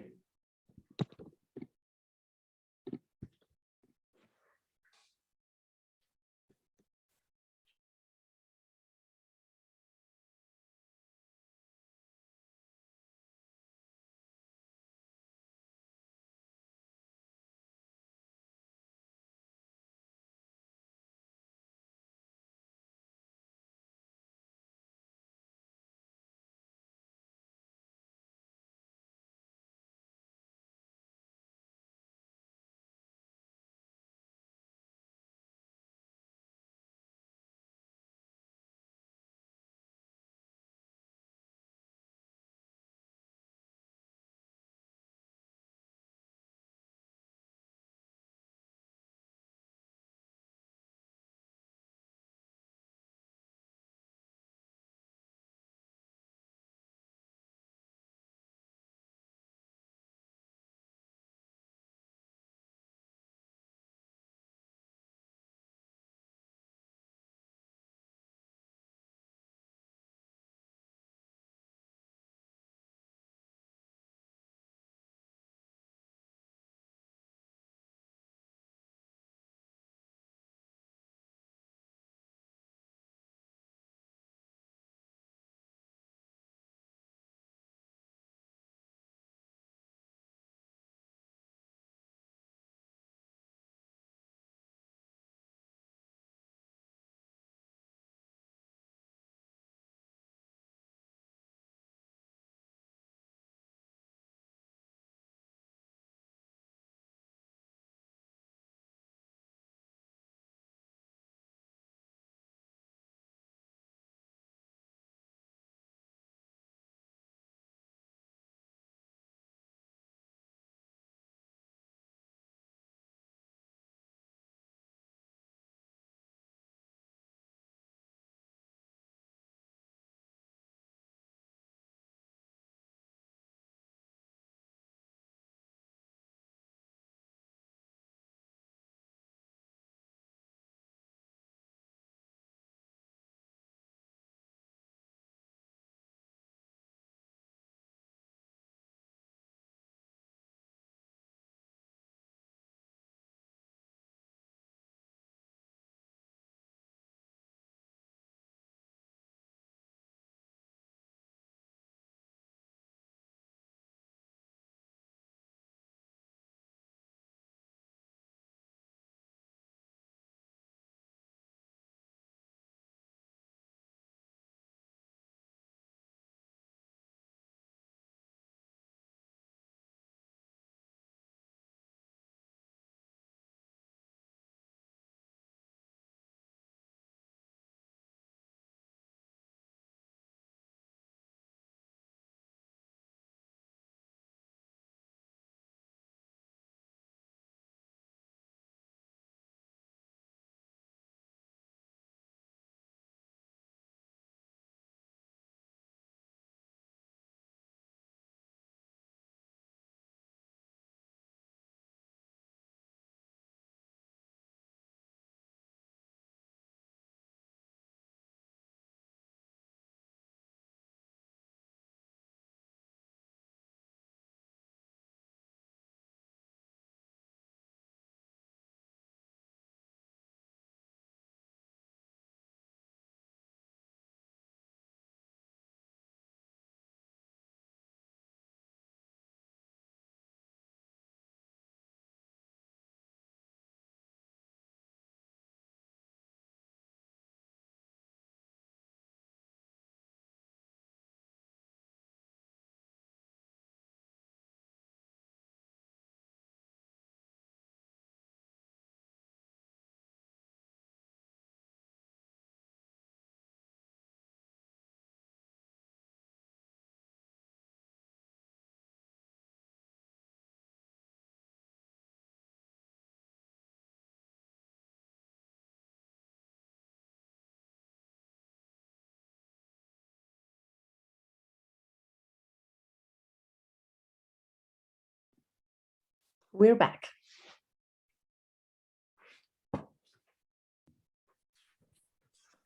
We're back.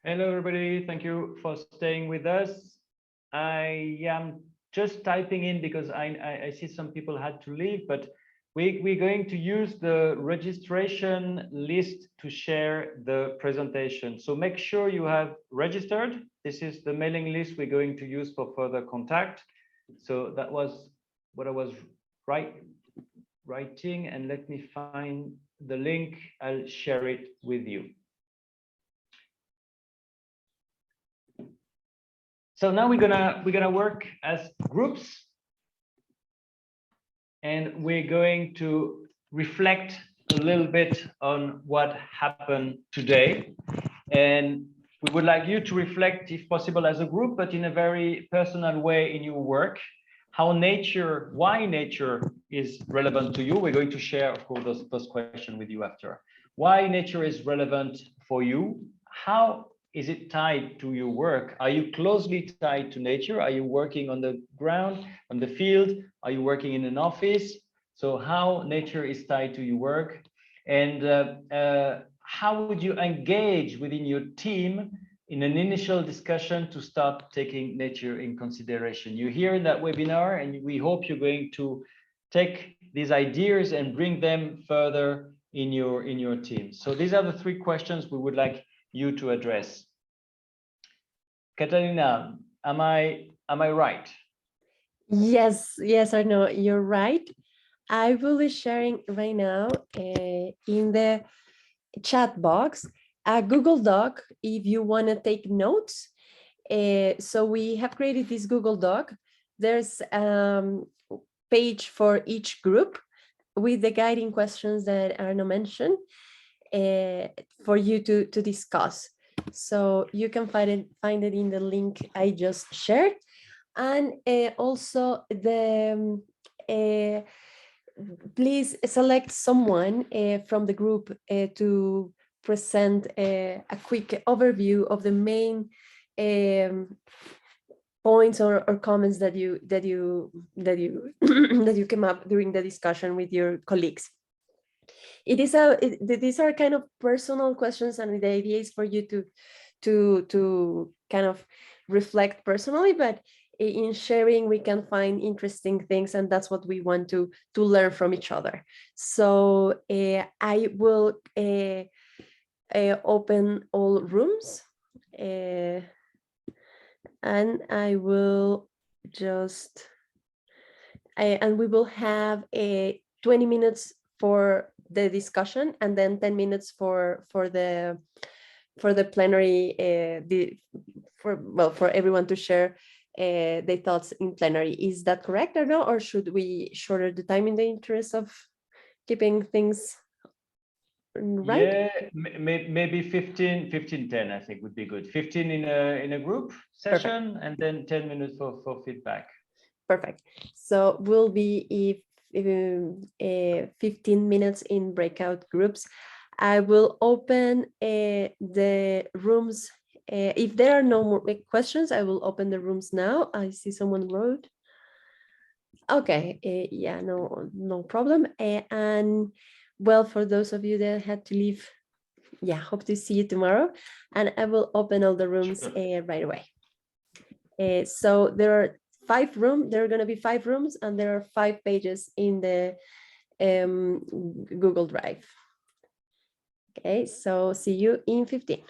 Hello, everybody. Thank you for staying with us. I am just typing in because I see some people had to leave, but we're going to use the registration list to share the presentation. So make sure you have registered. This is the mailing list we're going to use for further contact. So that was what I was writing, and let me find the link. I'll share it with you. So now we're gonna work as groups, and we're going to reflect a little bit on what happened today. And we would like you to reflect, if possible, as a group, but in a very personal way in your work, how nature, why nature is relevant to you. We're going to share, of course, those questions with you after. Why nature is relevant for you? How is it tied to your work? Are you closely tied to nature? Are you working on the ground, on the field? Are you working in an office? So how nature is tied to your work? And how would you engage within your team in an initial discussion to start taking nature in consideration? You're here in that webinar, and we hope you're going to take these ideas and bring them further in your team. So these are the three questions we would like you to address. Catalina, am I right? Yes, Arno, you're right. I will be sharing right now in the chat box a Google Doc if you want to take notes. So we have created this Google Doc. There's page for each group with the guiding questions that Arno mentioned for you to discuss. So you can find it in the link I just shared. And also the please select someone from the group to present a quick overview of the main points or comments that you that you came up during the discussion with your colleagues. These are kind of personal questions, and the idea is for you to kind of reflect personally, but in sharing we can find interesting things, and that's what we want to learn from each other. So I will open all rooms, and I will just and we will have 20 minutes for the discussion, and then 10 minutes for the plenary, for everyone to share their thoughts in plenary. Is that correct or no? Or should we shorten the time in the interest of keeping things right? Yeah, maybe 15, 10, I think would be good. 15 in a group session. Perfect. And then 10 minutes for feedback. Perfect. So we'll be 15 minutes in breakout groups. I will open the rooms. If there are no more questions, I will open the rooms now. I see someone wrote. Okay, yeah, no problem. And well, for those of you that had to leave, yeah, hope to see you tomorrow. And I will open all the rooms right away. So there are 5 rooms. There are going to be 5 rooms, and there are 5 pages in the Google Drive. Okay, so see you in 15.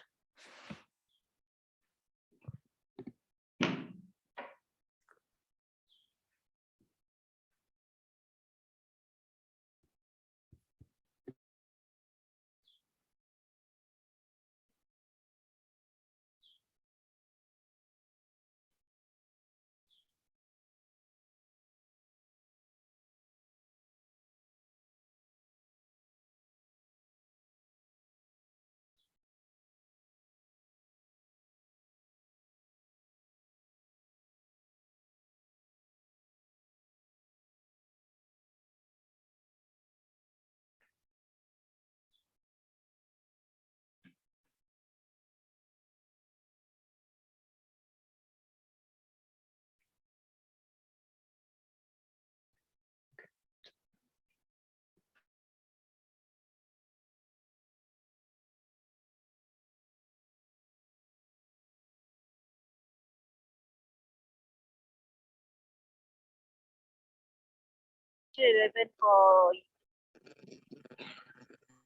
nature relevant for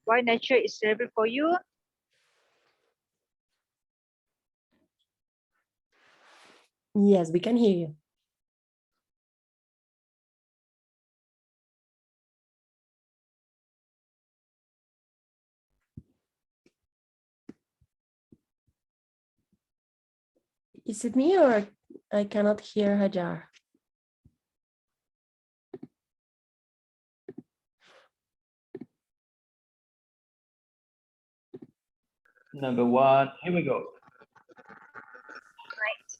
why nature is relevant for you? Yes, we can hear you. Is it me or I cannot hear Hajar? Number one, here we go. Right.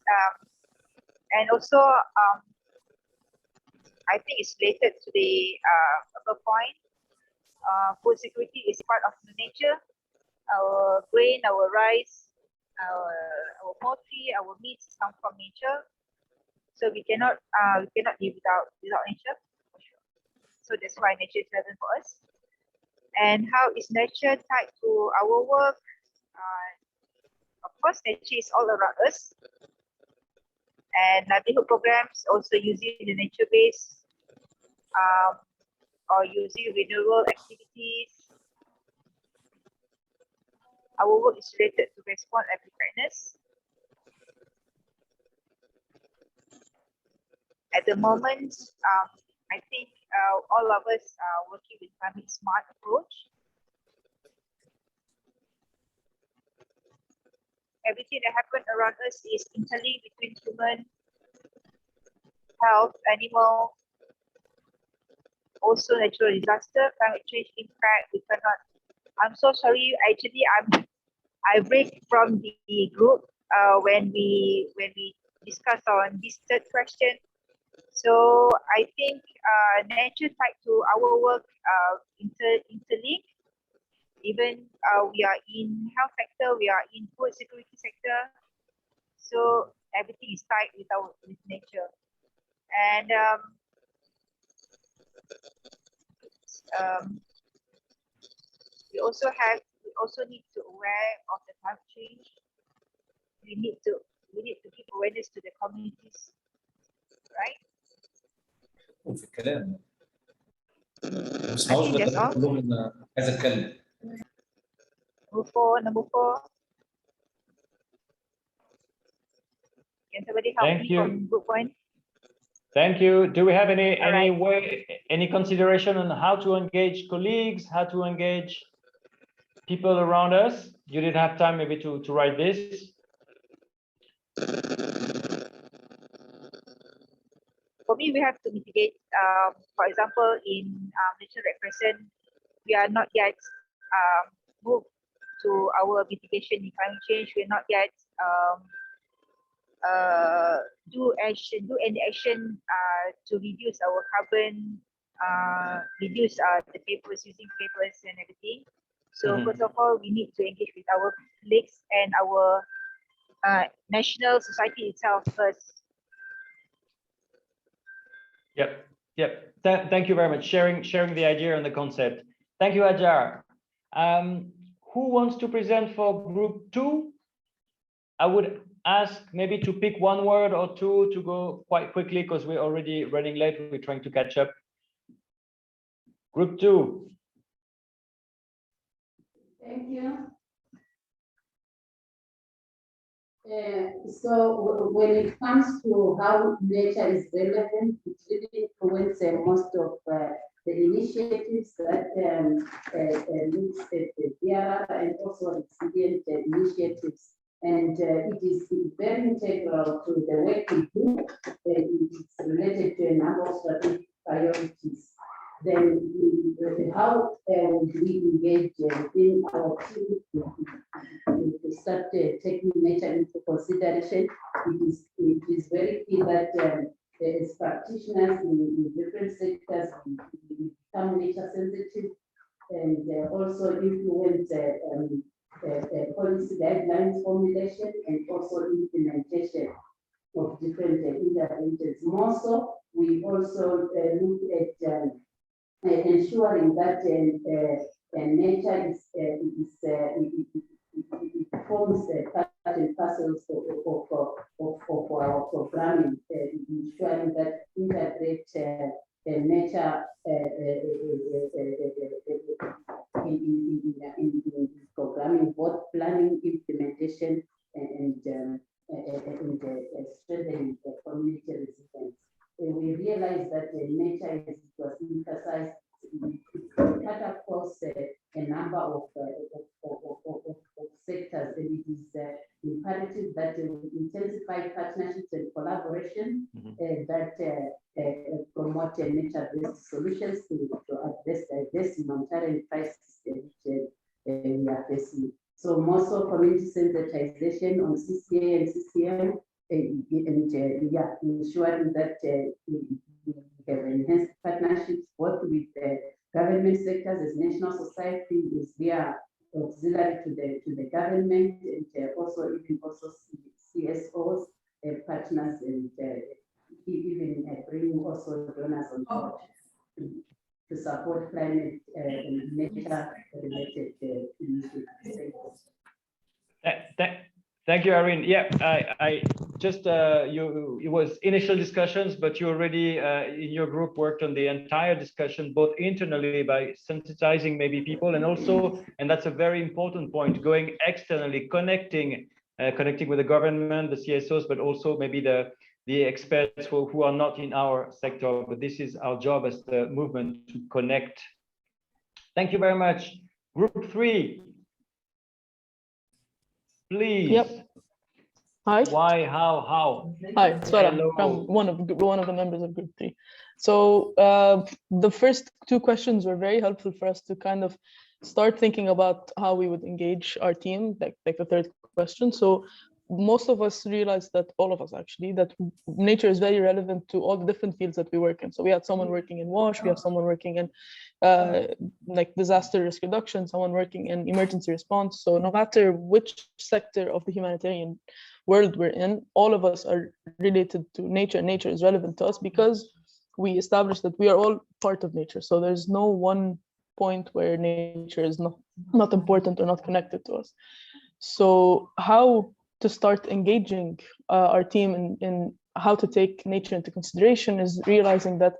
And also, I think it's related to the other point. Food security is part of the nature. Our grain, our rice, our poultry, our meats come from nature. So we cannot live without nature, for sure. So that's why nature is relevant for us. And how is nature tied to our work? Of course, nature is all around us. And livelihood programs also using the nature-based or using renewable activities. Our work is related to response and preparedness. At the moment, I think all of us are working with climate smart approach. Everything that happens around us is interlinked between human, health, animal, also natural disaster, climate change impact. We cannot. I'm so sorry. Actually, I break from the group when we discuss on this third question. So I think nature tied to our work interlinked. Even we are in health sector, we are in food security sector. So everything is tied with nature. And we also need to aware of the climate change. We need to give awareness to the communities, right? I think that's all. Number four. Can somebody help Thank me you. from group one? Thank you. Do we have any right. any consideration on how to engage colleagues, how to engage people around us? You didn't have time maybe to write this. For me, we have to mitigate. For example, in Nature Red Crescent, we are not yet moved to our mitigation in climate change. We're not yet do any action to reduce our carbon, reduce the papers, using papers and everything. So first of all, we need to engage with our colleagues and our national society itself first. Yep. Thank you very much. Sharing the idea and the concept. Thank you, Hajar. Who wants to present for group 2? I would ask maybe to pick one word or two to go quite quickly because we're already running late. We're trying to catch up. Group 2. Thank you. So when it comes to how nature is relevant, it really influences most of the initiatives that looks at the DRR and also resilient initiatives. And it is very integral to the work we do. It's related to a number of strategic priorities. Then how would we engage in our team to start taking nature into consideration? It is very key that as practitioners in different sectors, we become nature sensitive and also influence policy guidelines formulation and also implementation of different interventions. More so, we also look at ensuring that nature is it forms part and parcel of our programming, ensuring that integrate nature in programming, both planning, implementation, and strengthening the community resilience. We realized that nature was emphasized, cut across a number of sectors, and it is imperative that we intensify partnerships and collaboration that promote nature-based solutions to address diverse humanitarian crises which we are facing. So more so community sensitization on CCA and CCM, ensuring that we have enhanced partnerships both with government sectors as national society is there auxiliary to the government, and also CSOs, partners, and even bringing also donors on board to support climate and nature-related initiatives. Thank you, Irene. Yeah, I just it was initial discussions, but you already in your group worked on the entire discussion, both internally by sensitizing maybe people, and also, and that's a very important point, going externally, connecting with the government, the CSOs, but also maybe the experts who are not in our sector. But this is our job as the movement to connect. Thank you very much. Group 3. Please. Yep. Hi. Why? How? Hi, Swara. I'm one of the members of Group 3. So the first two questions were very helpful for us to kind of start thinking about how we would engage our team, like the third question. So most of us realized that, all of us actually, that nature is very relevant to all the different fields that we work in. So we had someone working in WASH, we have someone working in like disaster risk reduction, someone working in emergency response. So no matter which sector of the humanitarian world we're in, all of us are related to nature, and nature is relevant to us because we established that we are all part of nature. So there's no one point where nature is not important or not connected to us. So how to start engaging our team in how to take nature into consideration is realizing that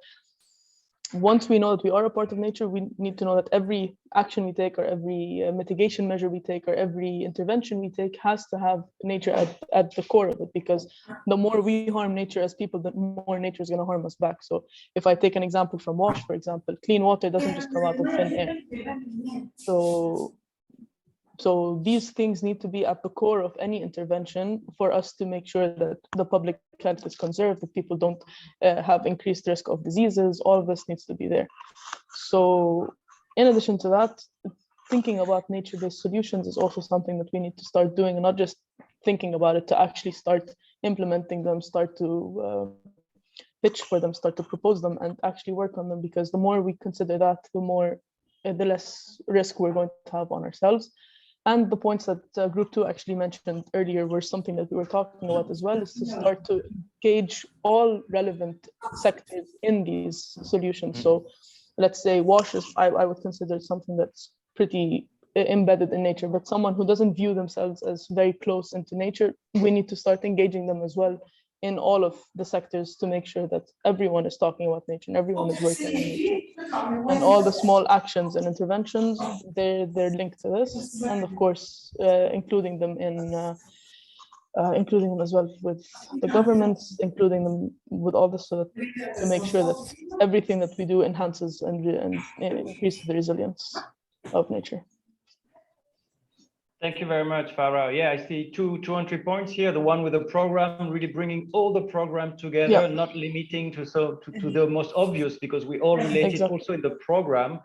once we know that we are a part of nature, we need to know that every action we take, or every mitigation measure we take, or every intervention we take has to have nature at the core of it, because the more we harm nature as people, the more nature is going to harm us back. So if I take an example from WASH, for example, clean water doesn't just come out of thin air. So these things need to be at the core of any intervention for us to make sure that the public health is conserved, that people don't have increased risk of diseases. All of this needs to be there. So in addition to that, thinking about nature-based solutions is also something that we need to start doing, and not just thinking about it, to actually start implementing them, start to pitch for them, start to propose them, and actually work on them. Because the more we consider that, the less risk we're going to have on ourselves. And the points that Group 2 actually mentioned earlier were something that we were talking about as well, is to start to engage all relevant sectors in these solutions. So let's say WASH is, I would consider something that's pretty embedded in nature, but someone who doesn't view themselves as very close into nature, we need to start engaging them as well in all of the sectors to make sure that everyone is talking about nature and everyone is working in nature. And all the small actions and interventions, they're linked to this, and of course including them as well with the governments, including them with all this, so that to make sure that everything that we do enhances and increases the resilience of nature. Thank you very much, Farah. Yeah, I see two entry points here. The one with the program, really bringing all the program together, not limiting to the most obvious, because we all related also in the program,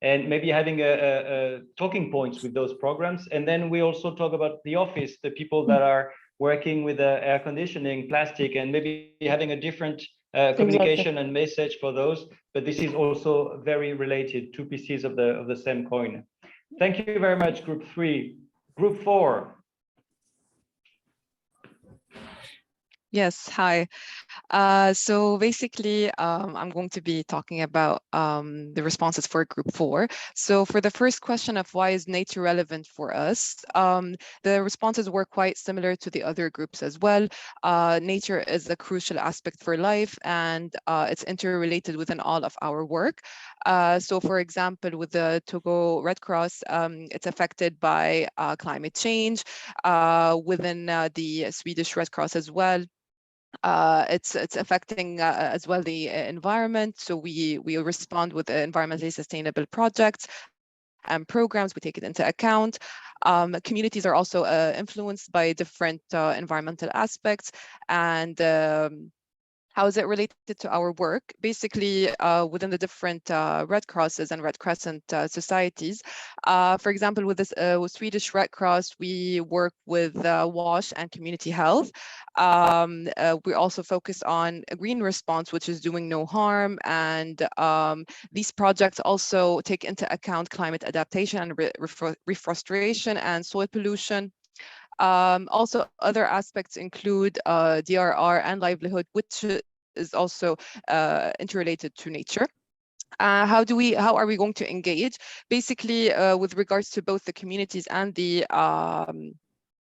and maybe having a talking points with those programs. And then we also talk about the office, the people that are working with air conditioning, plastic, and maybe having a different communication and message for those. But this is also very related, two pieces of the same coin. Thank you very much, Group 3. Group 4. Yes, hi. So basically, I'm going to be talking about the responses for group 4. So for the first question of why is nature relevant for us, the responses were quite similar to the other groups as well. Nature is a crucial aspect for life, and it's interrelated within all of our work. So for example, with the Togo Red Cross, it's affected by climate change. Within the Swedish Red Cross as well, it's affecting as well the environment. So we respond with environmentally sustainable projects and programs. We take it into account. Communities are also influenced by different environmental aspects, and how is it related to our work? Basically, within the different Red Crosses and Red Crescent societies. For example, with this with Swedish Red Cross, we work with WASH and community health. We also focus on a green response, which is doing no harm. And these projects also take into account climate adaptation and reforestation and soil pollution. Also, other aspects include DRR and livelihood, which is also interrelated to nature. How are we going to engage? Basically, with regards to both the communities and the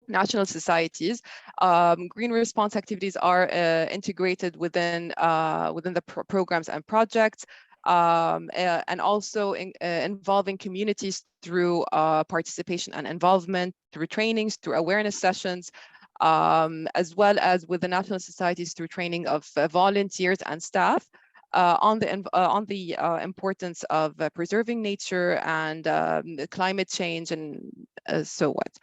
national societies, green response activities are integrated within the programs and projects. And also involving communities through participation and involvement, through trainings, through awareness sessions, as well as with the national societies through training of volunteers and staff on the importance of preserving nature and climate change and so what.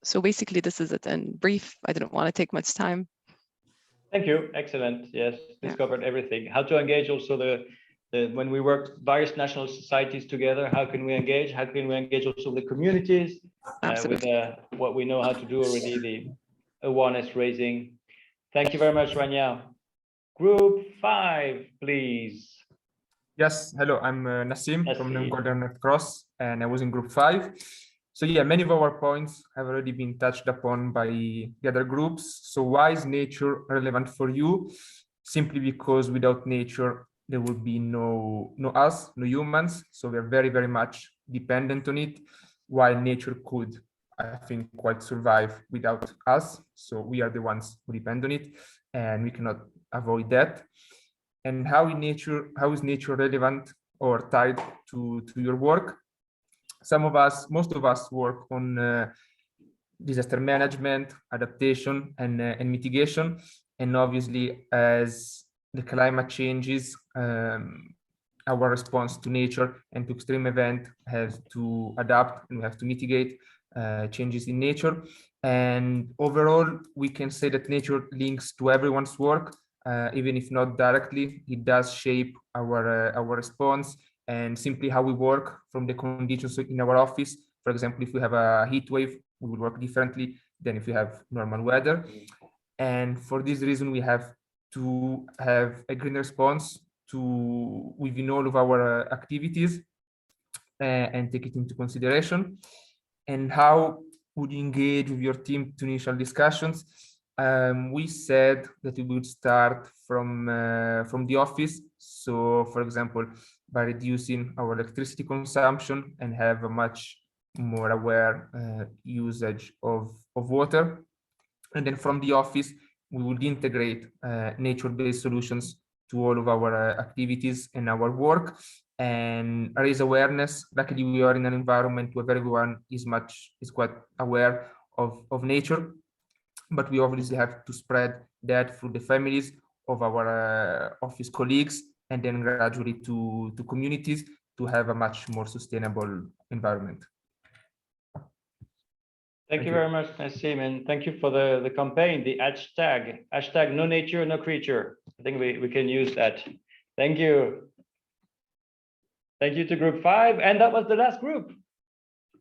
So basically, this is it in brief. I didn't want to take much time. Thank you. Excellent. Yes, this covered everything. How to engage also when we work various national societies together, how can we engage? How can we engage also the communities with what we know how to do already, the awareness raising. Thank you very much, Rania. Group 5, please. Yes, hello, I'm Nassim from the Golden Red Cross, and I was in group 5. So yeah, many of our points have already been touched upon by the other groups. So why is nature relevant for you? Simply because without nature, there would be no us, no humans. So we're very, very much dependent on it, while nature could, I think, quite survive without us. So we are the ones who depend on it, and we cannot avoid that. And how is nature relevant or tied to your work? Most of us work on disaster management, adaptation, and mitigation. And obviously, as the climate changes, our response to nature and to extreme event has to adapt, and we have to mitigate changes in nature. And overall, we can say that nature links to everyone's work, even if not directly. It does shape our response and simply how we work from the conditions in our office. For example, if we have a heat wave, we will work differently than if we have normal weather. And for this reason, we have to have a green response within all of our activities and take it into consideration. And how would you engage with your team to initial discussions? We said that we would start from the office. So, for example, by reducing our electricity consumption and have a much more aware usage of water. And then from the office, we would integrate nature-based solutions to all of our activities and our work and raise awareness. Luckily, we are in an environment where everyone is quite aware of nature, but we obviously have to spread that through the families of our office colleagues and then gradually to communities to have a much more sustainable environment. Thank you very much, Nassim, and thank you for the campaign, the hashtag no nature, no creature. I think we can use that. Thank you. Thank you to group 5, and that was the last group.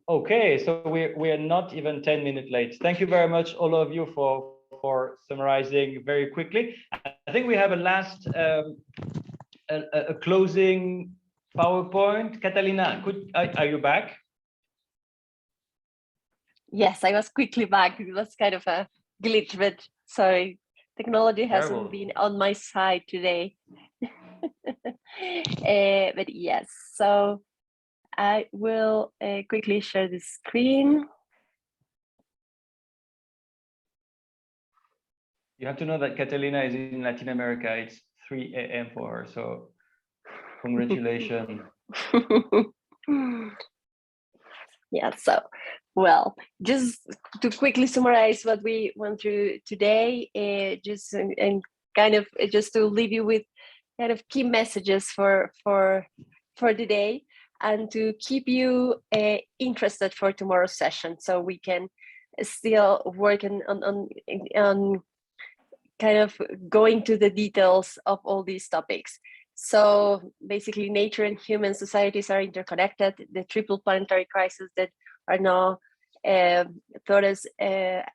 Okay, so we are not even 10 minutes late. Thank you very much, all of you, for summarizing very quickly. I think we have a last a closing PowerPoint. Catalina, are you back? Yes, I was quickly back. It was kind of a glitch, but Sorry, technology hasn't Terrible. been on my side today. But yes, so I will quickly share the screen. You have to know that Catalina is in Latin America. It's 3 a.m. for her, so congratulations. Yeah, so, well, just to quickly summarize what we went through today, and kind of just to leave you with kind of key messages for the day, and to keep you interested for tomorrow's session, so we can still work on kind of going to the details of all these topics. So basically, nature and human societies are interconnected. The triple planetary crisis that are now thought us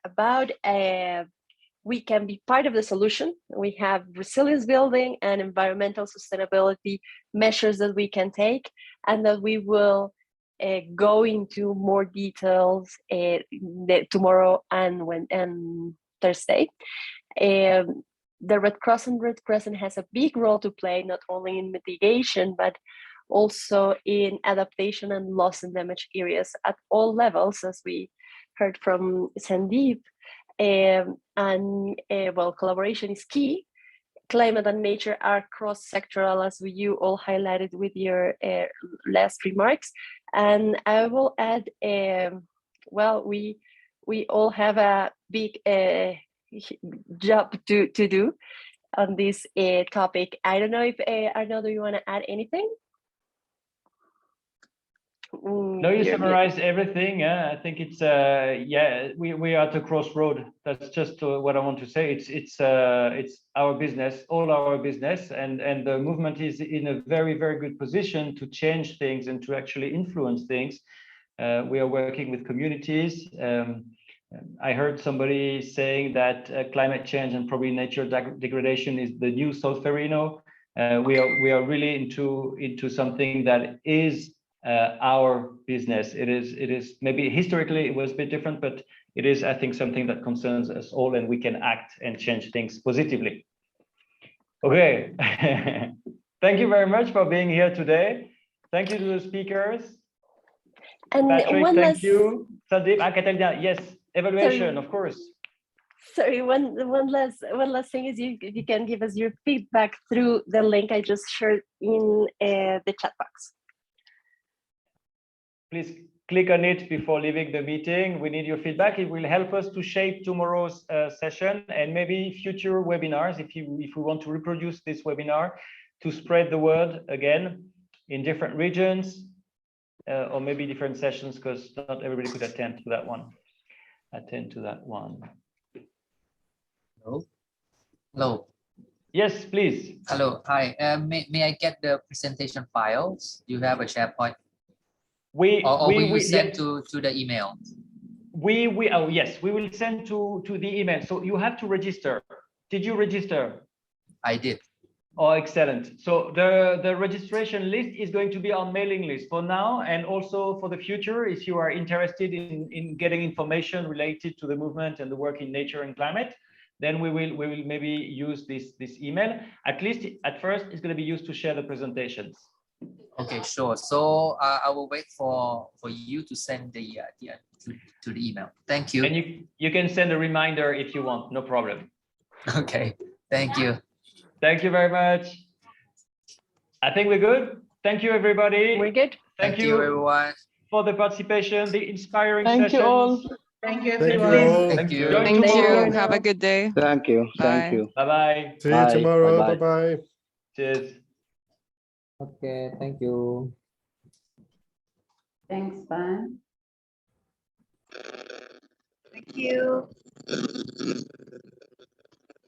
about, we can be part of the solution. We have resilience building and environmental sustainability measures that we can take, and that we will go into more details tomorrow and Thursday. The Red Cross and Red Crescent has a big role to play, not only in mitigation, but also in adaptation and loss and damage areas at all levels, as we heard from Sandeep. Well, collaboration is key. Climate and nature are cross-sectoral, as you all highlighted with your last remarks. And I will add, well, we all have a big job to do on this topic. I don't know if Arnaud, do you want to add anything? No, you summarized everything. I think it's yeah, we are at a crossroad. That's just what I want to say. It's our business, all our business, and the movement is in a very good position to change things and to actually influence things. We are working with communities. I heard somebody saying that climate change and probably nature degradation is the new Solferino. We are really into something that is our business. It is maybe historically it was a bit different, but it is, I think, something that concerns us all, and we can act and change things positively. Okay. Thank you very much for being here today. Thank you to the speakers. And Patrick, thank you. Sandeep, Catalina, yes, evaluation, of course. Sorry, one last thing is you can give us your feedback through the link I just shared in the chat box. Please click on it before leaving the meeting. We need your feedback. It will help us to shape tomorrow's session and maybe future webinars if we want to reproduce this webinar, to spread the word again in different regions, or maybe different sessions, because not everybody could attend to that one. Hello. Hello. Yes, please. Hello. Hi. May I get the presentation files? Do you have a SharePoint? Or will you send to the email? Oh yes, we will send to the email. So you have to register. Did you register? I did. Oh, excellent. So the registration list is going to be on mailing list for now, and also for the future. If you are interested in getting information related to the movement and the work in nature and climate, then we will maybe use this email. At least at first, it's going to be used to share the presentations. Okay, sure. So I will wait for you to send the to the email. Thank you. And you can send a reminder if you want. No problem. Okay. Thank you. Thank you very much. I think we're good. Thank you, everybody. We're good. Thank you, everyone, for the participation, the inspiring Thank sessions. you all. Thank you, Thank everyone. you all. Thank you. Thank you. Have a good day. Thank you. Thank Bye. you. Bye-bye. See you tomorrow. Bye-bye. Bye-bye. Cheers. Okay, thank you. Thanks, bye. Thank you.